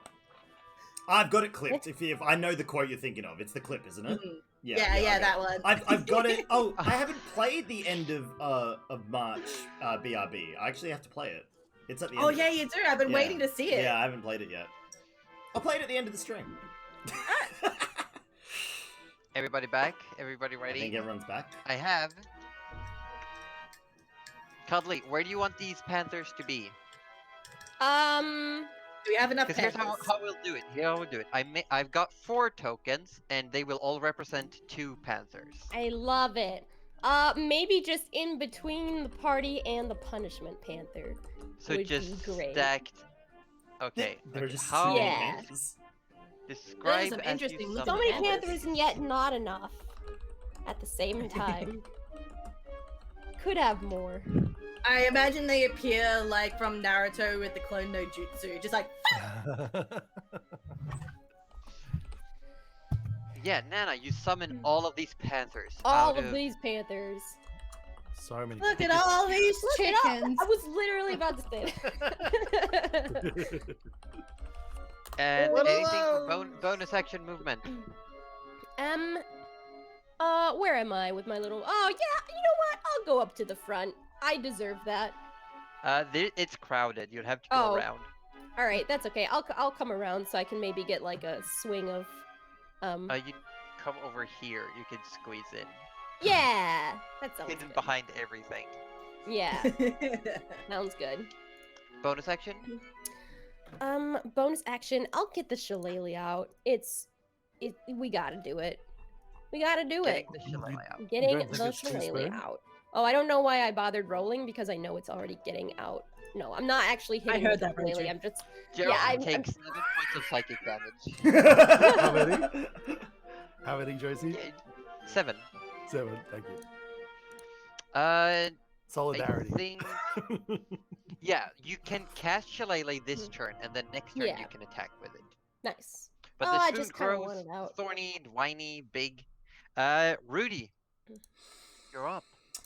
I've got it clipped. If I know the quote you're thinking of, it's the clip, isn't it? Mhm. Yeah, Yeah, okay. that one. I've got it. Oh, I haven't played the end of March BRB. I actually have to play it. It's at the end. Oh of yeah, it. you do. I've been Yeah. waiting to see it. Yeah, I haven't played it yet. I'll play it at the end of the stream. Everybody back? Everybody I ready? think everyone's back. I have. Cuddly, where do you want these panthers to be? Do we have enough Because here's panthers? how we'll do it. Here how we'll do it. I've got 4 tokens, and they will all represent 2 panthers. I love it. Maybe just in between the party and the punishment panther. So Would be just great. stacked. Okay. There are okay, just how too many Yeah. panthers. describe some as you interesting looking So summon many panthers. panthers and yet not enough at the same time. Could have more. I imagine they appear like from Naruto with the clone no jutsu, just like Yeah, Nana, you summon all of these panthers. All out of these panthers. So many. look at all these Look it up. chickens. I was literally about to say that. And What anything for alone? bonus action movement. Where am I with my little? Oh yeah, you know what? I'll go up to the front. I deserve that. It's crowded. You'd have to go Oh. around. All right, that's okay. I'll come around so I can maybe get like a swing of, You come over here. You can squeeze in. yeah, that sounds Hidden good. behind everything. Yeah, sounds good. Bonus action? Bonus action. I'll get the shillelagh out. We gotta do it. We gotta do Getting it. the shillelagh out. Getting don't think the it's too shillelagh soon? out. Oh, I don't know why I bothered rolling because I know it's already getting out. No, I'm not actually hitting heard with the that, Roger. shillelagh. I'm just Gerald I'm- takes 7 points of psychic damage. How many? How many, Josie? Yeah, 7. 7. Thank you. I Solidarity. think... Yeah, you can cast shillelagh this turn, and then next turn Yeah. you can attack with it. nice. But Oh, I the just spoon kinda grows want it out. thorny, whiny, big. Rudy, you're up.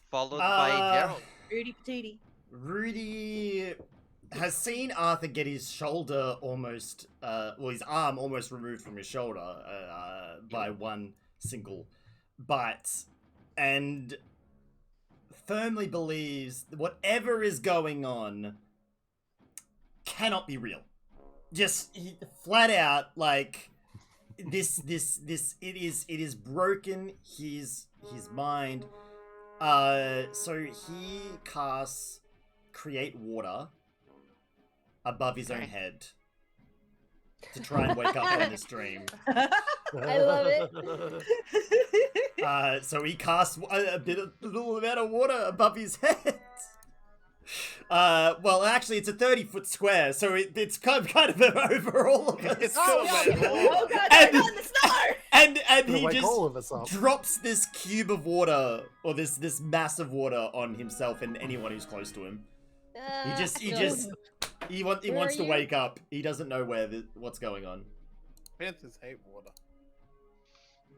Followed Uh, by Gerald. Rudy Patootie. Rudy has seen Arthur get his shoulder almost, his arm almost removed from his shoulder by one single bite, and firmly believes that whatever is going on cannot be real. Just flat out, like this. It is broken his mind. So he casts Create Water above his own Okay. head to try and wake up on the stream. I love it. So he casts a little amount of water above his head. Well, actually, it's a 30-foot square, so it's kind of over all of us. It's Oh, got yeah. a Oh god, And- they're in the snow! And Gonna he wake just all of us up. drops this cube of water, or this massive water on himself and anyone who's close to him. He Where wants are to you? wake up. He doesn't know what's going on. Panthers hate water.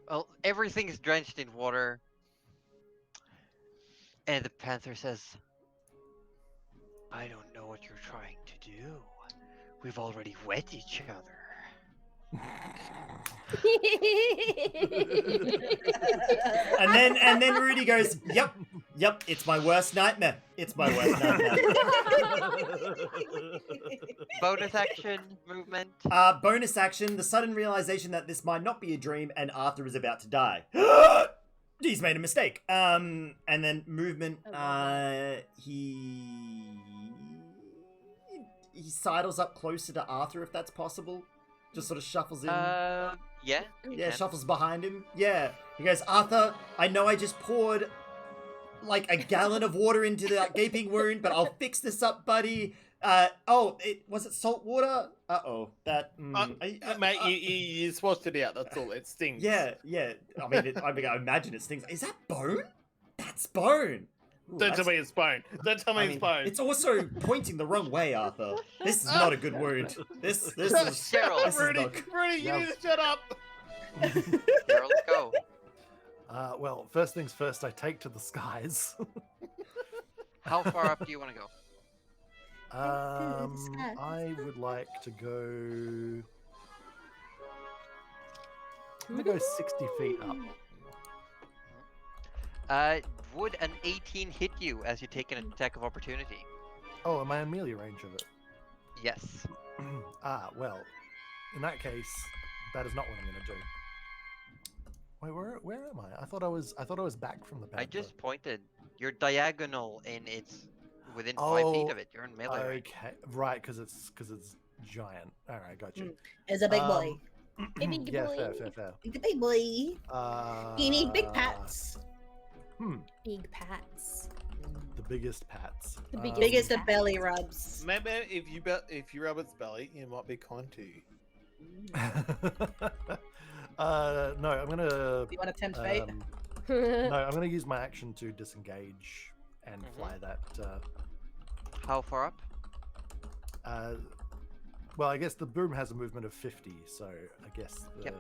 Well, everything is drenched in water. And the panther says, I don't know what you're trying to do. We've already wet each other. And then Rudy goes, Yep, it's my worst nightmare. It's my worst nightmare. Bonus action movement. Bonus action, the sudden realization that this might not be a dream and Arthur is about to die. He's made a mistake. And then movement, he sidles up closer to Arthur if that's possible. Just sort of shuffles in. Yeah. Yeah, can. shuffles behind him. Yeah. He goes, Arthur, I know I just poured like a gallon of water into that gaping wound, but I'll fix this up, buddy. Was it salt water? That. Mate, you swatched it out. That's all. It stings. Yeah. I mean, I imagine it stings. Is that bone? That's bone. Ooh, Don't tell me it's bone. Don't tell me it's bone. It's also pointing the wrong way, Arthur. This is not a good wound. This is Gerald. this is Rudy, not- Rudy, you need to shut up. Gerald, go. Well, first things first, I take to the skies. How far up do you want to go? I would like to go. I'm gonna go 60 feet up. Would an 18 hit you as you take an attack of opportunity? Oh, am I in melee range of it? Yes. Well, in that case, that is not what I'm gonna do. Wait, where am I? I thought I was back from the panther. I just pointed. You're diagonal and it's within 5 feet of it. You're in melee range. Okay, right, because it's giant. All right, got you. It's a big boy. Big Yeah, boy. fair. It's a big boy. You need big Uh, pats. Big pats. The biggest pats. The biggest. Biggest of belly rubs. Maybe if you rub its belly, it might be kind to you. No, I'm gonna. You want to tempt fate? No, I'm gonna use my action to disengage and fly that. How far up? Well, I guess the boom has a movement of 50, so I guess Yep.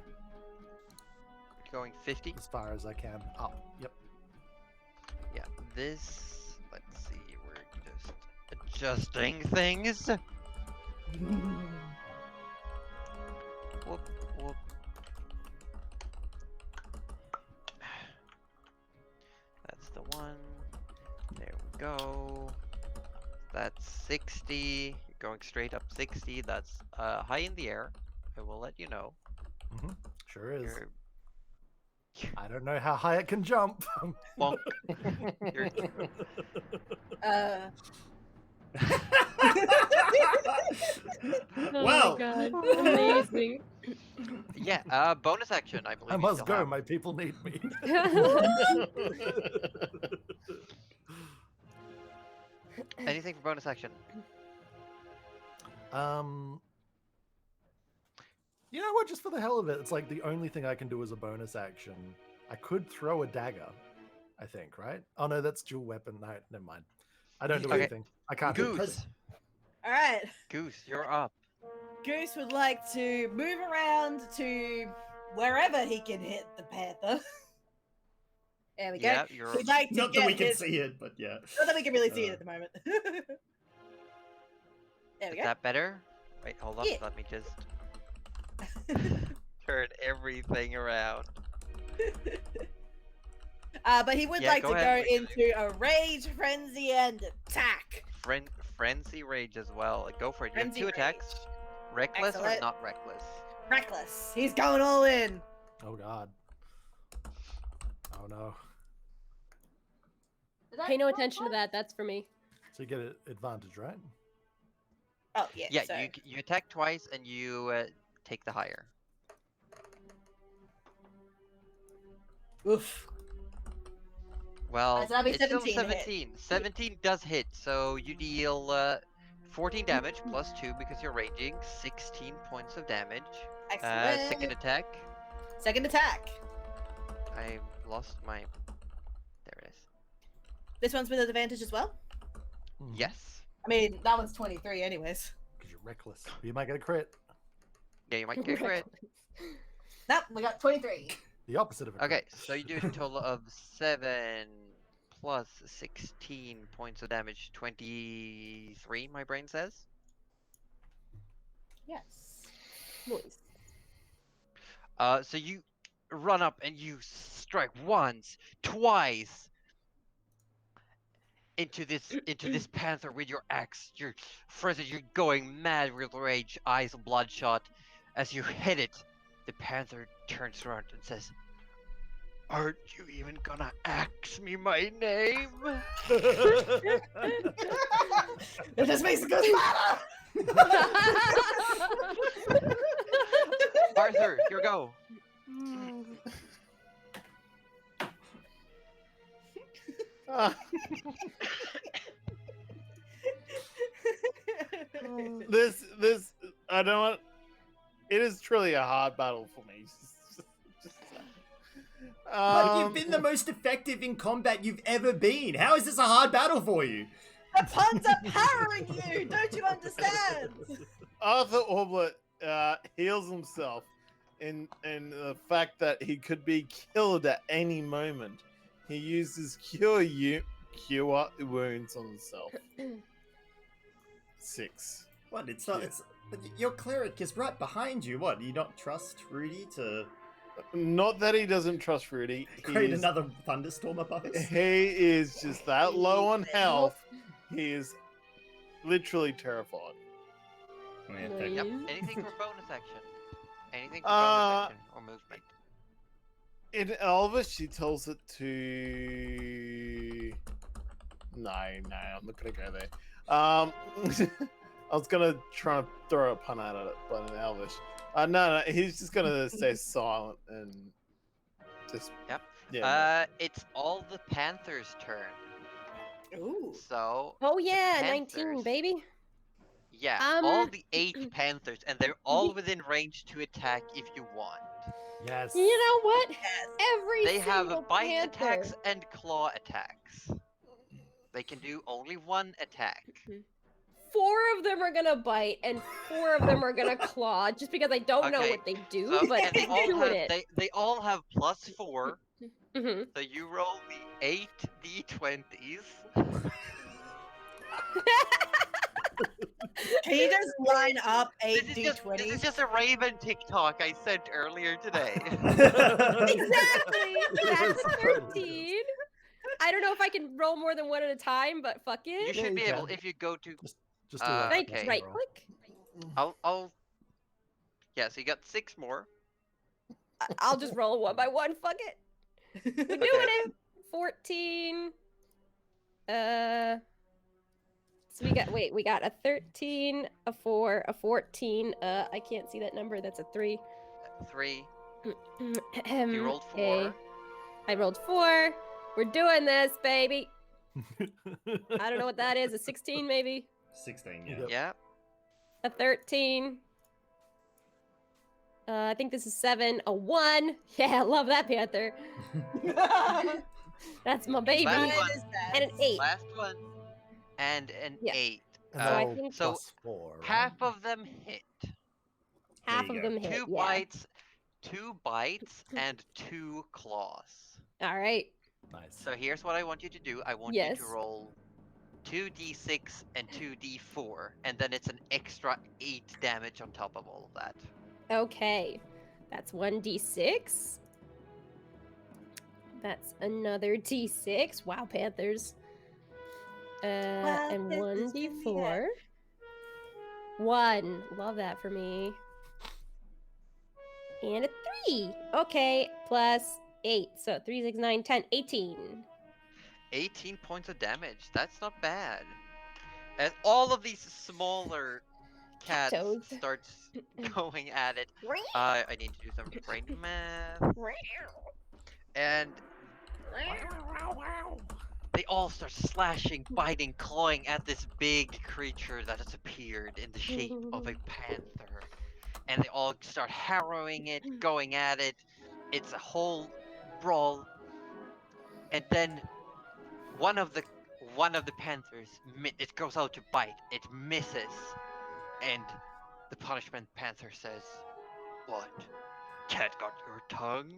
Going 50? as far as I can up. Yep. Yeah, this... Let's see, we're just adjusting things. Whoop, whoop. That's the one. There we go. That's 60. You're going straight up 60. That's high in the air. I will let you know. Sure is. You're I don't know how high it can jump. bonk. You're Oh Well. my god, amazing. Yeah, bonus action, I believe. I you must still go. have. My people need me. Anything for bonus action? You know what? Just for the hell of it, it's like the only thing I can do as a bonus action. I could throw a dagger, I think, right? Oh no, that's dual weapon. No, never mind. I don't do Okay. anything. I can't do anything. Goose. All right. Goose, you're up. Goose would like to move around to wherever he can hit the panther. There we go. Yeah, you're. We'd like to Not get that we can his- see it, but yeah. Not that we can really see it at the moment. There we Is go. that better? Wait, hold on. Yeah. Let me just turn everything around. But he would Yeah, like go to ahead, go Rick. into a rage, frenzy, and attack. Frenzy rage as well. Go for it. You have Frenzy 2 attacks. Reckless Excellent. or not reckless? Reckless. He's going all in. Oh god. Oh no. Pay no attention to that. That's for me. So you get an advantage, right? Oh yeah. Yeah, so. you attack twice and you take the higher. Oof. Well, so that'll be it's still 17 to hit. 17. 17 does hit, so you deal 14 damage plus 2 because you're raging. 16 points of damage. Excellent. Second attack. Second attack. I lost my. There it is. This one's with advantage as well. Yes. I mean, that one's 23 anyways. Because you're reckless. You might get a crit. Yeah, you might get a crit. Nope, we got 23. The opposite of a crit. Okay, so you do a total of 7 plus 16 points of damage. 23, my brain says. Yes. Nice. So you run up and you strike once, twice into this panther with your axe. You're going mad with rage, eyes bloodshot. As you hit it, the panther turns around and says, "Aren't you even gonna ask me my name?" It just makes it go smaller. Arthur, your go. Ah, this, I don't want. It is truly a hard battle for me. But you've been the most effective in combat you've ever been. How is this a hard battle for you? The puns are powering you. Don't you understand? Arthur Orblet heals himself in the fact that he could be killed at any moment. He uses cure wounds on himself. 6. What? It's not. It's your cleric is right behind you. What? Do you not trust Rudy to Not that he doesn't trust Rudy. create another thunderstorm above us? He is just that low on health. He is literally terrified. Oh, yeah, thank Yep. you. Anything for bonus action? Anything for bonus action or movement? In Elvis, she tells it to. No, I'm not gonna go there. I was gonna try and throw a pun at it, but in Elvish. No, he's just gonna stay silent and just. Yep. Yeah. It's all the Panthers' turn. Ooh. So Oh yeah, Panthers. 19, baby. Yeah, all the 8 Panthers, and they're all within range to attack if you want. Yes. You know what? Every They have single bite panther. attacks and claw attacks. They can do only one attack. 4 of them are gonna bite, and 4 of them are gonna claw, just because I don't know Okay, what they do, So, but and they they're all doing have it. they all have +4. Mhm. So you roll the 8 d20s. Can you just line up This 8 is just d20s? a Raven TikTok I sent earlier today. Exactly. That's 13. I don't know if I can roll more than one at a time, but fuck You it. should you be able can. if you go to. Just do that. Thank okay. you. Right roll. click. I'll. Yeah, so you got 6 more. I'll just roll one by one. Fuck it. We're doing it. 14. So we got a 13, a 4, a 14. I can't see that number. That's a 3. 3. You rolled 4. Okay. I rolled 4. We're doing this, baby. I don't know what that is. A 16, maybe? 16, yeah. Yep. Yeah. A 13. I think this is 7. A 1. Yeah, I love that panther. That's my baby. Last one. And an 8. Last one. And an Yeah. 8. And So I they're all think- So, +4, right? Half of them hit. Half you of go. them hit. 2 Yeah. bites. 2 bites and 2 claws. All right. Nice. So here's what I want you to do. I want you Yes. to roll 2d6 and 2d4, and then it's an extra 8 damage on top of all of that. Okay. That's 1d6. That's another d6. Wow, Panthers. And Panthers in the 1d4. 1. Love that for me. And a 3. Okay, plus 8. So 3, 6, 9, 10, 18. 18 points of damage. That's not bad. As all of these smaller cats Toads. starts going at it. I need to do some brain math. And they all start slashing, biting, clawing at this big creature that has appeared in the shape of a panther. And they all start harrowing it, going at it. It's a whole brawl. And then one of the panthers, it goes out to bite. It misses. And the punishment panther says, "What? cat got your tongue?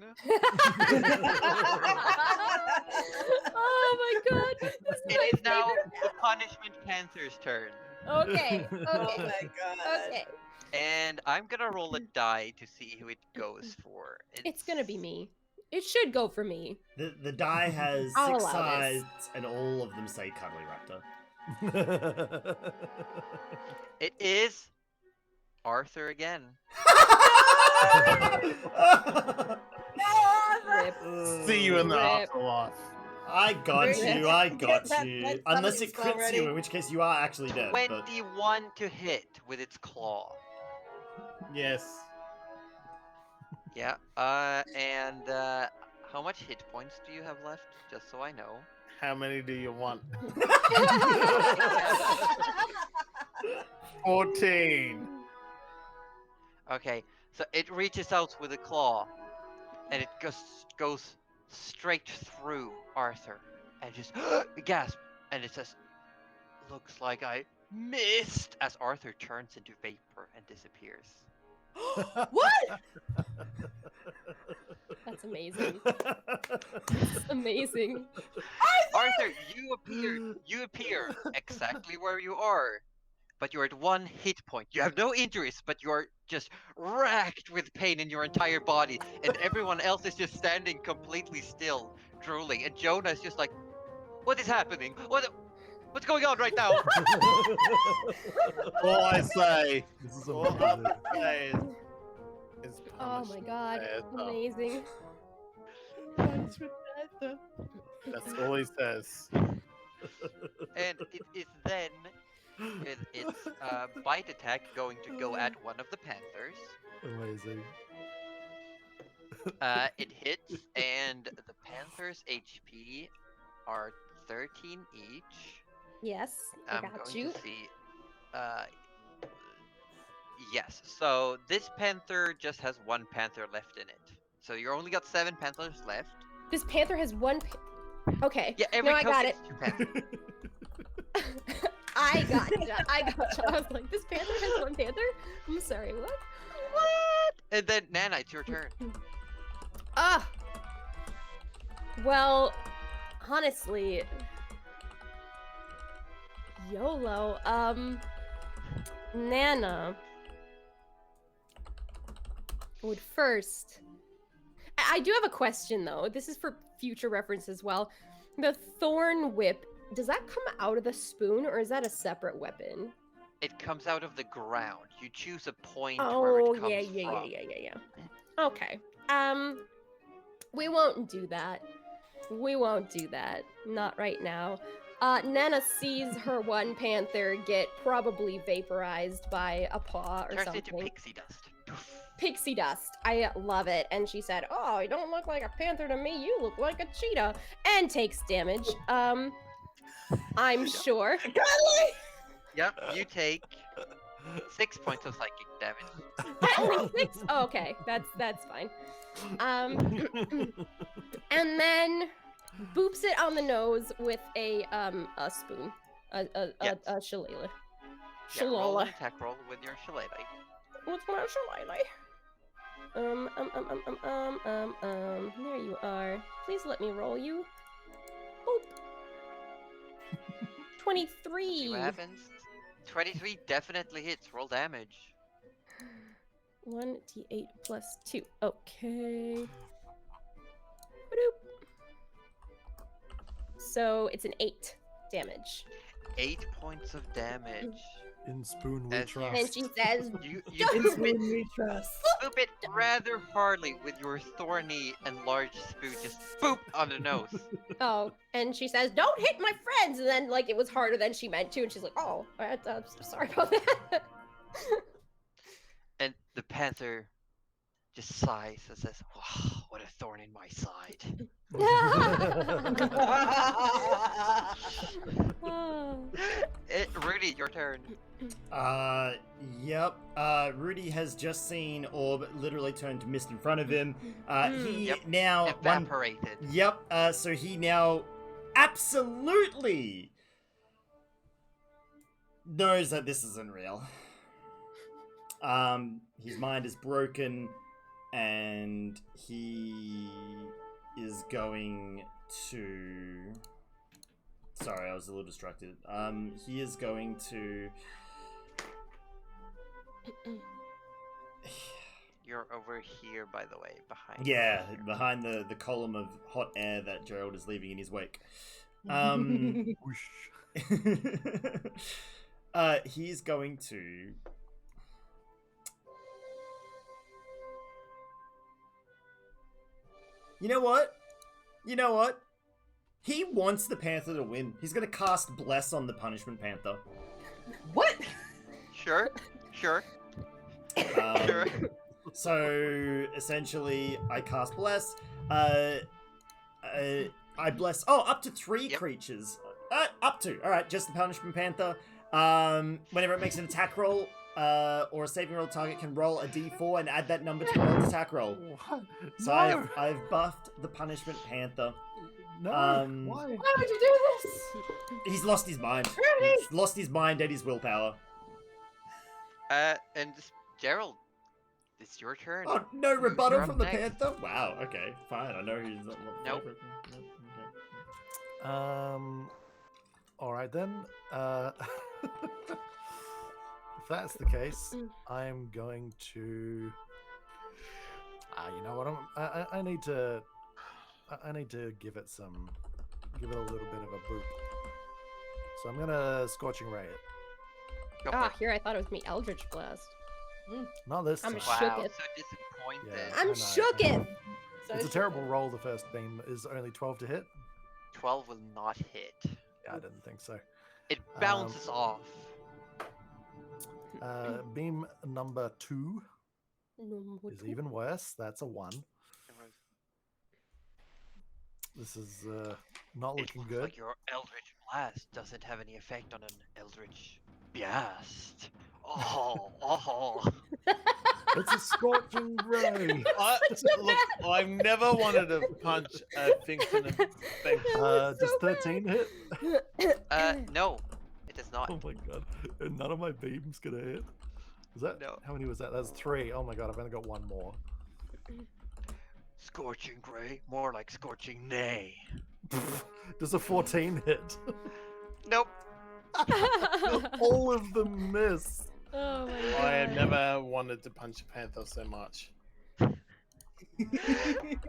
Oh my god. This is my It is now favorite. the punishment panther's turn. Okay. Oh Okay. my god. Okay. And I'm gonna roll a die to see who it goes for. It's gonna be me. It should go for me. The die has I'll 6 allow this. sides, and all of them say Cuddly Raptor. It is Arthur again. Rip. See you in the Rip. afterlife. I got Rip. you, I got That- you. that's Unless it something crits already. you, in which case you are actually dead. But 21 to hit with its claw. Yes. Yeah. And how much hit points do you have left? Just so I know. How many do you want? 14. Okay, so it reaches out with a claw, and it goes straight through Arthur, and just gasp, and it says, "Looks like I missed," as Arthur turns into vapor and disappears. What? That's amazing. That's amazing. Arthur, you appear exactly where you are, but you're at 1 hit point. You have no injuries, but you're just racked with pain in your entire body, and everyone else is just standing completely still, drooling, and Jonah is just like, "What is happening? What's going on right now?" All I say, This is all amazing. I say is Oh my god. Panther. Amazing. That's all he says. And it is then with its bite attack going to go at one of the panthers. Amazing. It hits, and the panther's HP are 13 each. Yes, I I'm got going you. to see. Yes. So this panther just has 1 panther left in it. So you only got 7 panthers left. This panther has one. Okay. Yeah, every No, I got token is 2 panthers. I gotcha. I gotcha. I was like, this panther has one panther? I'm sorry, what? What? And then Nana, it's your turn. Ah. Well, honestly, YOLO. Nana would first. I do have a question though. This is for future reference as well. The thorn whip, does that come out of the spoon or is that a separate weapon? It comes out of the ground. You choose a point where Oh, it comes yeah. from. Okay. We won't do that. We won't do that. Not right now. Nana sees her one panther get probably vaporized by a paw or Turns something. into pixie dust. Pixie dust. I love it. And she said, "Oh, you don't look like a panther to me. You look like a cheetah." And takes damage. I'm sure. Yep, you take 6 points of psychic damage. Only 6? Oh, okay, that's fine. And then boops it on the nose with a spoon, Yes. a shillelagh. Yeah, roll an Shillelagh. attack roll with your shillelagh. What's my shillelagh? There you are. Please let me roll you. Boop. 23. See what happens? 23 definitely hits. Roll damage. 1d8 plus 2. Okay. Ba-doop. So it's an 8 damage. 8 points of damage. In spoon we As you- trust. And she says, You In swoop spoon we trust. it rather hardly with your thorny and large spoon. Just boop on the nose. "Oh," and she says, "Don't hit my friends." And then, like, it was harder than she meant to, and she's like, "Oh, I'm so sorry about that." And the panther just sighs and says, "Wow, what a thorn in my side." Rudy, your turn. Yep. Rudy has just seen Orb literally turn to mist in front of him. He Yep. now Evaporated. Yep. So he now absolutely knows that this isn't real. His mind is broken. and he is going to. Sorry, I was a little distracted. He is going to. You're over here, by the way, behind. Yeah, behind the column of hot air that Gerald is leaving in his wake. Whoosh. He's going to. You know what? He wants the Panther to win. He's going to cast Bless on the Punishment Panther. What? Sure. Sure. Sure. So essentially, I cast Bless. I bless. Oh, up to 3 creatures. Up to. All right, just the Punishment Panther. Whenever it makes an attack roll or a saving roll, target can roll a d4 and add that number to the roll's attack roll. What? So No. I've buffed the Punishment Panther. No. Why? Why would you do this? He's lost his mind. Rudy! He's lost his mind and his willpower. And Gerald, it's your turn. Oh, no You're rebuttal up from the next. Panther? Wow, okay, fine. I know he's not my Nope. favorite. Nope, okay. All right then. If that's the case, I'm going to. You know what? I need to. I need to give it a little bit of a boop. So I'm gonna Scorching Ray it. Go for Ah, it. here I thought it was me Eldritch Blast. Not this I'm time. shook Wow, it. so disappointed. Yeah. I'm know. shooken. So It's a terrible roll. The first beam is only 12 to hit. 12 will not hit. Yeah, I didn't think so. It bounces off. Beam number 2 is even worse. That's a 1. This is not It looking looks good. like your Eldritch Blast doesn't have any effect on an Eldritch Blast. Oh. It's a Scorching Ray. Look, I've never wanted to punch a thing in the face. Does 13 hit? No, it does not. Oh my god. And none of my beams gonna hit. Is that No. how many was that? That's 3. Oh my god, I've only got 1 more. Scorching Ray, more like Scorching Nay. Does a 14 hit? Nope. All of them miss. Oh my god. I have never wanted to punch a panther so much.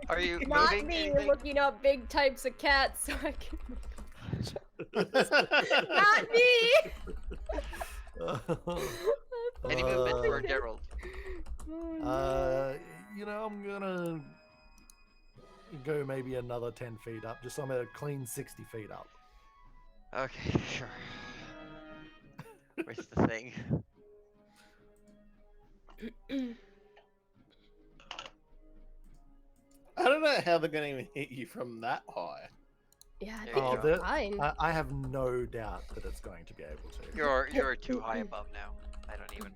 Are you Not moving me anything? looking up big types of cats so I can. Not me. Any movement for Gerald? You know, I'm gonna go maybe another 10 feet up, just so I'm at a clean 60 feet up. Okay, sure. Where's the thing? I don't know how they're going to even hit you from that high. Yeah, There they're you go. fine. I have no doubt that it's going to be able to. You're too high above now. I don't even.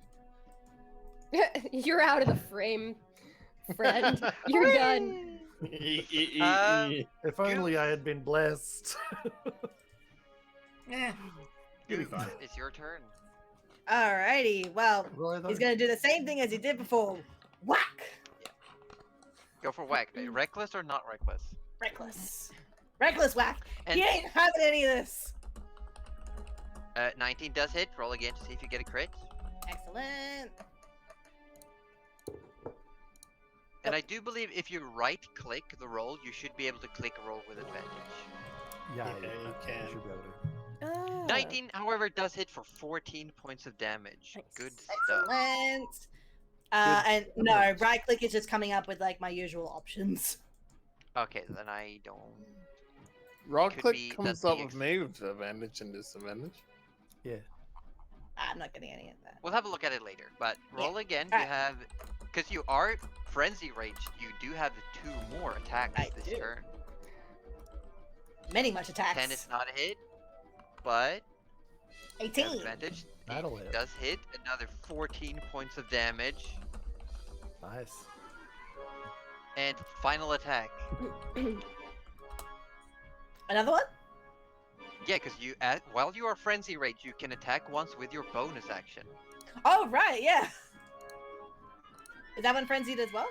You're out of the frame, friend. You're done. If only I had been blessed. You'll be fine. It's your turn. Alrighty, well, Roy, though? he's gonna do the same thing as he did before. Whack! Go for whack. Reckless or not reckless? Reckless. Reckless whack! And He ain't having any of this! 19 does hit. Roll again to see if you get a crit. Excellent. And I do believe if you right-click the roll, you should be able to click a roll with advantage. Yeah, Yeah, you can. should be able to. 19, however, does hit for 14 points of damage. Nice. Good stuff. Excellent. And no, right click is just coming up with like my usual options. Okay, then I don't. Right Could click be comes that up the with me with advantage and disadvantage. Yeah. I'm not getting any of that. We'll have a look at it later. But roll again. Alright. You have, because you are frenzy raged, you do have 2 more attacks I this do. turn. Many much attacks. 10 is not a hit, but 18. advantage. That'll It hit. does hit another 14 points of damage. Nice. And final attack. Another one? Yeah, because while you are frenzy rage, you can attack once with your bonus action. Oh right, yeah. Is that one frenzied as well?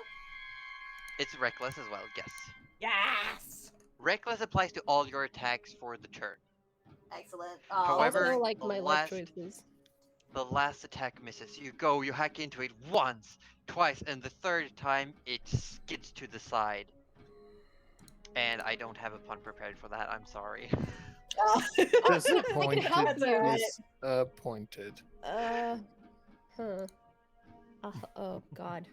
It's reckless as well, yes. Yes. Reckless applies to all your attacks for the turn. Excellent. However, Also, like the my life choices. The last attack misses. You hack into it once, twice, and the third time it skids to the side. And I don't have a pun prepared for that, I'm sorry. Disappointed. help you. Disappointed. Huh. Oh God.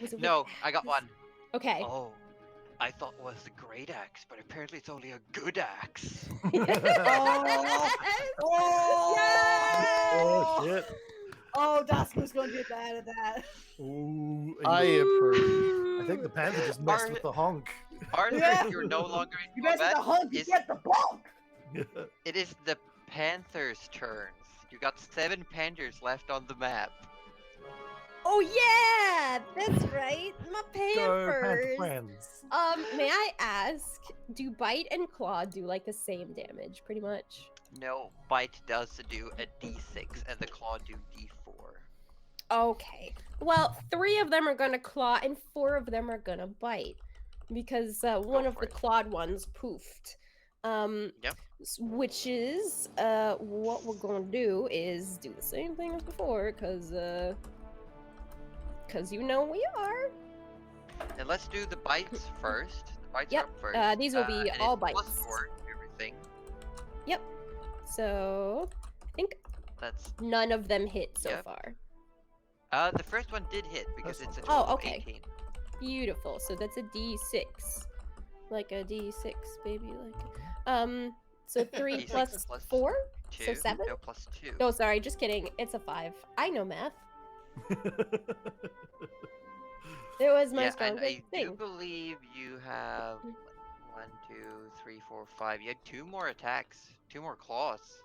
Was it with No, I got axes? one. Okay. Oh, I thought it was a great axe, but apparently it's only a good axe. Oh shit. Oh, Dasku's gonna be bad at that. Ooh, I approve. I think the panther just messed with the honk. Arthur, Yeah. you're no longer in You guys combat. the hug, you Is- get the bonk. It is the Panthers' turns. You got 7 Panthers left on the map. Oh yeah, that's right. My Go, panther Panthers. friends. May I ask, do bite and claw do like the same damage, pretty much? No, bite does do a d6, and the claw do d4. Okay. Well, 3 of them are gonna claw, and 4 of them are gonna bite, because one of for the it. clawed ones poofed. Yep. Which is what we're gonna do is do the same thing as before, cause you know we are. And let's do the bites first. The bites Yep, are up first. these will be and all it's plus bites. 4 to everything. Yep. So I think That's none of them hit so Yep. far. the first one did hit because First it's a one. total Oh, of okay. 18. Beautiful. So that's a D6, like a D6, baby. So 3 D6 plus plus 4. 2. So 7? No, plus 2. Oh, sorry, just kidding. It's a 5. I know math. It was my Yeah, and strongest I do thing. believe you have 1, 2, 3, 4, 5. You had 2 more attacks, 2 more claws.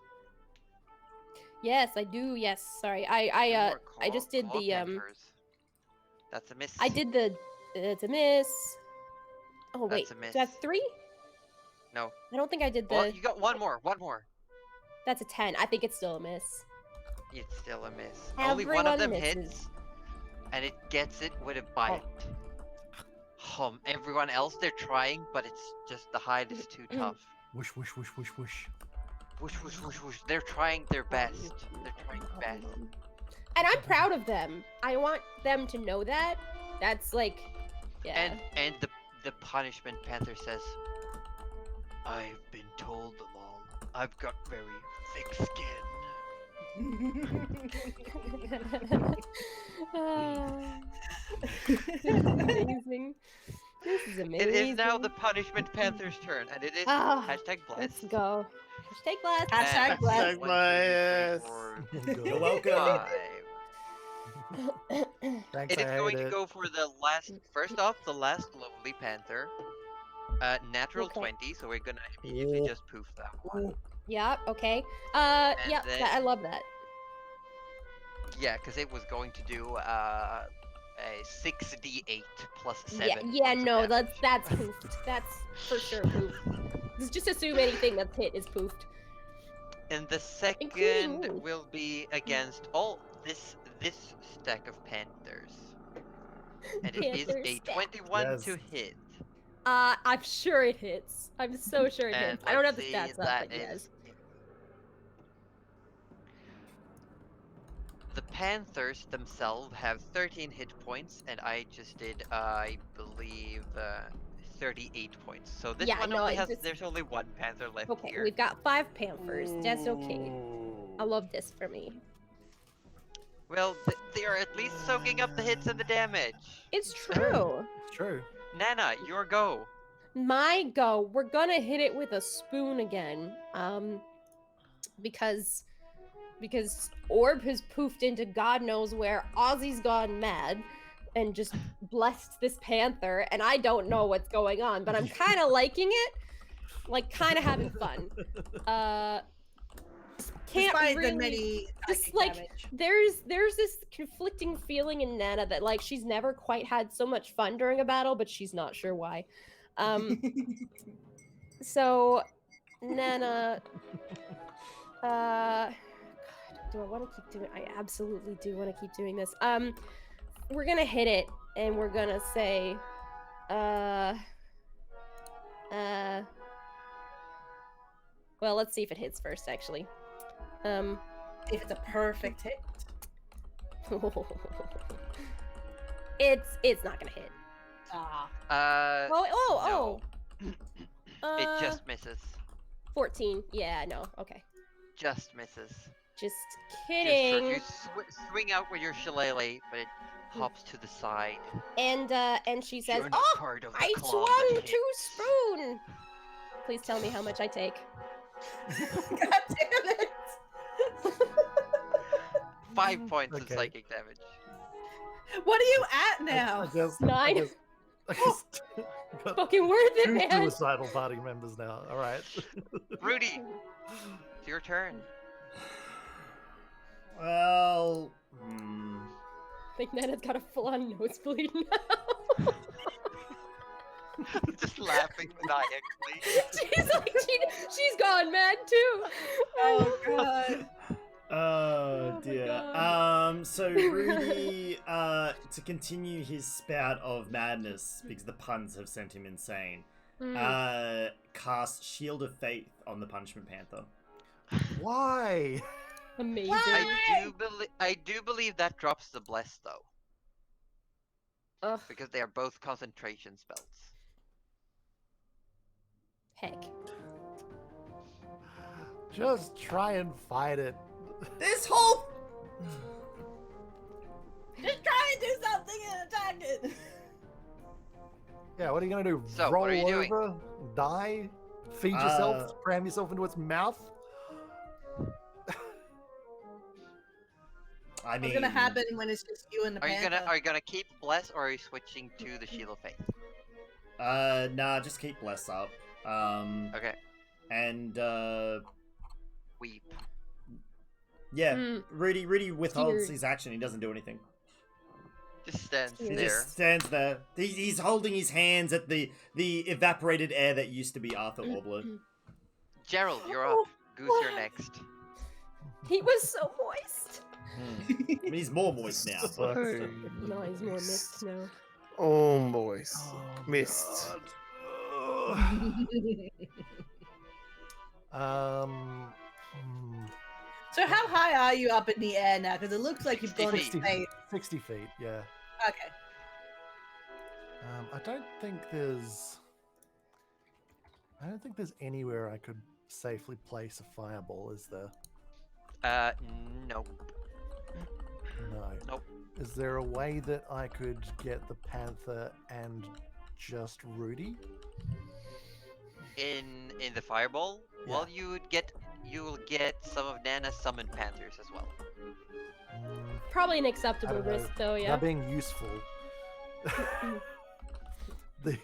Yes, I do. Yes, sorry. 2 more I just did claw the panthers. That's a miss. I did the it's a miss. Oh wait, That's a miss. do I have 3? No. I don't think I did the. Well, you got one more. One more. That's a 10. I think it's still a miss. It's still a miss. Only one Everyone of them misses. hits, and it gets it with a bite. Everyone else, they're trying, but it's just the hide is too tough. Whoosh, whoosh, whoosh, whoosh, whoosh. Whoosh, whoosh, whoosh, whoosh. They're trying their best. They're trying their best. And I'm proud of them. I want them to know that. That's like, yeah. And the punishment panther says, I've been told them all. I've got very thick skin. This is amazing. This is amazing. It is now the punishment panther's turn, and it is Ah, hashtag blessed. Let's go. Hashtag blast. Hashtag And blessed. one, Blessed. two, three, four, You're welcome. 5. Thanks, It is I going hate to it. go for the last. First off, the last lovely panther. Natural Okay. 20, so we're gonna immediately just poof that one. Yeah, okay. And Yeah, then- I love that. Yeah, because it was going to do a 6d8 plus 7. Yeah, points of no, damage. that's poofed. That's for sure poofed. Just assume anything that's hit is poofed. And the second Including me. will be against all this stack of panthers. And it is Panther a stack. 21 to Yes. hit. I'm sure it hits. I'm so sure it And hits. I don't have let's the see, stats up, that but yes. is- The panthers themselves have 13 hit points, and I just did, I believe, 38 points. So this Yeah, one no, only it has. just- There's only one panther left Okay, here. we've got 5 Panthers. That's okay. I love this for me. Well, they are at least soaking up the hits and the damage. It's true. It's true. Nana, your go. My go. We're gonna hit it with a spoon again. Because Orb has poofed into God knows where. Aussie's gone mad and just blessed this panther, and I don't know what's going on, but I'm kind of liking it. Like, kind of having fun. Can't Despite really. the many just, psychic like, damage. There's this conflicting feeling in Nana that, like, she's never quite had so much fun during a battle, but she's not sure why. So Nana, God, do I want to keep doing? I absolutely do want to keep doing this. We're gonna hit it, and we're gonna say, Well, let's see if it hits first, actually. If it's a perfect hit. It's not gonna hit. Ah. Oh. It just misses. 14. Yeah, no. Okay. Just misses. Just Just kidding. you swing out with your shillelagh, but it hops to the side. And she says, You're not "Oh, part of the I club swung that too hits." spoon." Please tell me how much I take. God damn it! 5 points of Okay. psychic damage. What are you at now? I guess, 9. I guess got Fucking worth it, 2 man. suicidal party members now. All right. Rudy, it's your turn. Well, I think Nana's got a full-on nosebleed now. Just laughing maniacally. She's like, she's gone mad too. Oh god. oh my dear. God. So Rudy, to continue his spout of madness, because the puns have sent him insane, casts Shield of Faith on the Punishment Panther. Why? Amazing. I do believe that drops the bless though, Ugh, because they are both concentration spells. heck. Just try and fight it. This whole Just try and do something and attack it. Yeah, what are you gonna do? So, Roll what are you doing? over? Die? Feed yourself? Cram yourself into its mouth? I mean, What's gonna happen when it's just you and the Are panther? you gonna keep bless, or are you switching to the Shield of Faith? nah, just keep bless up. Okay. And Weep. yeah, Rudy withholds Dear. his action. He doesn't do anything. Just stands He He there. just stands there. He's holding his hands at the evaporated air that used to be Arthur Orbler. Gerald, you're up. Goose, you're next. He was so moist. I mean, he's more moist now. But No, he's more mist now. Oh, moist. Missed. So how high are you up in the air now? Because it looks like you've 60 gone to feet. space. 60 feet, yeah. Okay. I don't think there's anywhere I could safely place a fireball, is there? No. No. Nope. Is there a way that I could get the panther and just Rudy? In the fireball, Yeah. well, you'll get some of Nana's summoned panthers as well. Probably an I acceptable don't know. risk, though. They're Yeah. being useful. the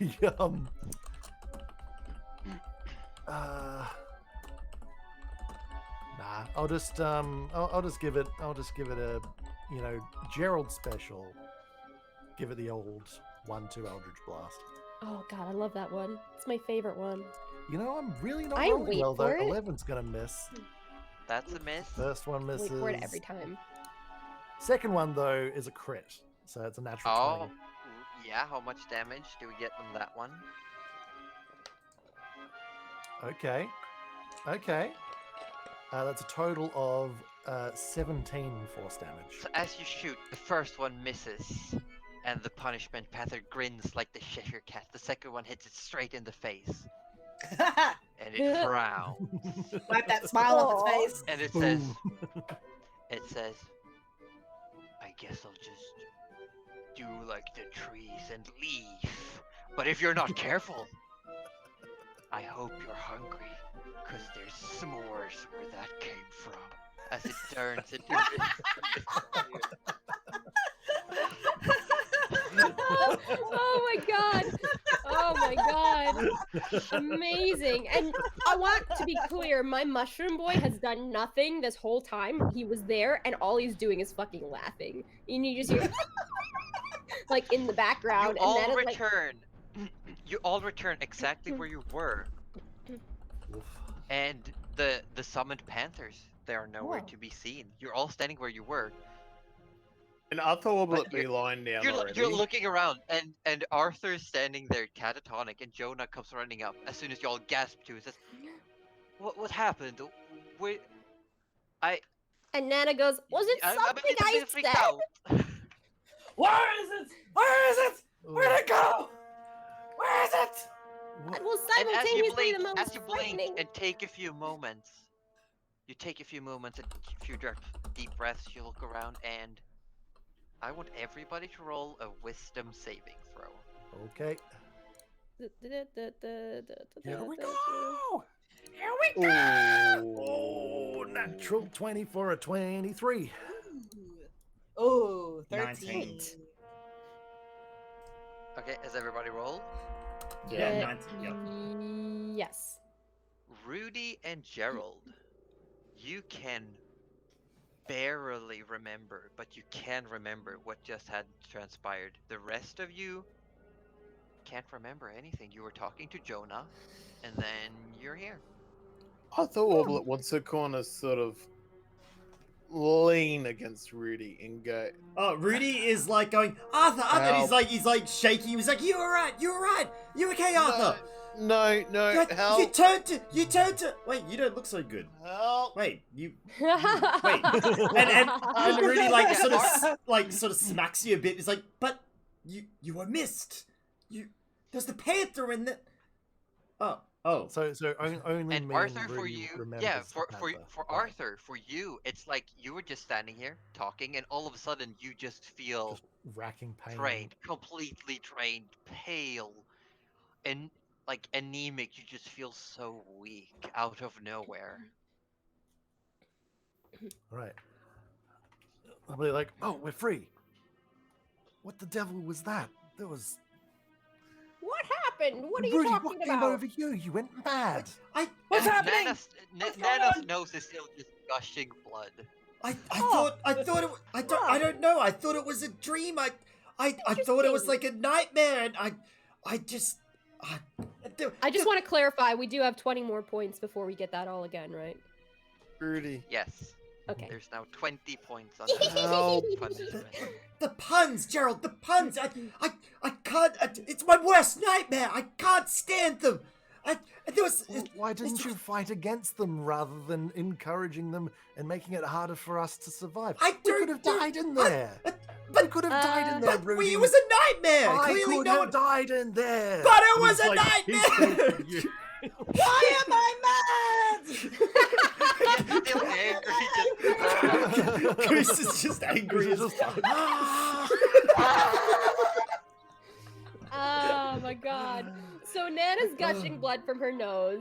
nah. I'll just give it a Gerald special. Give it the old 1/2 Eldritch Blast. Oh god, I love that one. It's my favorite one. You know, I'm really not I rolling wait well though. for it. 11's gonna miss. That's a miss. First one misses. Wait for it every time. Second one though is a crit, so it's a natural Oh, 20. yeah. How much damage do we get on that one? Okay. That's a total of 17 force damage. So as you shoot, the first one misses, and the punishment panther grins like the Cheshire cat. The second one hits it straight in the face, and it frowns, Wipe that smile off Aw. its face. and it Boom. says, "I guess I'll just do like the trees and leave. But if you're not careful, I hope you're hungry, cause there's s'mores where that came from." As it turns into Oh my god! Oh my god! Amazing! And I want to be clear, my mushroom boy has done nothing this whole time. He was there, and all he's doing is fucking laughing. And you just hear, like in the background, you and then all it's like, return. You all return exactly where you were, Oof. and the summoned panthers, they are nowhere Whoa. to be seen. You're all standing where you were. And Arthur Orblet But be lying down already. You're looking around, and Arthur's standing there catatonic, and Jonah comes running up as soon as y'all gasp to. He says, "What happened? Wait, And Nana goes, was it I'm a something little I bit freaked said? out." Where is it? Where is it? Where'd it go? Where is it? That was And as you simultaneously the blink, most as you blink frightening. and take a few moments, you take a few moments and a few deep breaths. You look around, and I want everybody to roll a wisdom saving throw. Okay. Here we go. Here we go. Oh, natural 20 for a 23. Oh, 19. 13. Okay, has everybody rolled? Yeah, Uh, 19. Yep. Yes. Rudy and Gerald, you can barely remember, but you can remember what just had transpired. The rest of you can't remember anything. You were talking to Jonah, and then you're here. Arthur Orblet wants to kind of sort of lean against Rudy and go, Oh, Rudy is like going, Arthur, Arthur. And he's like shaking. He was like, you alright? You alright? You okay, Arthur? No, Like, help. you turned to. Wait, you don't look so good. Help. Wait, you. Wait. And Rudy like sort of smacks you a bit. He's like, but you were missed. There's the panther in the. Oh. So only And me Arthur, and for Rudy you, remembers yeah, the for panther. Arthur, for you, it's like you were just standing here talking, and all of a sudden you just feel Just racking pain. drained, completely drained, pale, and like anemic. You just feel so weak out of nowhere. Right. I'll be like, oh, we're free. What the devil was that? There was. What happened? What are you Rudy, talking what came about? over you? You went mad. What's And happening? Nana's nose is still just gushing blood. I thought I don't know. I thought it was a dream. I thought it was like a nightmare, and I just want to clarify, we do have 20 more points before we get that all again, right? Rudy. Yes. Okay. There's now 20 points on Help. punishment. the puns, Gerald. The puns. I can't. It's my worst nightmare. I can't stand them. There was. Well, why didn't you fight against them rather than encouraging them and making it harder for us to survive? I We don't could have do- died in there. But We could have died in there, but Rudy. it was a nightmare. I Clearly, could no have one. died in there. But it And was he's a like, he's nightmare! thinking you- Why am I mad? He's still angry. Chris is just angry as Just- fuck. Oh my god. So Nana's gushing blood from her nose.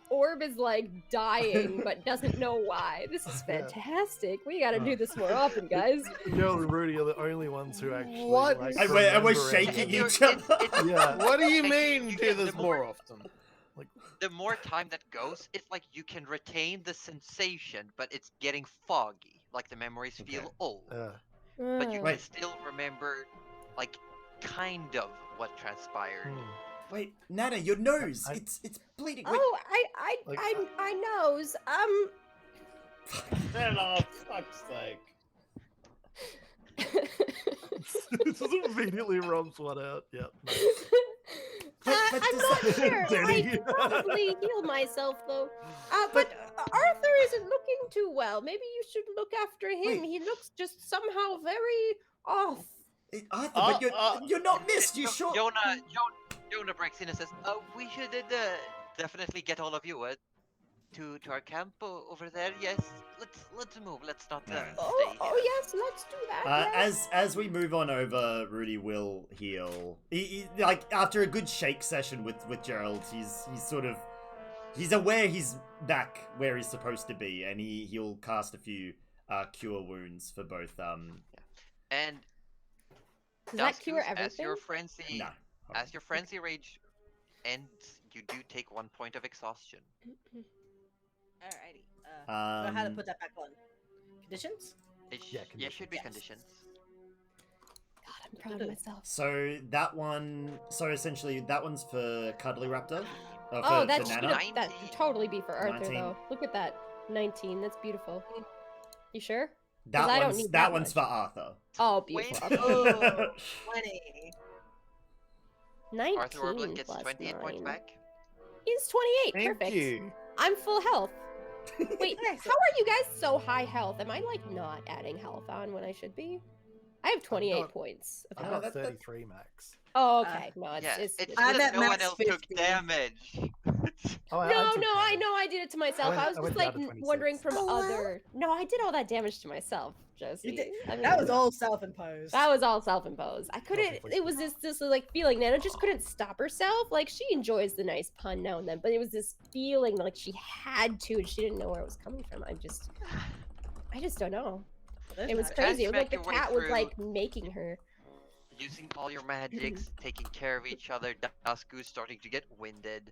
Orb is like dying but doesn't know why. This is fantastic. We gotta do this more often, guys. Joel and Rudy are the only ones who actually. What? Like, And we're remember shaking anything. each other. Yeah. What do you Like, mean you do get this the more often? The more time that goes, it's like you can retain the sensation, but it's getting foggy. Like the memories feel old. But you can Wait. still remember, like, kind of what transpired. Wait, Nana, your nose. I- It's bleeding. Wait. Oh, Like, I knows. Oh, fuck's sake. Just immediately rubs one out. Yep. I'm not sure. Did I he? could probably heal myself though. But Arthur isn't looking too well. Maybe you should look after him. Wait. He looks just somehow very off. Arthur, but you're not missed. You sure? Jonah breaks in and says, we should definitely get all of you to our camp over there. Yes, let's move. Let's not stay Oh here. yes, let's do that. Yes. As we move on over, Rudy will heal. He like after a good shake session with Gerald, he's aware he's back where he's supposed to be, and he'll cast a few cure wounds for both. And Does that cure Duskus, everything? as your frenzy rage ends, you do take 1 point of exhaustion. Alrighty. So how to put that back on? Conditions? It should be conditions. God, I'm proud of myself. So that one. So essentially, that one's for Cuddly Raptor. Oh, that for should Nana. that should totally be for Arthur 19. though. Look at that, 19. That's beautiful. You sure? That I don't one's need that that one's for much. Arthur. Oh, beautiful. Okay. Oh, 20. 19 Arthur Orblet gets plus 28 points 9 back. is 28. Thank Perfect. you. I'm full health. Wait, Nice. how are you guys so high health? Am I like not adding health on when I should be? I have 28 got- points of I've health. got 33 max. Oh, okay. No, it's, Yeah, it's, it's I'm because at no one max else took 50. damage. Oh, No, took no, I damage. know I did it to myself. I was I just went like down to 26. wondering from Oh, well. other. No, I did all that damage to myself, Josie. You did- I mean, That was all self-imposed. That was all self-imposed. I couldn't. Self-inflicted. It was this like feeling. Nana just couldn't stop herself. Like she enjoys the nice pun now and then, but it was this feeling like she had to, and she didn't know where it was coming from. I just don't know. That's It was nice. crazy. It was like Make the your way cat was through. like making her. Using all your magics, taking care of each other. Dasku's starting to get winded,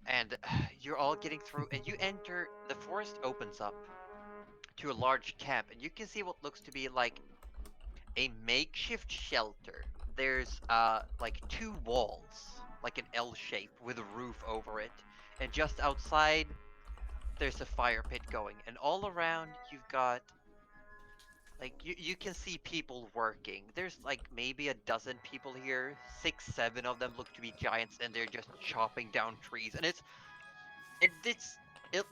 and you're all getting through. And you enter. The forest opens up to a large camp, and you can see what looks to be like a makeshift shelter. There's like 2 walls, like an L shape with a roof over it, and just outside there's a fire pit going, and all around you've got like you can see people working. There's like maybe a dozen people here. 6, 7 of them look to be giants, and they're just chopping down trees. And it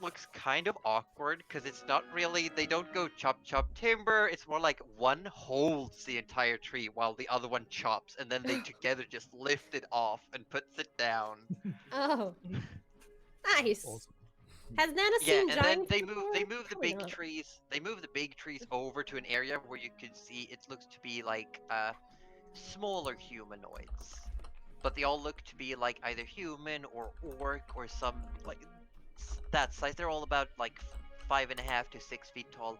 looks kind of awkward because it's not really. They don't go chop chop timber. It's more like one holds the entire tree while the other one chops, and then they together just lift it off and puts it down. Oh, nice. Awesome. Has Nana Yeah, seen and then giants they before? move the Probably big not. trees. They move the big trees over to an area where you can see it looks to be like smaller humanoids, but they all look to be like either human or orc or some like that size. They're all about like 5.5 to 6 feet tall,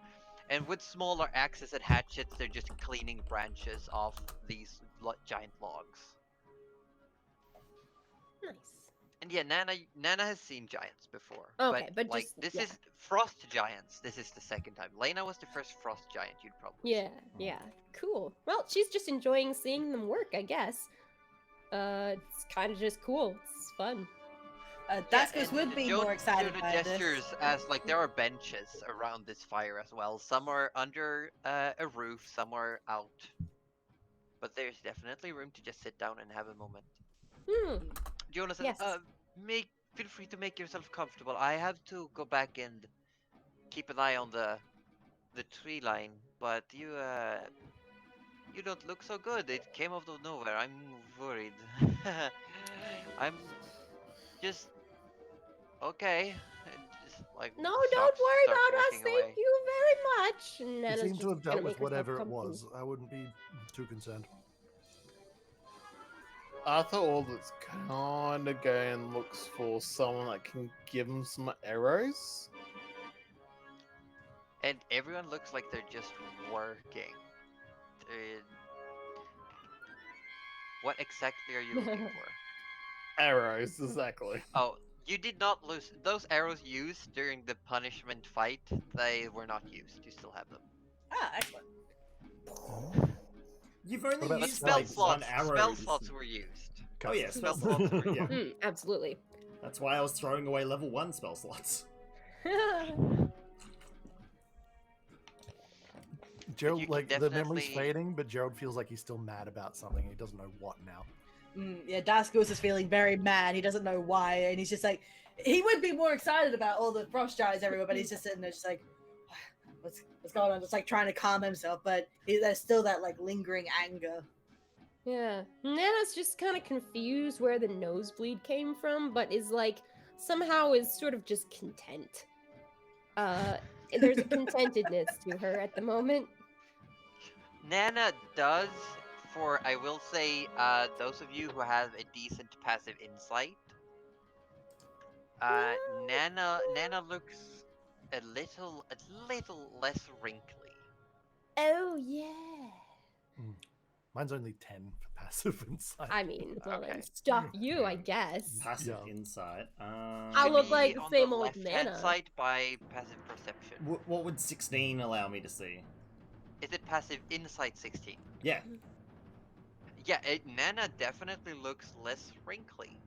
and with smaller axes and hatchets, they're just cleaning branches off these giant logs. Nice. And yeah, Nana has seen giants before. Okay, but like just- this yeah. is frost giants. This is the second time. Lena was the first frost giant you'd probably Yeah, yeah. Cool. Well, she's just enjoying seeing them work, I guess. It's kind of just cool. It's fun. Daskus and would be Joe more excited did by gestures this. as like there are benches around this fire as well. Some are under a roof, some are out. But there's definitely room to just sit down and have a moment. Hmm. Jonas, Yes. feel free to make yourself comfortable. I have to go back and keep an eye on the tree line, but you don't look so good. It came out of nowhere. I'm worried. I'm just okay. And just, like No, stops- don't worry starts about us. walking Thank away. you very much. And You Nana's seem just to have gonna dealt make with herself whatever it comfortable. was. I wouldn't be too concerned. Arthur Orblet's kind of going and looks for someone that can give him some arrows. And everyone looks like they're just working. What exactly are you looking for? Arrows, exactly. Oh, you did not lose those arrows used during the punishment fight. They were not used. You still have them. Ah, excellent. You've only What about But used spell like one slots, arrow. spell slots were used. Oh yeah, spell Spell slots. slots were Yeah. used. Absolutely. That's why I was throwing away level 1 spell slots. Gerald, you can like the memory's definitely- fading, but Gerald feels like he's still mad about something. He doesn't know what now. Yeah, Daskus is feeling very mad. He doesn't know why, and he's just like, he would be more excited about all the frost giants everywhere, but he's just sitting there, just like, what's going on? Just like trying to calm himself, but there's still that like lingering anger. Yeah. Nana's just kind of confused where the nosebleed came from, but is like somehow is sort of just content. There's a contentedness to her at the moment. Nana does, for I will say, those of you who have a decent passive insight, Nana looks a little less wrinkly. Oh yeah. Mine's only 10 for passive insight. I mean, well Okay. then stop you, I guess. Passive Yeah. insight. I look Maybe like the on same the old left-hand Nana. side by passive perception. What would 16 allow me to see? Is it passive insight 16? Yeah. Yeah, Nana definitely looks less wrinkly,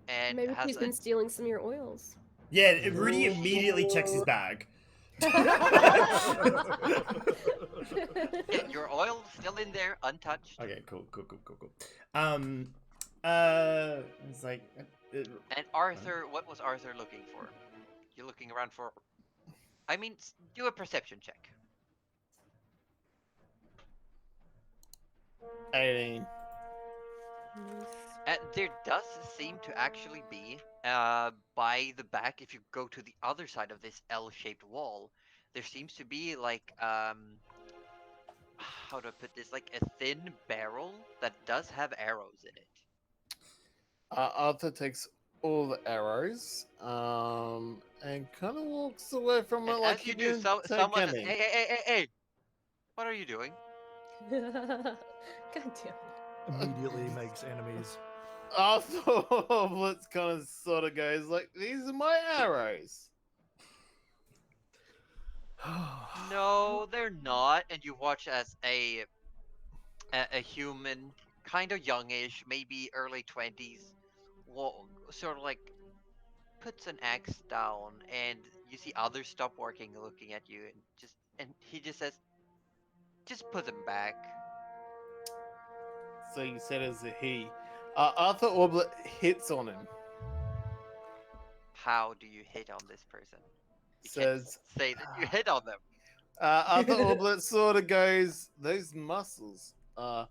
and Maybe has she's been stealing some of your oils. Yeah, Rudy immediately checks his bag. Yeah, your oil's still in there, untouched. Okay, cool. It's like. And Arthur, what was Arthur looking for? You're looking around for. I mean, do a perception check. 18. There does seem to actually be, by the back, if you go to the other side of this L-shaped wall, there seems to be like, how do I put this? Like a thin barrel that does have arrows in it. Arthur takes all the arrows, and kind of walks away from it And like as he you do, didn't take someone says, any. hey, what are you doing? God damn it. Immediately makes enemies. Arthur let's kind of sort of goes like, "These are my arrows." No, they're not. And you watch as a human, kind of youngish, maybe early 20s, sort of like puts an axe down, and you see others stop working, looking at you, and he just says, "Just put them back." So you said as a he. Arthur Orblet hits on him. How do you hit on this person? You Says, can't say that you hit on them. Arthur Orblet sort of goes, "Those muscles are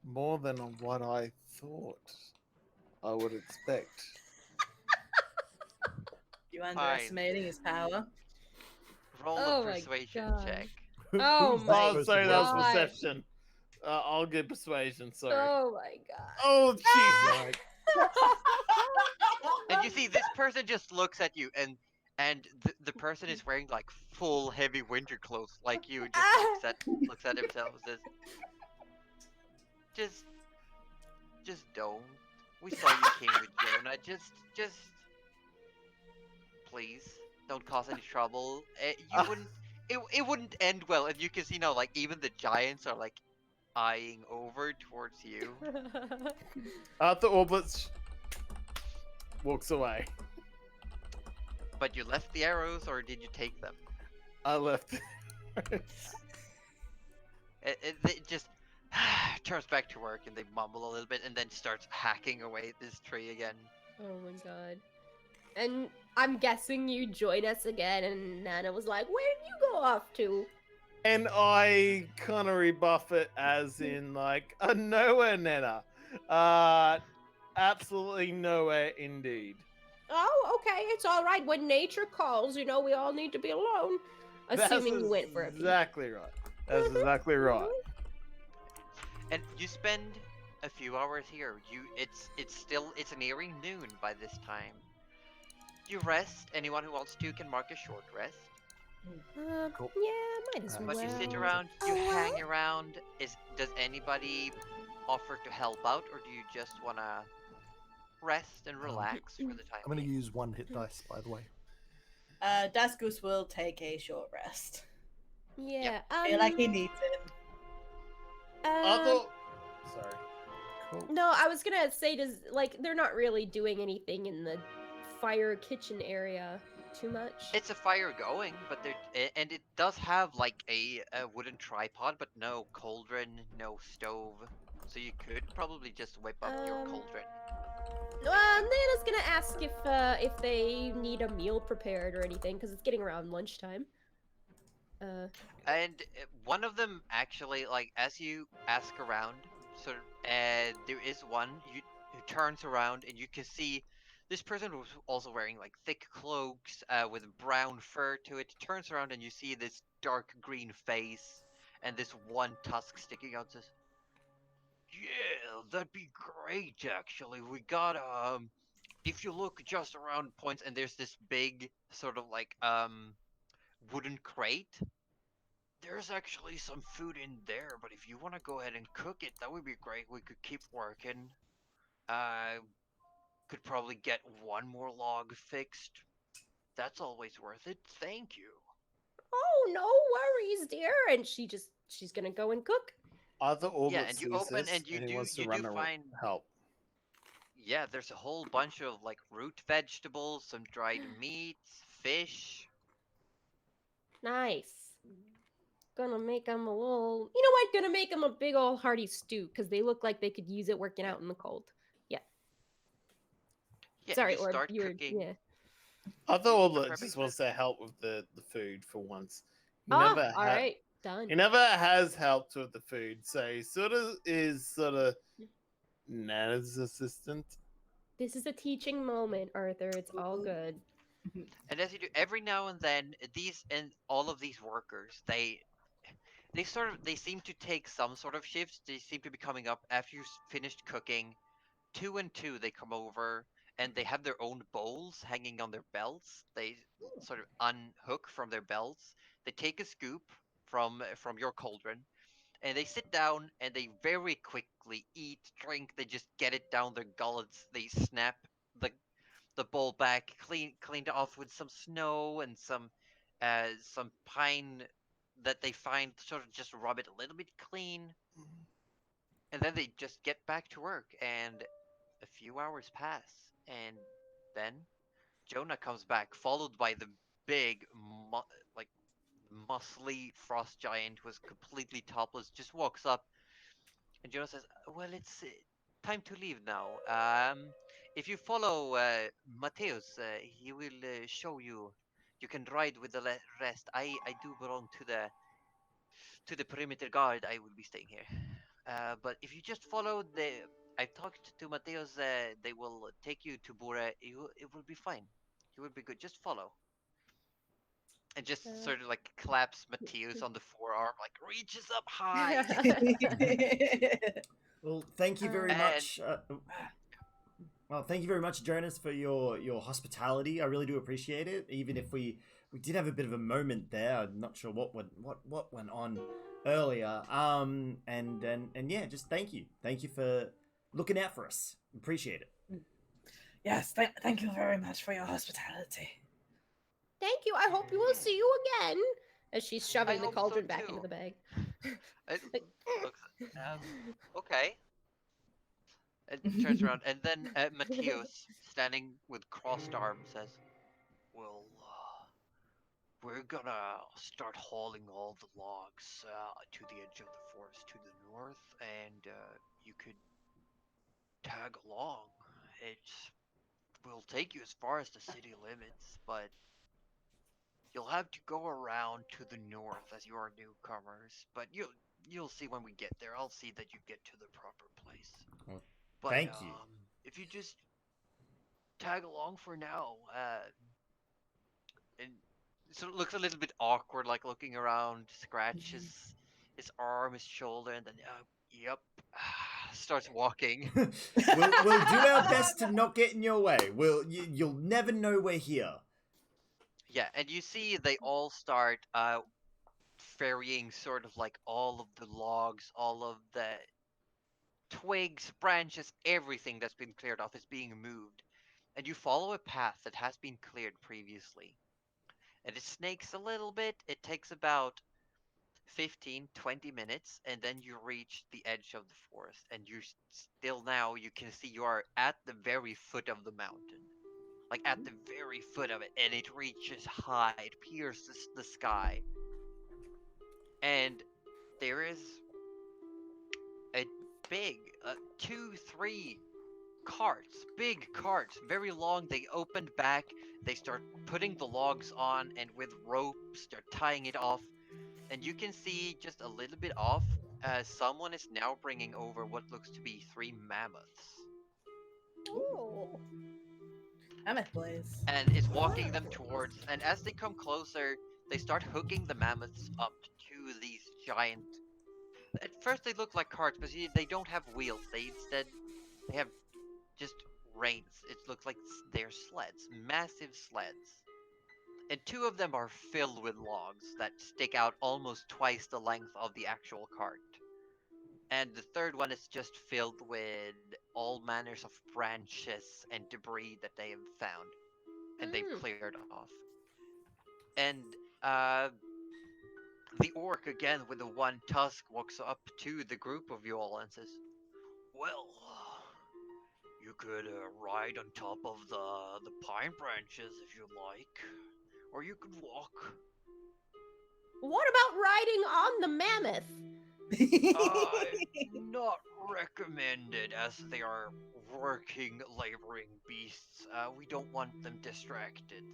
more than what I thought I would expect." You underestimating his power? Roll Oh a my persuasion God. check. Oh Who's my Oh, sorry, that was God. perception. I'll get persuasion. Sorry. Oh my god. Oh, jeez. Like, And you see this person just looks at you, and the person is wearing like full heavy winter clothes like you, just looks at himself and says, just don't. We saw you came with Jonah. Just please don't cause any trouble. You wouldn't. It wouldn't end well, and you can see now, like even the giants are like eyeing over towards you. Arthur Orblet walks away. But you left the arrows, or did you take them? I left. It just turns back to work, and they mumble a little bit, and then starts hacking away at this tree again. Oh my god. And I'm guessing you join us again, and Nana was like, where did you go off to? And I kind of rebuff it as in like a nowhere, Nana. Absolutely nowhere indeed. Oh, okay, it's alright. When nature calls, you know, we all need to be alone. Assuming you went for a pee. Exactly right. That's exactly right. And you spend a few hours here. It's nearing noon by this time. You rest. Anyone who wants to can mark a short rest. Cool. Yeah, might as well. But you sit around, you hang around. Does anybody offer to help out, or do you just wanna rest and relax for the time I'm going to being? use one hit dice, by the way. Daskus will take a short rest. Yeah, I feel like he needs it. Arthur. Sorry. Cool. No, I was gonna say, they're not really doing anything in the fire kitchen area too much. It's a fire going, but and it does have like a wooden tripod, but no cauldron, no stove. So you could probably just whip up your cauldron. Nana's gonna ask if they need a meal prepared or anything, because it's getting around lunchtime. And one of them actually, like, as you ask around, sort of, there is one who turns around, and you can see this person was also wearing like thick cloaks with brown fur to it. Turns around, and you see this dark green face and this one tusk sticking out. Says, "Yeah, that'd be great. Actually, we got if you look just around points, and there's this big sort of like wooden crate. There's actually some food in there, but if you want to go ahead and cook it, that would be great. We could keep working. Could probably get one more log fixed. That's always worth it. Thank you." Oh, no worries, dear. And she's gonna go and cook. Arthur Orblet Yeah, and you sees open, this, and you he do wants to you run do and find help. yeah, there's a whole bunch of like root vegetables, some dried meats, fish. Nice. Gonna make them a little. You know what? Gonna make them a big old hearty stew because they look like they could use it working out in the cold. Yeah. Yeah, Sorry, you or start you were. cooking. Yeah. I thought You're Orbit prepping just for wants to help with the food for once. He Ah, never all right. Done. he never has helped with the food, so he sort of Nana's assistant. This is a teaching moment, Arthur. It's all good. And as you do, every now and then, these and all of these workers, they seem to take some sort of shifts. They seem to be coming up after you finished cooking. Two and two, they come over and they have their own bowls hanging on their belts. They sort of unhook from their belts. They take a scoop from your cauldron, and they sit down and they very quickly eat, drink. They just get it down their gullets. They snap the the bowl back, cleaned off with some snow and some pine that they find, sort of just rub it a little bit clean, and then they just get back to work. And a few hours pass, and then Jonah comes back, followed by the big, like muscly frost giant who is completely topless. Just walks up, and Jonah says, "Well, it's time to leave now. If you follow Mateus, he will show you. You can ride with the rest. I do belong to the perimeter guard. I will be staying here. But if you just follow I talked to Mateus. They will take you to Bura. It will be fine. You will be good. Just follow." And just sort of like claps Mateus on the forearm, like reaches up high. Well, thank you very And much. Well, thank you very much, Jonas, for your hospitality. I really do appreciate it. Even if we did have a bit of a moment there, I'm not sure what went on earlier. And yeah, just thank you for looking out for us. Appreciate it. Yes, thank you very much for your hospitality. Thank you. I hope we will see you again. As she's I shoving the hope cauldron so back too. into the bag. It looks okay. And turns around, and then Mateus, standing with crossed arms, says, "Well, we're gonna start hauling all the logs to the edge of the forest to the north, and you could tag along. It will take you as far as the city limits, but you'll have to go around to the north as you are newcomers. But you'll see when we get there. I'll see that you get to the proper place. Well, But thank you. if you just tag along for now, and so it looks a little bit awkward, like looking around, scratches his arm, his shoulder, and then yep, starts walking. We'll do our best to not get in your way. You'll never know we're here. Yeah, and you see they all start ferrying sort of like all of the logs, all of the twigs, branches, everything that's been cleared off is being moved. And you follow a path that has been cleared previously. And it snakes a little bit. It takes about 15-20 minutes, and then you reach the edge of the forest. And you still now, you can see you are at the very foot of the mountain. Like at the very foot of it. And it reaches high, it pierces the sky. And there is a big, 2, 3 carts, big carts, very long. They opened back. They start putting the logs on, and with ropes, they're tying it off. And you can see just a little bit off, someone is now bringing over what looks to be 3 mammoths, Oh. Mammoth boys. and is walking them towards. And as they come closer, they start hooking the mammoths up to these giant. At first, they look like carts, but they don't have wheels. They have just reins. It looks like they're sleds, massive sleds. And 2 of them are filled with logs that stick out almost twice the length of the actual cart. And the third one is just filled with all manners of branches and debris that they have found and they've cleared off. And uh, the orc, again with the one tusk, walks up to the group of you all and says, "Well, you could ride on top of the pine branches if you like, or you could walk." What about riding on the mammoth? Not recommended, as they are working, laboring beasts. We don't want them distracted.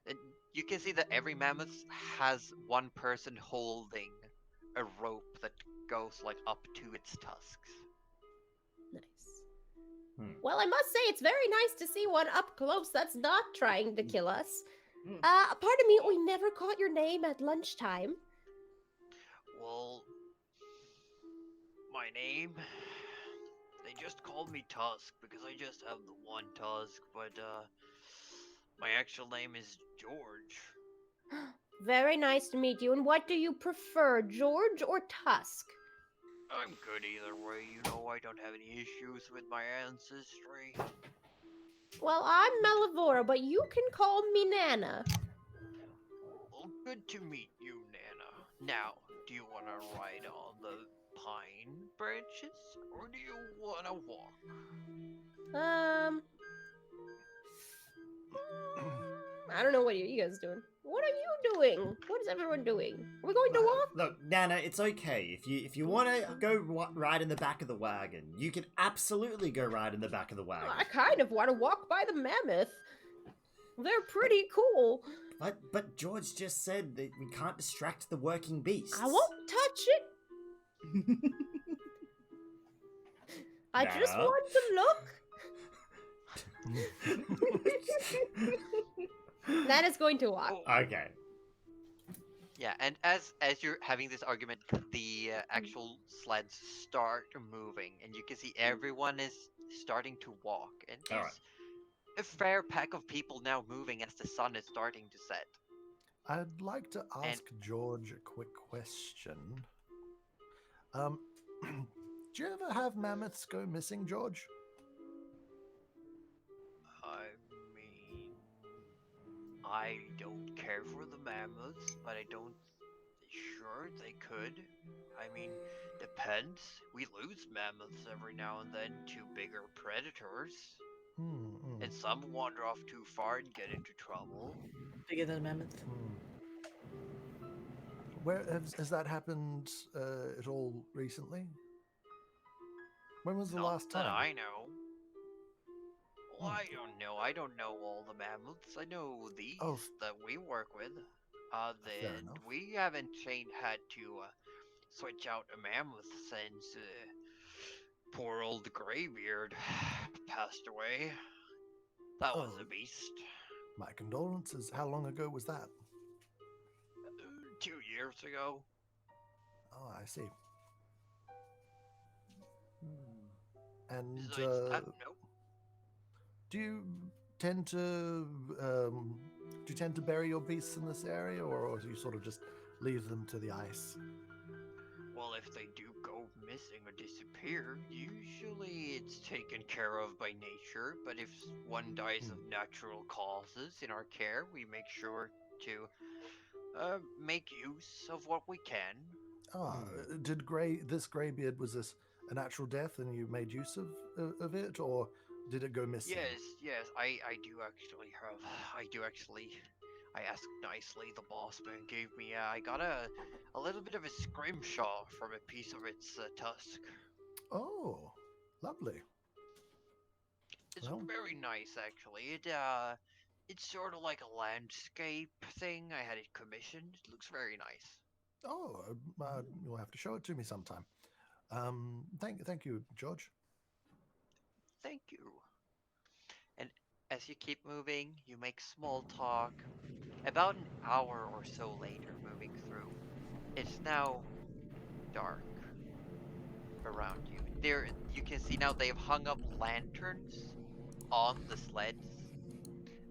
And you can see that every mammoth has one person holding a rope that goes like up to its tusks. Nice. Hmm. Well, I must say it's very nice to see one up close that's not trying to kill us. Mm. Pardon me, we never caught your name at lunchtime. Well, my name? They just called me Tusk because I just have the one Tusk, but my actual name is George. Very nice to meet you. And what do you prefer, George or Tusk? I'm good either way, you know I don't have any issues with my ancestry. Well, I'm Melivora, but you can call me Nana. Well, good to meet you, Nana. Now, do you want to ride on the pine branches, or do you want to walk? I don't know what you guys doing. What are you doing? What is everyone doing? Are we going to walk? Look, Nana, it's okay. If you want to go ride in the back of the wagon, you can absolutely go ride in the back of the wagon. I kind of want to walk by the mammoth. They're pretty cool. But George just said that we can't distract the working beasts. I won't touch it. I just Nana? want to look. That is going to walk. Okay. Yeah, and as you're having this argument, the actual sleds start moving, and you can see everyone is starting to walk, and there's Alright. a fair pack of people now moving as the sun is starting to set. I'd like to ask George a quick question. Do you ever have mammoths go missing, George? I mean, I don't care for the mammoths, but I don't. Sure, they could. I mean, depends. We lose mammoths every now and then to bigger predators, and some wander off too far and get into trouble. Bigger than a mammoth. Where has that happened at all recently? When was the Not last time? that I know. Well, I don't know. I don't know all the mammoths. I know these that we work with. Fair enough. We haven't had to switch out a mammoth since poor old Greybeard passed away. That was a beast. My condolences. How long ago was that? 2 years ago. Oh, I see. And Besides that, nope. do you tend to bury your beasts in this area, or do you sort of just leave them to the ice? Well, if they do go missing or disappear, usually it's taken care of by nature, but if one dies of natural causes in our care, we make sure to make use of what we can. Did this Greybeard, was this a natural death and you made use of it, or did it go missing? Yes, I asked nicely. The boss man gave me, I got a little bit of a scrimshaw from a piece of its tusk. Oh, lovely. It's very nice, actually. It's sort of like a landscape thing. I had it commissioned. It looks very nice. Oh, you'll have to show it to me sometime. Thank you, George. Thank you. And as you keep moving, you make small talk. About an hour or so later, moving through, it's now dark around you. You can see now they've hung up lanterns on the sleds,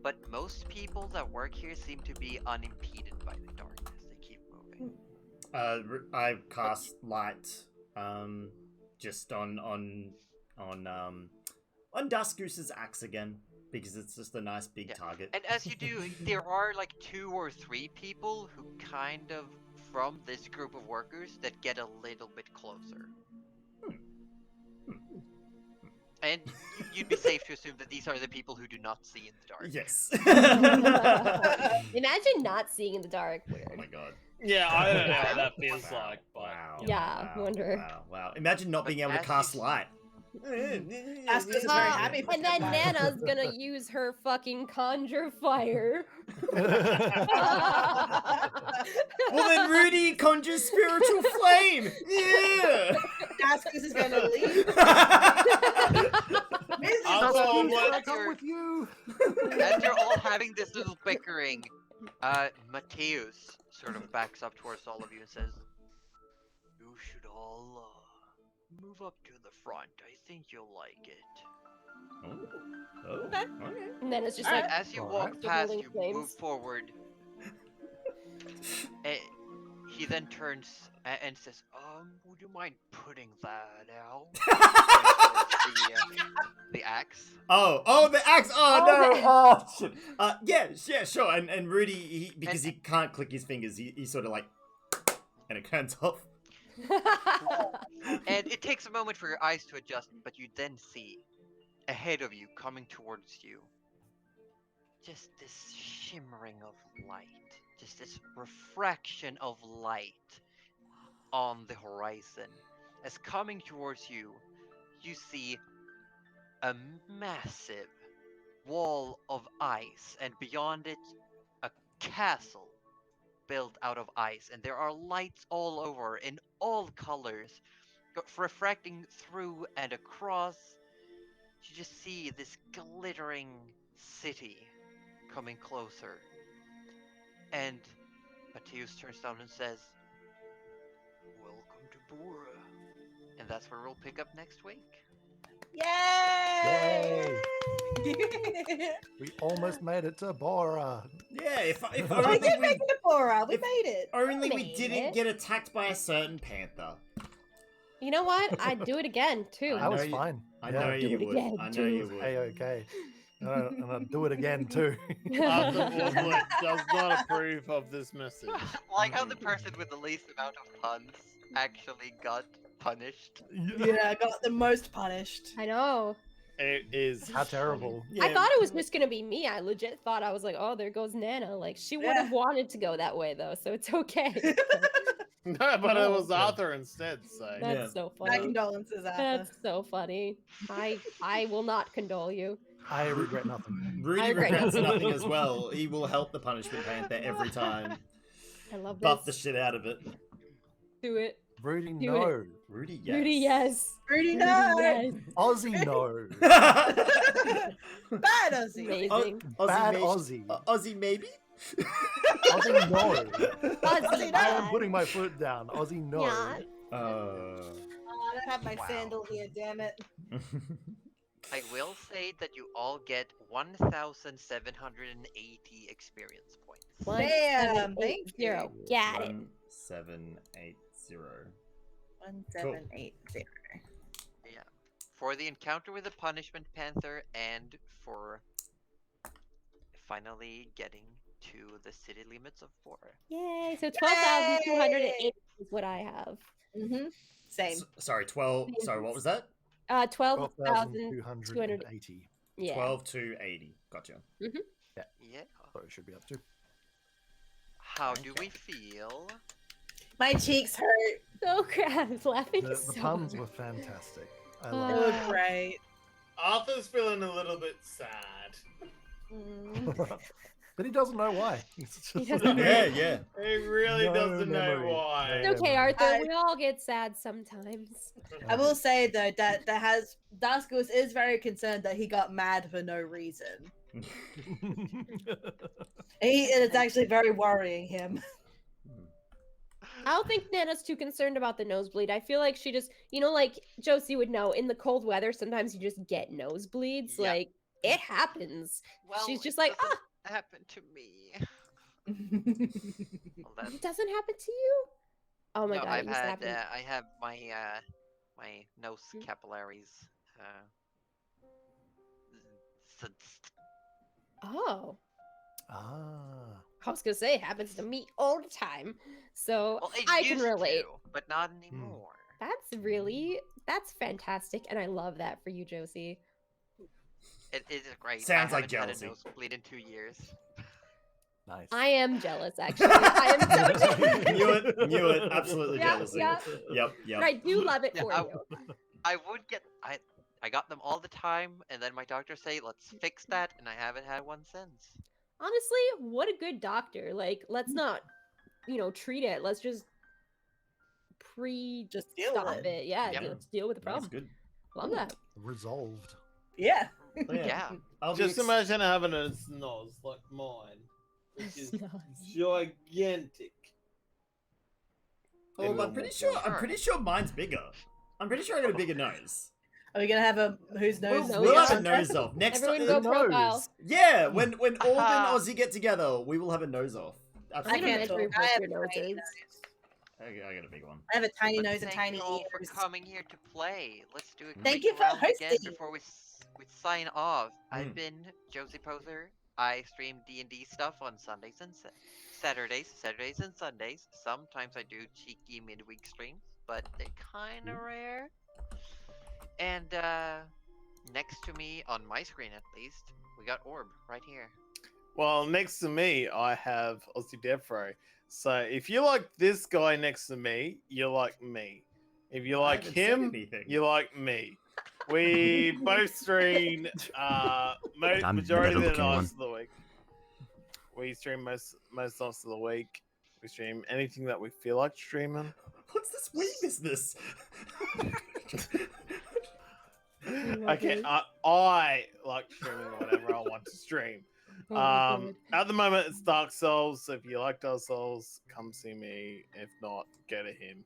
but most people that work here seem to be unimpeded by the darkness. They keep moving. I cast light, just on Dusk Goose's axe again, because it's just a nice big target. And as you do, there are like 2 or 3 people who kind of, from this group of workers, that get a little bit closer. And you you'd be safe to assume that these are the people who do not see in the dark. Yes. Imagine not seeing in the dark. Oh Weird. my god. Yeah, I don't know Wow. what that feels Wow. like, but Wow. Yeah, Wow. wonder. Wow. Wow. Imagine not But being able to as cast you- light. Askus is very happy for And then that. Nana's gonna use her fucking conjure fire. Well then Rudy conjures spiritual flame. Yeah. Askus is gonna leave. I'll tell him Can I what. come with you? As you're all having this little bickering, Mateus sort of backs up towards all of you and says, "You should all move up to the front. I think you'll like it." Oh. Okay. Okay. And then it's just And like, as you Alright. walk The past, rolling you flames. move forward. He then turns and says, would you mind putting that out?" the axe. Oh, the axe. Oh, Oh, no. the- Oh, shit. Yeah, sure. And Rudy, because he can't click his fingers, he's sort of like, and it turns off. And it takes a moment for your eyes to adjust, but you then see ahead of you, coming towards you, just this shimmering of light, just this refraction of light on the horizon. As coming towards you, you see a massive wall of ice, and beyond it, a castle built out of ice, and there are lights all over in all colors, refracting through and across. You just see this glittering city coming closer. And Mateus turns down and says, "Welcome to Bora." And that's where we'll pick up next week. Yay! We almost made it to Bora. Yeah, if we only did make it to Bora. We if- made it. only we Made didn't it. get attacked by a certain panther. You know what? I'd do it again too. I That was know you- fine. I Yeah. know Do you it would. again, I know too. you would. Okay. And I'll do it again too. Arthur Orblet does not approve of this message. Like how the person with the least amount of puns actually got punished. Yeah, got the most punished. I know. It is How terrible. Yeah, I thought it was just gonna be me. I legit thought I was like, oh, there goes Nana. Like she would have Yeah. wanted to go that way though, so it's okay. No, but it was Yeah. Arthur instead. So That's Yeah. so My funny. condolences, Arthur. That's so funny. I will not condole you. I regret nothing. Rudy I regret regrets nothing. nothing as well. He will help the punishment panther every time. I love Buff the this. shit out of it. Do it. Rudy, Do no. Rudy, yes. Rudy, yes. Rudy, Rudy, no! yes. Aussie, no. Bad Ozzy. Amazing. Bad may- Aussie. Aussie maybe? Aussie, no. Aussie, I am no. putting my foot down. Aussie, no. Yeah. Oh, I don't have my Wow. sandal here, damn it. I will say that you all get 1,780 experience points. Damn, thank 0. Got it. 1780. 1780. Yeah. For the encounter with the punishment panther and for finally getting to the city limits of Bora. Yay. So 12,280 is what I have. Mm-hmm. Same. Sorry, 12. Sorry, what was that? 12,280. 12,280. Yeah. 12 to 80. Gotcha. Yeah. So it should be up to. How do we feel? My cheeks hurt. So crap. Laughing The so puns hard. were fantastic. I It love was Ah. great. Arthur's feeling a little bit sad. Mm. it. But he doesn't know why. It's He just- doesn't know. Yeah. He really No doesn't know memory. why. No. It's okay, Yeah, Arthur. I- We all get sad sometimes. I will say though that Daskus is very concerned that he got mad for no reason. It's actually very worrying him. I don't think Nana's too concerned about the nosebleed. I feel like she just, like Josie would know, in the cold weather, sometimes you just get nosebleeds. Yeah. Like, it happens. Well, She's just it like, doesn't happen to me. Well, that's it doesn't happen to you? Oh my no, god, I've it used to had happen. I have my my nose capillaries sensed. Oh. Ah. I was gonna say it happens to me all the time. So Well, it I can used relate. to, but not anymore. That's fantastic, and I love that for you, Josie. It is great. Sounds I like haven't jealousy. had a nosebleed in 2 years. Nice. I am jealous, actually. I am so jealous. Knew it. Absolutely Yeah, jealousy. yeah. Yep, yep. But I do love it Yeah, for you. I would get I got them all the time, and then my doctor say, "Let's fix that," and I haven't had one since. Honestly, what a good doctor. Like, let's not, treat it. Let's just Just deal stop with it. it. Yeah, Yep. let's deal with the That's problem. good. Love that. Resolved. Yeah. But yeah, Yeah. I'll be Just imagine having a snoz like mine, which is gigantic. Oh, In I'm pretty normal sure mine's bigger. I'm pretty sure I got a bigger nose. Are we gonna have a whose nose? is We'll We'll bigger have a contest? nose off next Everyone time. go profile. Yeah, when Alden and Aha. Aussie get together, we will have a nose off. I Absolutely. can't measure talk. both I have your a tiny noses. nose. I got a big one. I have a tiny But nose and thank tiny you all for ears. coming here to play. Let's do a quick Thank you for round again hosting. before we sign off. Mm. I've been Josie Poser. I stream D&D stuff on Sundays and Saturdays and Sundays. Sometimes I do cheeky midweek streams, but they're kind of rare. And next to me on my screen, at least, we got Orb right here. Well, next to me, I have AussieDevFro. So if you like this guy next to me, you like me. If you I like haven't said him, anything. you like me. We both stream I'm majority of the better-looking one. nights of the week. We stream most nights of the week. We stream anything that we feel like streaming. What's this weed business? Okay, I like streaming whatever I want to stream. Oh my God. At the moment, it's Dark Souls. So if you like Dark Souls, come see me. If not, go to him.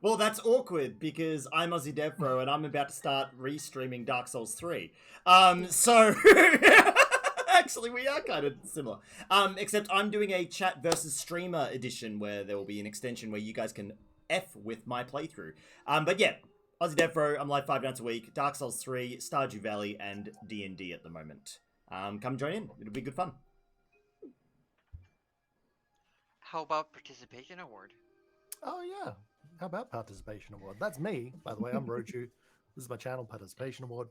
Well, that's awkward because I'm AussieDevFro and I'm about to start restreaming Dark Souls 3. So actually we are kind of similar. Except I'm doing a chat versus streamer edition where there will be an extension where you guys can F with my playthrough. But yeah, AussieDevFro, I'm live 5 nights a week. Dark Souls 3, Stardew Valley, and DnD at the moment. Come join in. It'll be good fun. How about participation award? Oh yeah. How about participation award? That's me, by the way. I'm Rochu. This is my channel participation award.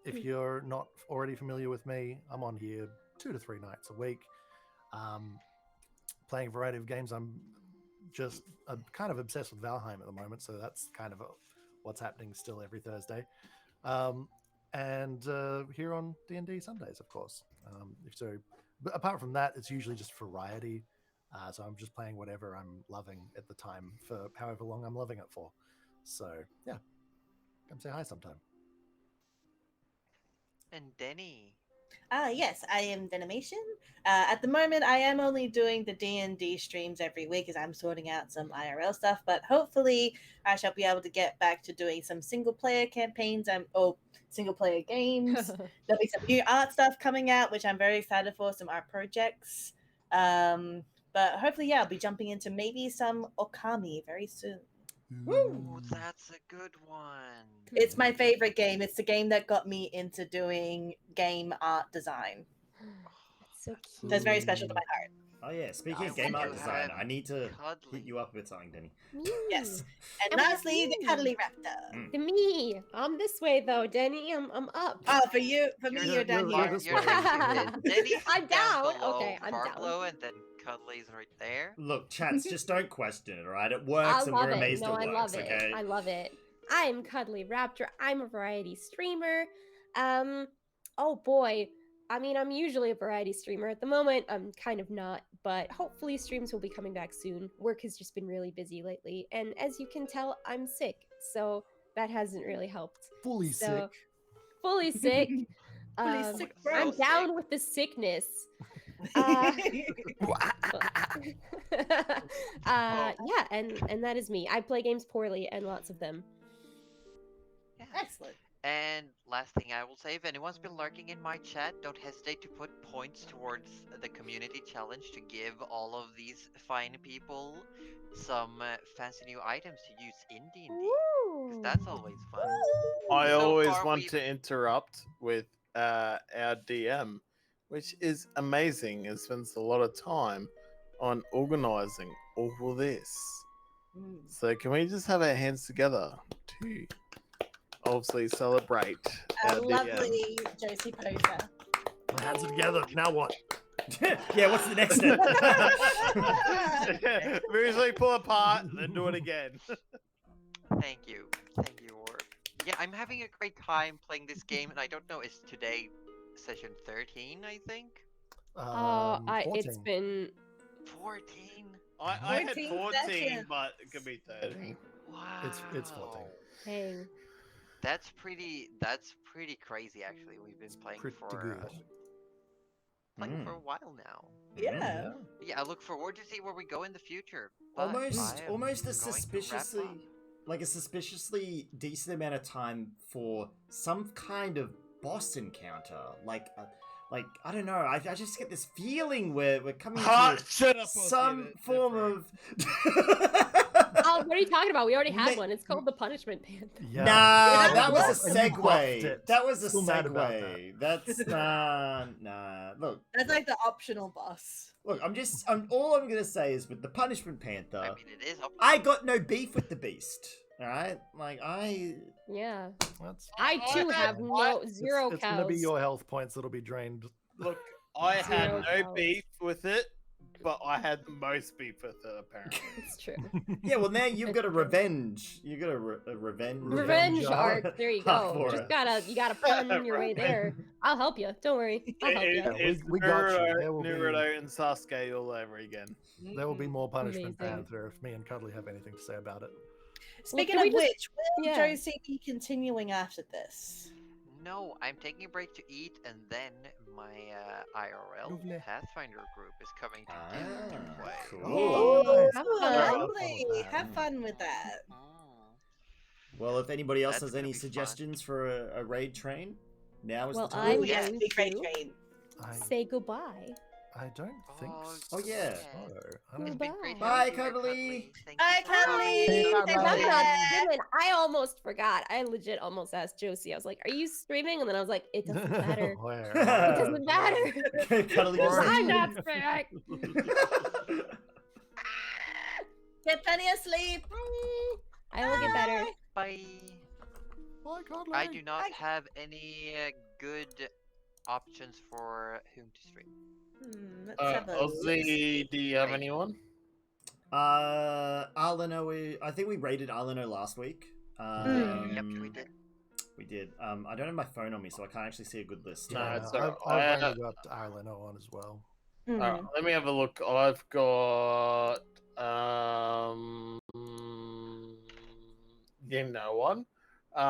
If you're not already familiar with me, I'm on here 2 to 3 nights a week, playing a variety of games. I'm kind of obsessed with Valheim at the moment, so that's kind of what's happening still every Thursday. And here on D&D Sundays, of course. But apart from that, it's usually just variety. So I'm just playing whatever I'm loving at the time for however long I'm loving it for. So yeah, come say hi sometime. And Denny. Yes, I am Denimation. At the moment, I am only doing the D&D streams every week as I'm sorting out some IRL stuff, but hopefully I shall be able to get back to doing some single-player campaigns or single-player games. There'll be some new art stuff coming out, which I'm very excited for, some art projects. But hopefully, yeah, I'll be jumping into maybe some Okami very soon. Ooh, that's a good one. It's my favorite game. It's the game that got me into doing game art design. That's so cute. So it's very special to my heart. Oh yeah, speaking I of game want art to design, have I need to cuddly. hit you up with something, Denny. Yes. And And lastly, the me. cuddly raptor. To me, I'm this way though, Denny. I'm up. Oh, for me, you're down you're here. this You're way. Denny's I'm down. below, Okay, I'm far down. below, and then Cuddly's right there. Look, chats, just don't question it, alright? It I works and love we're it. amazed No, it I works, love it. okay? I love it. I'm Cuddly Raptor. I'm a variety streamer. Oh boy. I mean, I'm usually a variety streamer. At the moment, I'm kind of not, but hopefully streams will be coming back soon. Work has just been really busy lately, and as you can tell, I'm sick, so that hasn't really helped. Fully So- sick. Fully sick. Fully sick, bro. I'm So down sick. with the sickness. Yeah, and that is me. I play games poorly and lots of them. Yeah. Excellent. And last thing I will say, if anyone's been lurking in my chat, don't hesitate to put points towards the community challenge to give all of these fine people some fancy new items to use in D&D. 'Cause that's always fun. I So always far want we've- to interrupt with our DM, which is amazing and spends a lot of time on organizing all of this. So can we just have our hands together to obviously celebrate A our DM. lovely Josie poser. My hands are together. Now what? Yeah, what's the next step? We usually pull apart and then do it again. Thank you, Orb. Yeah, I'm having a great time playing this game, and I don't know, is today session 13? I think It's 14. been 14. I had 14 14, sessions. but it could be 30. Wow. It's 14. dang. That's pretty crazy. Actually, we've been playing Pretty for good. for a while now. Yeah. Yeah, I look forward to see where we go in the future. But Almost I am almost a going to wrap suspiciously up. like a suspiciously decent amount of time for some kind of boss encounter. Like I don't know. I just get this feeling we're coming to Shut up, some form of. Oh, what are you talking about? We already had Ma- one. It's called the Punishment Panther. Yeah. Nah, that was a And you buffed segue. it. That was a Still mad about segue. That's nah. Look, That's like the optional boss. all I'm gonna say is with the Punishment Panther, I mean, it is up. I got no beef with the beast. All right, Yeah. That's, I too have zero it's cows. gonna be your health points that'll be drained. Look, I had Zero no cows. beef with it, but I had the most beef with it, apparently. It's true. Yeah, well now you've got a revenge. You got a revenge. Revenge arc. arc. There you Arc go. for You it. gotta pun your way there. I'll help you. Don't worry. I'll help you. Yeah, It's we got you. Naruto, There will be- Naruto and Sasuke all over again. There will be more punishment Amazing. Panther if me and Cuddly have anything to say about it. Speaking can we of just- which, will yeah. Josie be continuing after this? No, I'm taking a break to eat, and then my IRL Lovely. Pathfinder group is coming to town to play. Cool. Oh, have Oh, fun. lovely. Have fun. Have fun with that. Well, if anybody else That's has any gonna be fun. suggestions for a raid train, now is Well, the time. I'm Oh, yes, going big great to train. say goodbye. I don't think Oh, so. Oh, yeah. I It's don't been great Bye, having you here, Cuddly. Thank Bye, you so Cuddly. much. Bye, I'm Cuddly. not streaming. I almost forgot. I legit almost asked Josie. I was like, "Are you streaming?" And then I was like, "It doesn't matter. Where? It doesn't matter. Cuddly just- I'm not back." Get plenty of sleep. I will get better. Bye. Bye, Cuddly. I do not Bye. have any good options for whom to stream. Let's have a Ozzy, do you have Right. anyone? Arleno, I think we raided Arleno last week. Yep, we did. We did. I don't have my phone on me, so I can't actually see a good list. No, it's I've alright. only got Ireland on as well. Alright, let me have a look. I've got no one. Yeah,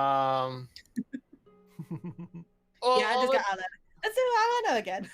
I just got Alana. Let's do Alana again.